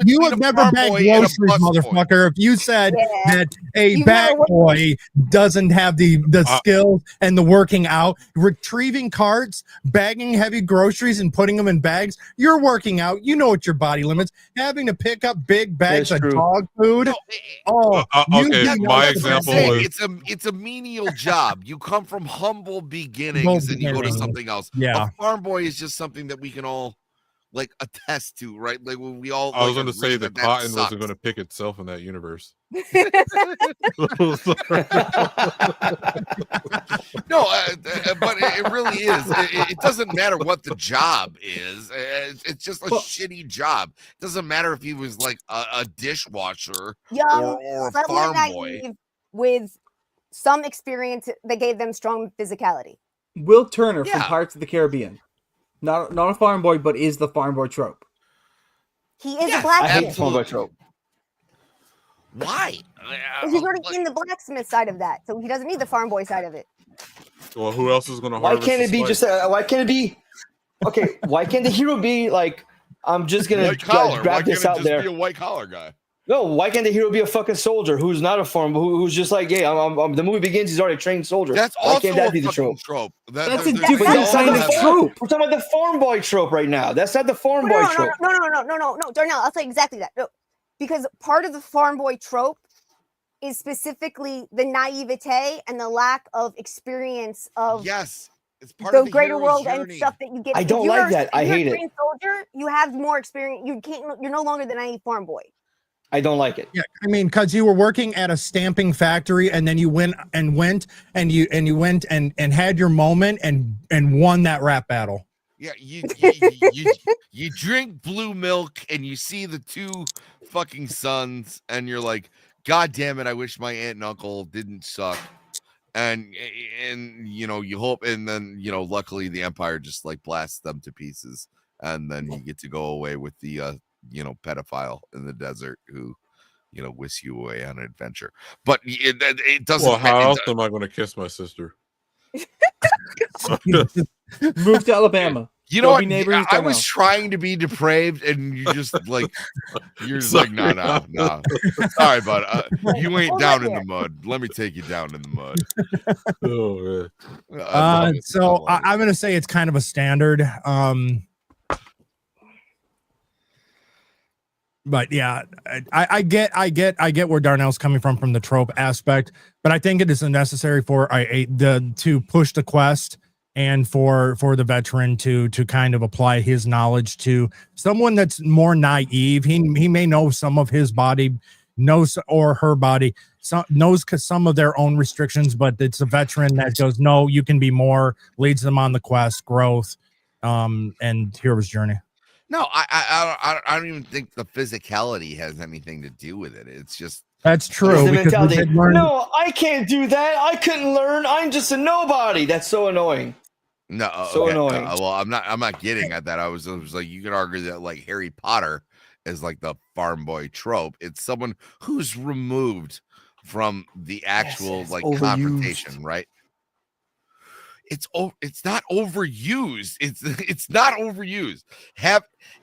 you have never bagged groceries, motherfucker. If you said that a bag boy doesn't have the skills and the working out, retrieving carts, bagging heavy groceries and putting them in bags, you're working out. You know what your body limits. Having to pick up big bags of dog food. Okay, my example is it's a menial job. You come from humble beginnings and you go to something else. Yeah, a farm boy is just something that we can all like attest to, right? Like when we all. I was going to say that cotton wasn't going to pick itself in that universe. No, but it really is. It doesn't matter what the job is. It's just a shitty job. It doesn't matter if he was like a dishwasher or a farm boy with some experience that gave them strong physicality. Will Turner from Pirates of the Caribbean. Not a farm boy, but is the farm boy trope. He is a blacksmith. I hate the farm boy trope. Why? He's already in the blacksmith side of that, so he doesn't need the farm boy side of it. Well, who else is going to harvest? Why can't it be just? Why can't it be? Okay, why can't the hero be like? I'm just gonna grab this out there. Be a white collar guy. No, why can't the hero be a fucking soldier who's not a farm, who's just like, yeah, the movie begins, he's already a trained soldier. That's why also can't that be the trope? That's a different kind of trope. We're talking about the farm boy trope right now. That's not the farm boy trope. No, Darnell, I'll say exactly that. No, because part of the farm boy trope is specifically the naivete and the lack of experience of It's part the of the greater hero's world journey. and stuff that you get. I don't like that. I hate it. Trained soldier, you have more experience. You're no longer than any farm boy. I don't like it. Yeah, I mean, because you were working at a stamping factory, and then you went and had your moment and won that rap battle. Yeah, you drink blue milk and you see the two fucking suns, and you're like, God damn it! I wish my aunt and uncle didn't suck. And you know, you hope, and then you know, luckily the Empire just like blasts them to pieces, and then you get to go away with the you know, pedophile in the desert who, you know, whisk you away on an adventure. But it doesn't. Well, how else am I going to kiss my sister? Move to Alabama. You know what? Neighbors, I was trying to be depraved, and you just like, you're just like, no. Sorry, bud. You ain't down in the mud. Let me take you down in the mud. Oh, man. So I'm going to say it's kind of a standard. But yeah, I get where Darnell's coming from the trope aspect, but I think it is necessary for to push the quest and for the veteran to kind of apply his knowledge to someone that's more naive. He may know some of his body, knows or her body, knows some of their own restrictions, but it's a veteran that goes, no, you can be more, leads them on the quest, growth, and hero's journey. No, I don't even think the physicality has anything to do with it. It's just that's true. No, I can't do that. I couldn't learn. I'm just a nobody. That's so annoying. No, so annoying. Well, I'm not getting at that. I was like, you could argue that like Harry Potter is like the farm boy trope. It's someone who's removed from the actual like overused confrontation, right? It's not overused. It's not overused.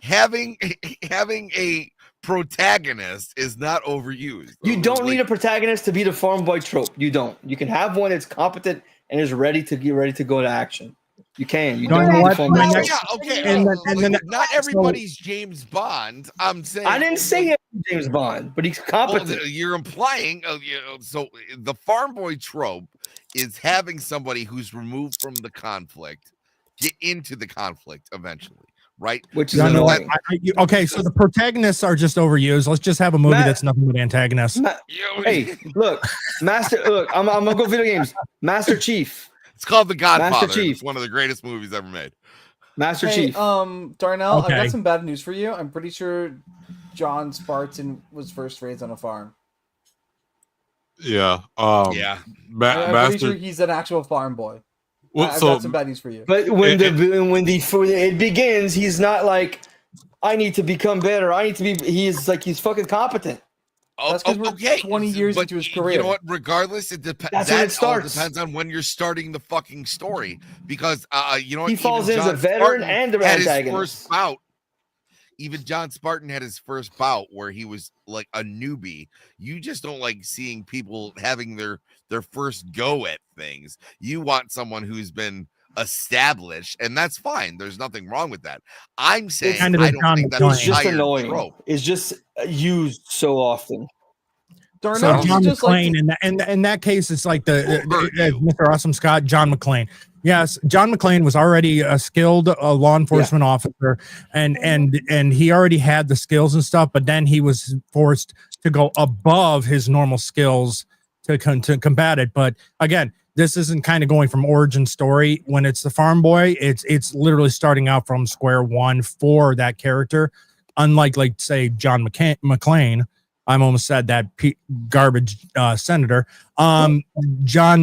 Having a protagonist is not overused. You don't need a protagonist to be the farm boy trope. You don't. You can have one that's competent and is ready to go to action. You can. You don't need a farm boy trope. Yeah, okay. And not everybody's James Bond. I'm saying I didn't say James Bond, but he's competent. Well, you're implying, so the farm boy trope is having somebody who's removed from the conflict get into the conflict eventually, right? Which is okay. So the protagonists are just overused. Let's just have a movie that's nothing but antagonists. Hey, look, I'm gonna go video games. Master Chief. It's called The Godfather. Master Chief. It's one of the greatest movies ever made. Master Chief. Darnell, I've got some bad news for you. I'm pretty sure John Spartan was first raised on a farm. Yeah. Yeah. I'm pretty sure he's an actual farm boy. Well, I've got some bad news for you. But when it begins, he's not like, I need to become better. He's fucking competent. That's because we're 20 years into his career. You know what? Regardless, it depends. That's when it starts. Depends on when you're starting the fucking story. Because you know what? He falls in as a veteran and the antagonist. Even John Spartan had his first bout where he was like a newbie. You just don't like seeing people having their first go at things. You want someone who's been established, and that's fine. There's nothing wrong with that. I'm saying I don't think that's just annoying. Trope. It's just used so often. So John McClane, in that case, it's like Mr. Awesome Scott, John McClane. Yes, John McClane was already a skilled law enforcement officer, and he already had the skills and stuff. But then he was forced to go above his normal skills to combat it. But again, this isn't kind of going from origin story. When it's the farm boy, it's literally starting out from square one for that character. Unlike, like, say, John McClane. I almost said that garbage senator. John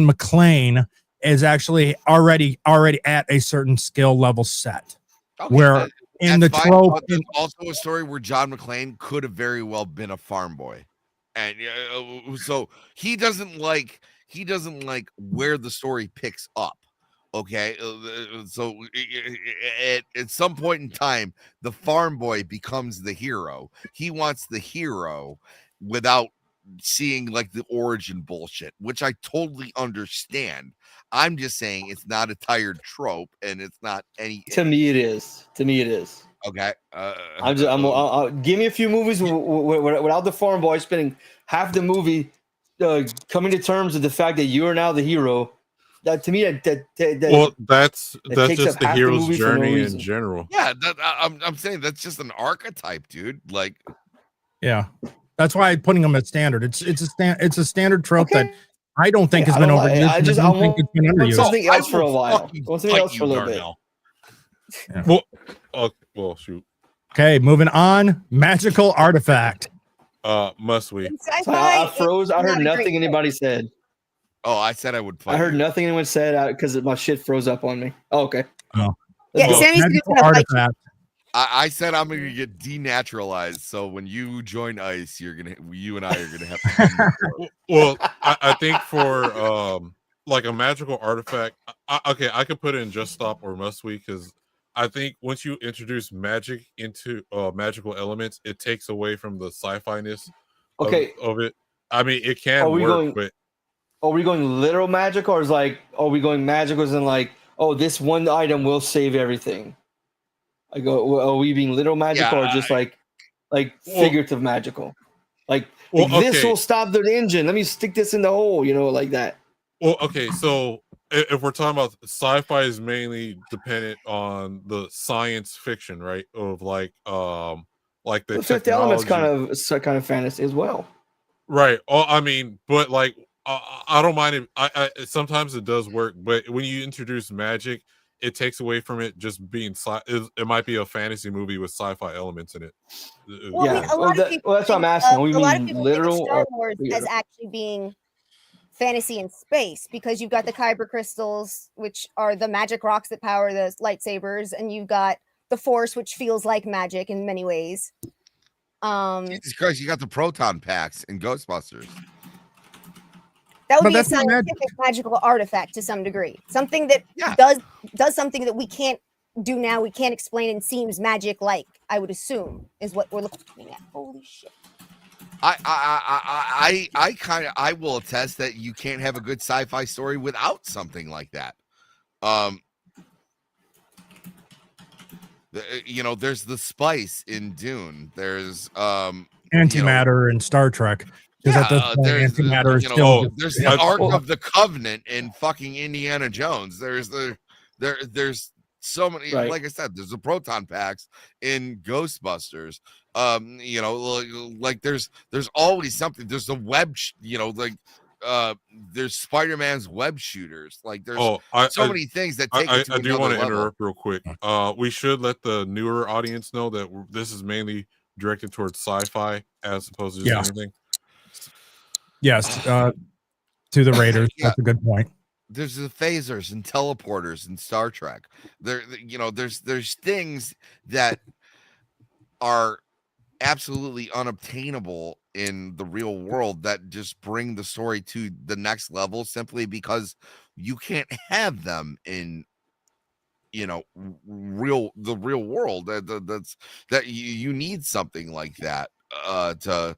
McClane is actually already at a certain skill level set. Okay, where in the trope, there's also a story where John McClane could have very well been a farm boy, and so he doesn't like where the story picks up. Okay, so at some point in time, the farm boy becomes the hero. He wants the hero without seeing like the origin bullshit, which I totally understand. I'm just saying it's not a tired trope, and it's not any. To me, it is. Okay. Give me a few movies without the farm boy spending half the movie coming to terms with the fact that you are now the hero. that to me that well, that's takes just up the half the hero's movie for no journey in reason. general. Yeah, I'm saying that's just an archetype, dude. Like, Yeah, that's why I'm putting them at standard. It's a standard trope Okay. that I don't think has I been don't like- overused. I and just don't I think it's been want underused. something else for a will while. fucking I want something fight else for a you, little bit. Darnell. Well, shoot. Okay, moving on. Magical artifact. Must we? In So sci-fi, I froze. I it's heard not a nothing great anybody said. Oh, I said I would fight. I heard you. nothing anyone said because my shit froze up on me. Oh, okay. Oh. Yeah, Well, Sammy's Magical gonna fight you. artifact. I said I'm gonna get denaturalized. So when you join ICE, you and I are gonna have to. Well, I think for like a magical artifact, okay, I could put in Just Stop or Must We, because I think once you introduce magic into magical elements, it takes away from the sci-fi-ness Okay. of it. I mean, it can Are we work, going- but Are we going literal magic, or is like, are we going magic as in like, oh, this one item will save everything? I go, are we being literal magical, or just like figurative magical? Like this okay. will stop the engine. Let me stick this in the hole, like that. Well, okay, so if we're talking about sci-fi, is mainly dependent on the science fiction, right? Of like the Fifth Element's technology. kind of fantasy as well. Right. Oh, I mean, but like, I don't mind it. I sometimes it does work, but when you introduce magic, it takes away from it just being it might be a fantasy movie with sci-fi elements in it. Well, I mean, a lot of people that's what I'm think asking. of- We a lot of mean people literal think of Star or Wars as figurative? actually being fantasy in space, because you've got the kyber crystals, which are the magic rocks that power the lightsabers, and you've got the Force, which feels like magic in many ways. Jesus Christ, you got the proton packs in Ghostbusters. That would But be a that's not scientific magical artifact to some degree. Something that Yeah. does something that we can't do now. We can't explain and seems magic like, I would assume, is what we're looking at. Holy shit. I will attest that you can't have a good sci-fi story without something like that. There's the spice in Dune. There's Antimatter in Star Trek. Because at this point, antimatter is still. There's the Ark of the Covenant in fucking Indiana Jones. There's so many, Right. like I said, there's the proton packs in Ghostbusters. Like there's always something. There's the web, there's Spider-Man's web shooters. Like there's so many things that take it to I do want to level. interrupt real quick. We should let the newer audience know that this is mainly directed towards sci-fi as opposed to just anything. Yes, to the Raiders. Yeah. That's a good point. There's the phasers and teleporters in Star Trek. There's things that are absolutely unobtainable in the real world that just bring the story to the next level simply because you can't have them in the real world. That you need something like that to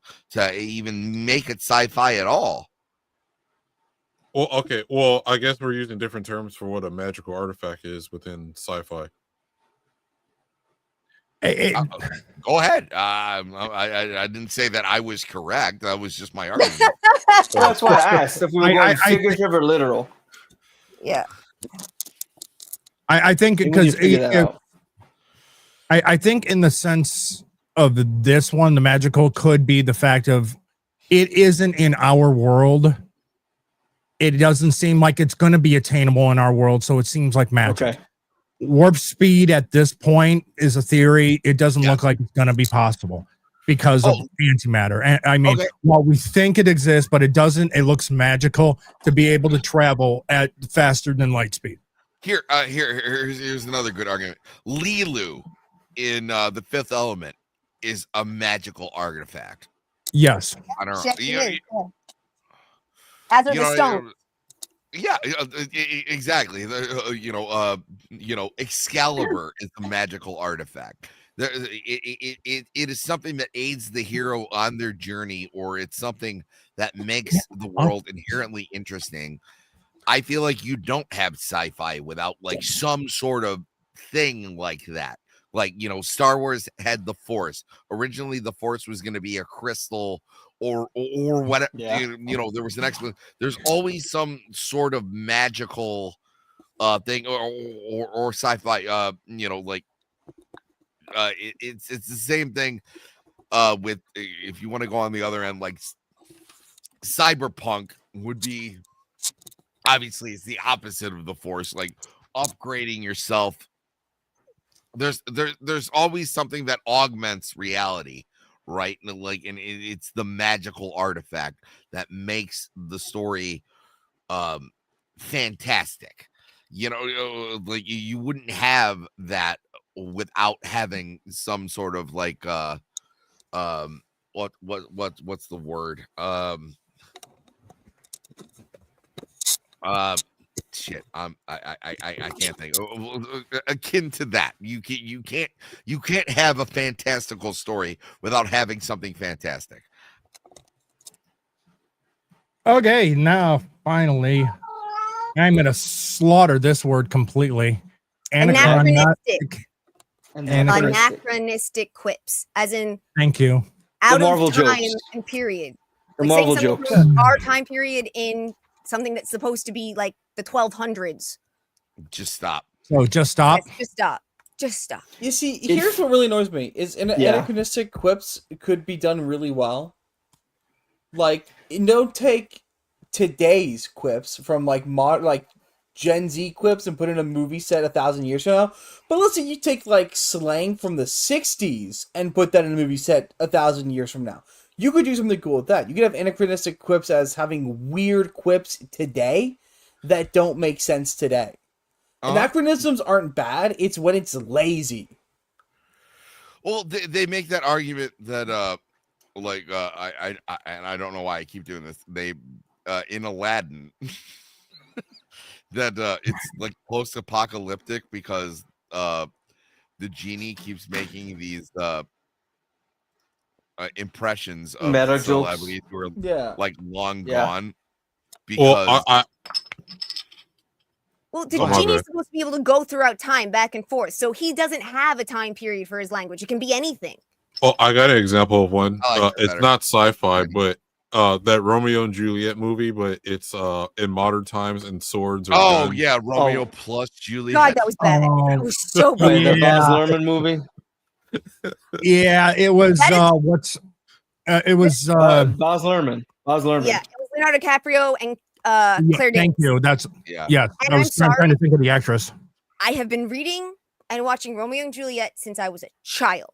even make it sci-fi at all. Well, okay. Well, I guess we're using different terms for what a magical artifact is within sci-fi. Go ahead. I didn't say that I was correct. That was just my argument. Well, that's why I asked if we were going figurative or literal. Yeah. I think Maybe we because can figure that out. I think in the sense of this one, the magical could be the fact of it isn't in our world. It doesn't seem like it's going to be attainable in our world, so it seems like magic. Okay. Warp speed at this point is a theory. It doesn't look like it's going to be possible because of antimatter. And I mean, while we think it exists, but it doesn't. It looks magical to be able to travel at faster than light speed. Here's another good argument. Lilu in The Fifth Element is a magical artifact. Yes. I don't Shit, know. As are the stones. Yeah, exactly. Excalibur is a magical artifact. It is something that aids the hero on their journey, or it's something that makes the world inherently interesting. I feel like you don't have sci-fi without like some sort of thing like that. Like, Star Wars had the Force. Originally, the Force was going to be a crystal or whatever. Yeah. There was an explanation. There's always some sort of magical thing or sci-fi. It's the same thing with, if you want to go on the other end, like cyberpunk would be, obviously it's the opposite of the Force, like upgrading yourself. There's always something that augments reality, right? And it's the magical artifact that makes the story fantastic. Like you wouldn't have that without having some sort of like what's the word? Shit. I can't think. Akin to that, you can't have a fantastical story without having something fantastic. Okay, now finally, I'm gonna slaughter this word completely. Anachronistic. Anachronistic. Anachronistic quips, as in Thank you. out Marvel of time jokes. and period. The Like saying Marvel something jokes. from our time period in something that's supposed to be like the 1200s. Just stop. So just stop. Yes, just stop. Just stop. You see, here's what really annoys me is Yeah. anachronistic quips could be done really well. Like, take today's quips from like Gen Z quips and put in a movie set 1,000 years from now. But let's say you take like slang from the 60s and put that in a movie set 1,000 years from now. You could do something cool with that. You could have anachronistic quips as having weird quips today that don't make sense today. Anachronisms aren't bad. It's when it's lazy. Well, they make that argument that I don't know why I keep doing this. They in Aladdin that it's like post-apocalyptic because the genie keeps making these impressions of Meta celebrities jokes. who are Yeah. like long Yeah. gone. Because Well, the Oh, my genie's bad. supposed to be able to go throughout time back and forth, so he doesn't have a time period for his language. It can be anything. Oh, I got an example of one. I like that It's better. not sci-fi, but that Romeo and Juliet movie, but it's in modern times and swords. Or guns. yeah, Romeo plus Juliet. God, that was bad. Oh. That was so Oh, bad. yeah, the Yeah. Baz Luhrmann movie. Yeah, it was That is- it was Baz Luhrmann. Baz Luhrmann. Yeah, it was Leonardo DiCaprio and yeah, Claire thank Danes. you. That's Yeah. yes. And I was I'm trying to think of the actress. I have been reading and watching Romeo and Juliet since I was a child,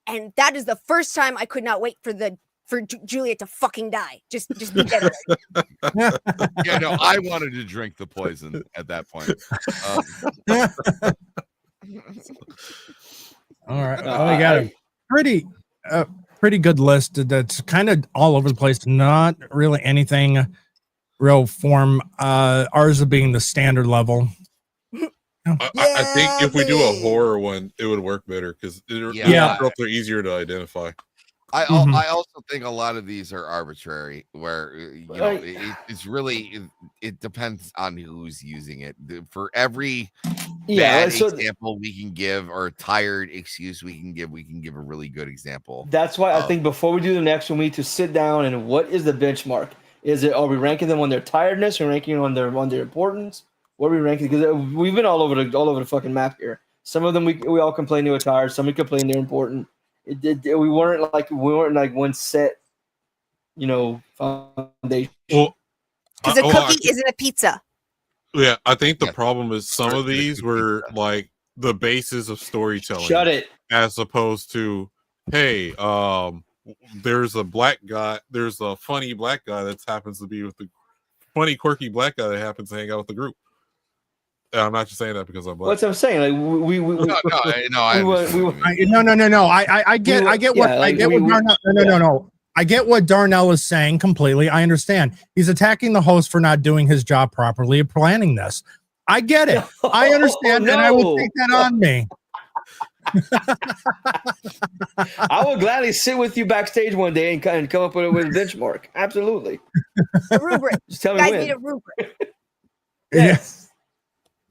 and that is the first time I could not wait for Juliet to fucking die. Just be dead already. Yeah, no, I wanted to drink the poison at that point. All right. Well, we got a pretty good list that's kind of all over the place. Not really anything real form. Ours being the standard level. I think if we do a baby. horror one, it would work better because Yeah. they're easier to identify. I Mhm. I also think a lot of these are arbitrary, where it's really it depends on who's using it. For every bad so example we can give or tired excuse we can give a really good example. that's why I think before we do the next one, we need to sit down and what is the benchmark? Are we ranking them on their tiredness or ranking on their importance? What are we ranking? Because we've been all over the fucking map here. Some of them we all complain they were tired. Some we complain they're important. We weren't like one set, foundation. Well, Because a cookie isn't a pizza. yeah, I think the Yeah. problem is some of these were like the basis of storytelling. Shut it. As opposed to, hey, there's a black guy, there's a funny black guy that happens to be with the funny, quirky black guy that happens to hang out with the group. And I'm not just saying that because I'm black. What's I'm saying? Like we No, I we- understand No. what you mean. I get what yeah, like, Darnell. No. I get what Darnell is saying completely. I understand. He's attacking the host for not doing his job properly of planning this. I get it. I understand, and I will take that on me. I will gladly sit with you backstage one day and come up with a benchmark. Absolutely. A rubric. Just tell You me guys need a when. rubric. Yes.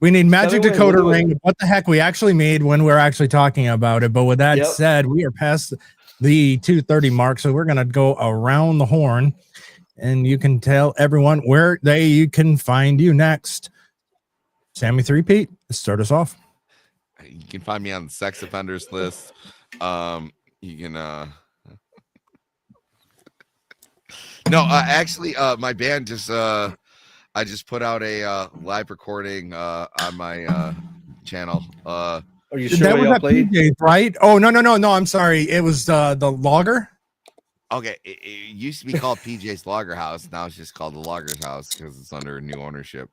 We need magic Tell me when, decoder we'll do it. ring. What the heck we actually made when we're actually talking about it. But with that said, we are past the 2:30 mark, so we're gonna go around the horn, and you can tell everyone where you can find you next. Sammy 3-Pete, start us off. You can find me on the sex offenders list. You can actually my band just I just put out a live recording on my channel. Are you sure that was y'all at played? PJ's, right? Oh no, I'm sorry. It was the Logger. Okay, it used to be called PJ's Lager House. Now it's just called the Logger's House because it's under new ownership.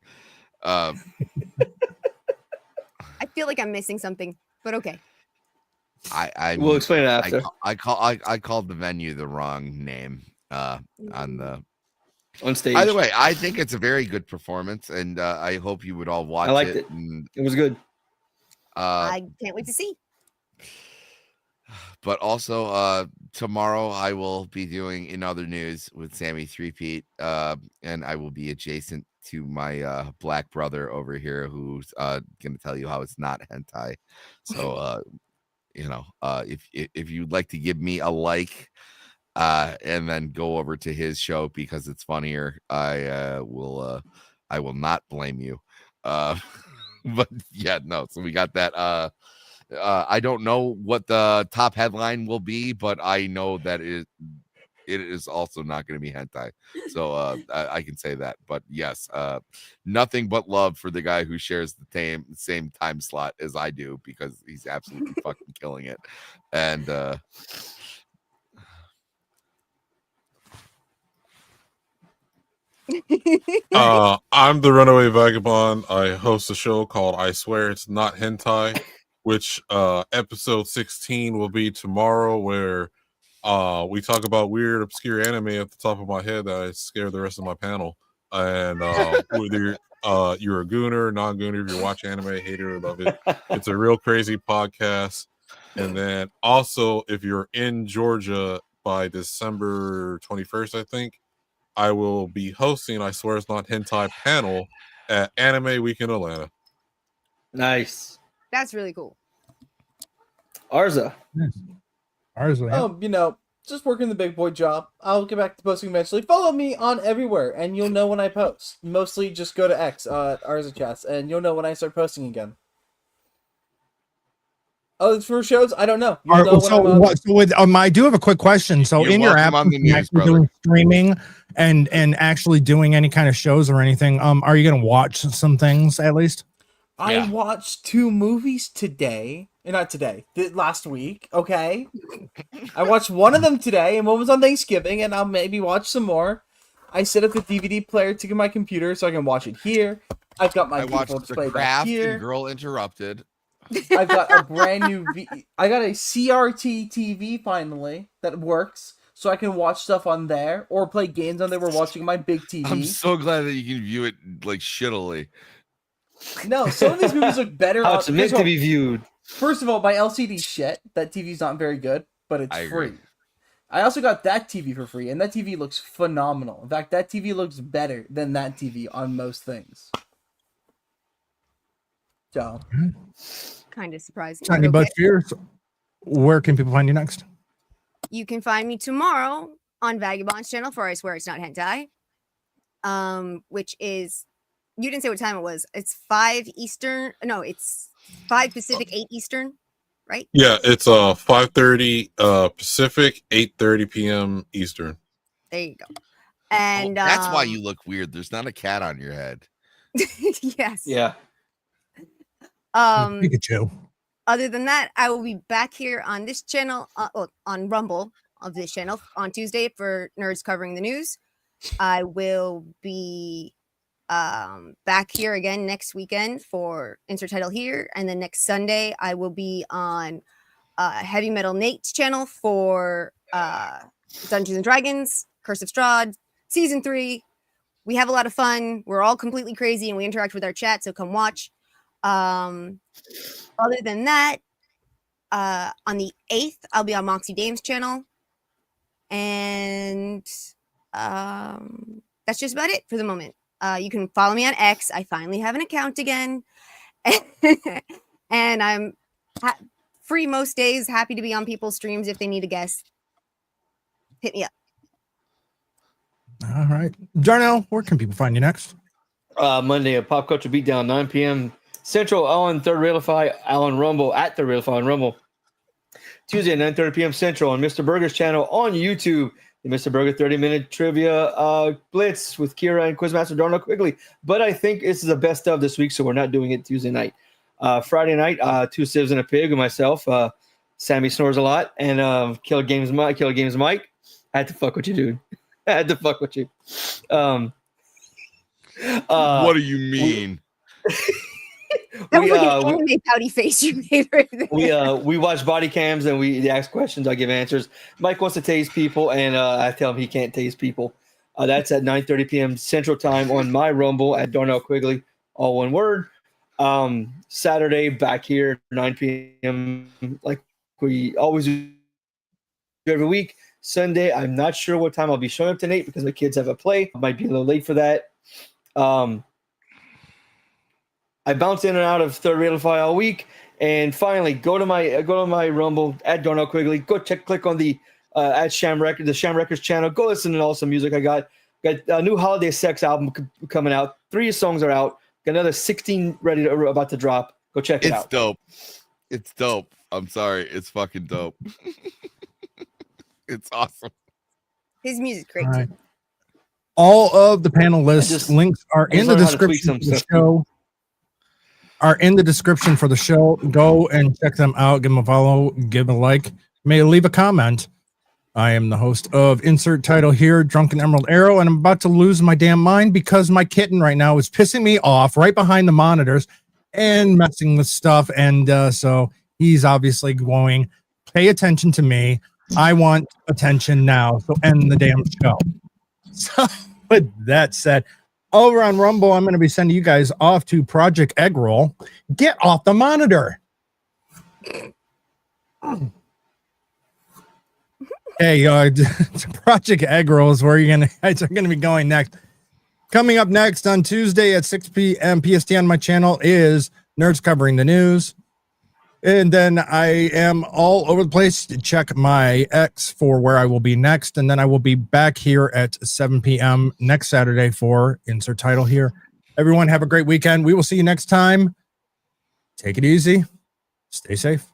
I feel like I'm missing something, but okay. We'll explain it after. I called the venue the wrong name on stage. Either way, I think it's a very good performance, and I hope you would all watch it. I liked it. It was good. I can't wait to see. But also, tomorrow I will be doing In Other News with Sammy 3-Pete, and I will be adjacent to my black brother over here who's going to tell you how it's not hentai. So, if you'd like to give me a like, and then go over to his show because it's funnier, I will not blame you. But yeah, no. So we got that. I don't know what the top headline will be, but I know that it is also not going to be hentai. So I can say that. But yes, nothing but love for the guy who shares the same time slot as I do, because he's absolutely fucking killing it. And I'm the Runaway Vagabond. I host a show called I Swear It's Not Hentai, which episode 16 will be tomorrow, where we talk about weird, obscure anime at the top of my head that I scare the rest of my panel. And whether you're a gooner, non-gooner, if you watch anime, hate it or love it, it's a real crazy podcast. And then also, if you're in Georgia by December 21st, I think, I will be hosting I Swear It's Not Hentai panel at Anime Week in Atlanta. Nice. That's really cool. Arza. Yeah. Just working the big boy job. I'll get back to posting eventually. Follow me on everywhere, and you'll know when I post. Mostly just go to X, Arza Chats, and you'll know when I start posting again. Oh, it's for shows? I don't know. You'll know I do have a quick question. So You're in your app, welcome on the news, actually doing streaming and actually doing any kind of shows or anything, are you going to watch some things at least? I watched 2 movies today. Not today. Last week, okay? I watched one of them today, and one was on Thanksgiving, and I'll maybe watch some more. I set up the DVD player to my computer so I can watch it here. I've got my watched display The back Craft here. and Girl Interrupted. I've got a brand new I got a CRT TV finally that works, so I can watch stuff on there or play games on there. We're watching my big TV. I'm so glad that you can view it like shittily. No, some of these movies look better. How it's meant to be viewed. First of all, my LCD shit. That TV's not very good, but it's free. I also got that TV for free, and that TV looks phenomenal. In fact, that TV looks better than that TV on most things. So, kind of surprising. Tiny Butt Fears. Where can people find you next? You can find me tomorrow on Vagabond's channel for I Swear It's Not Hentai. Which is, you didn't say what time it was. It's 5 Eastern. No, it's 5 Pacific, 8 Eastern, right? Yeah, it's 5:30 Pacific, 8:30 p.m. Eastern. There you go. And that's why you look weird. There's not a cat on your head. Yes. Yeah. Pikachu. Other than that, I will be back here on this channel, on Rumble of this channel on Tuesday for Nerds Covering the News. I will be back here again next weekend for Insert Title Here, and then next Sunday I will be on Heavy Metal Nate's channel for Dungeons and Dragons, Curse of Strahd, Season 3. We have a lot of fun. We're all completely crazy, and we interact with our chat, so come watch. Other than that, on the 8th, I'll be on Moxie Dame's channel. And that's just about it for the moment. You can follow me on X. I finally have an account again. And I'm free most days. Happy to be on people's streams if they need a guest. Hit me up. All right. Darnell, where can people find you next? Monday, a Pop Culture Beatdown, 9 p.m. Central on Third Railify, Alan Rumble at Third Railify on Rumble. Tuesday, 9:30 p.m. Central on Mr. Burger's channel on YouTube. The Mr. Burger 30-minute trivia blitz with Kira and Quizmaster Darnell Quiggley. But I think this is the best of this week, so we're not doing it Tuesday night. Friday night, Two Civs and a Pig with myself. Sammy Snores a Lot. And Killer Games Mike. I had to fuck with you, dude. I had to fuck with you. What do you mean? That was like an anime pouty face you made right there. We watch body cams and they ask questions. I give answers. Mike wants to tase people, and I tell him he can't tase people. That's at 9:30 p.m. Central Time on my Rumble at Darnell Quiggley, all one word. Saturday, back here, 9 p.m. like we always do every week. Sunday, I'm not sure what time I'll be showing up tonight because the kids have a play. I might be a little late for that. I bounce in and out of Third Railify all week, and finally go to my Rumble at Darnell Quiggley. Click on the at Sham Records, the Sham Records channel. Go listen to all some music I got. Got a new Holiday Sex album coming out. 3 songs are out. Got another 16 about to drop. Go check it out. It's dope. It's dope. I'm sorry. It's fucking dope. It's awesome. His music's great All right. too. All of the panelists links are in the description for the show. Are in the description for the show. Go and check them out. Give them a follow. Give them a like. May leave a comment. I am the host of Insert Title Here, Drunken Emerald Arrow, and I'm about to lose my damn mind because my kitten right now is pissing me off right behind the monitors and messing with stuff. And so he's obviously going, pay attention to me. I want attention now. So end the damn show. So with that said, over on Rumble, I'm going to be sending you guys off to Project Egg Roll. Get off the monitor. Hey, Project Egg Roll is where you guys are going to be going next. Coming up next on Tuesday at 6 p.m. PST on my channel is Nerds Covering the News. And then I am all over the place. Check my X for where I will be next. And then I will be back here at 7 p.m. next Saturday for Insert Title Here. Everyone have a great weekend. We will see you next time. Take it easy. Stay safe.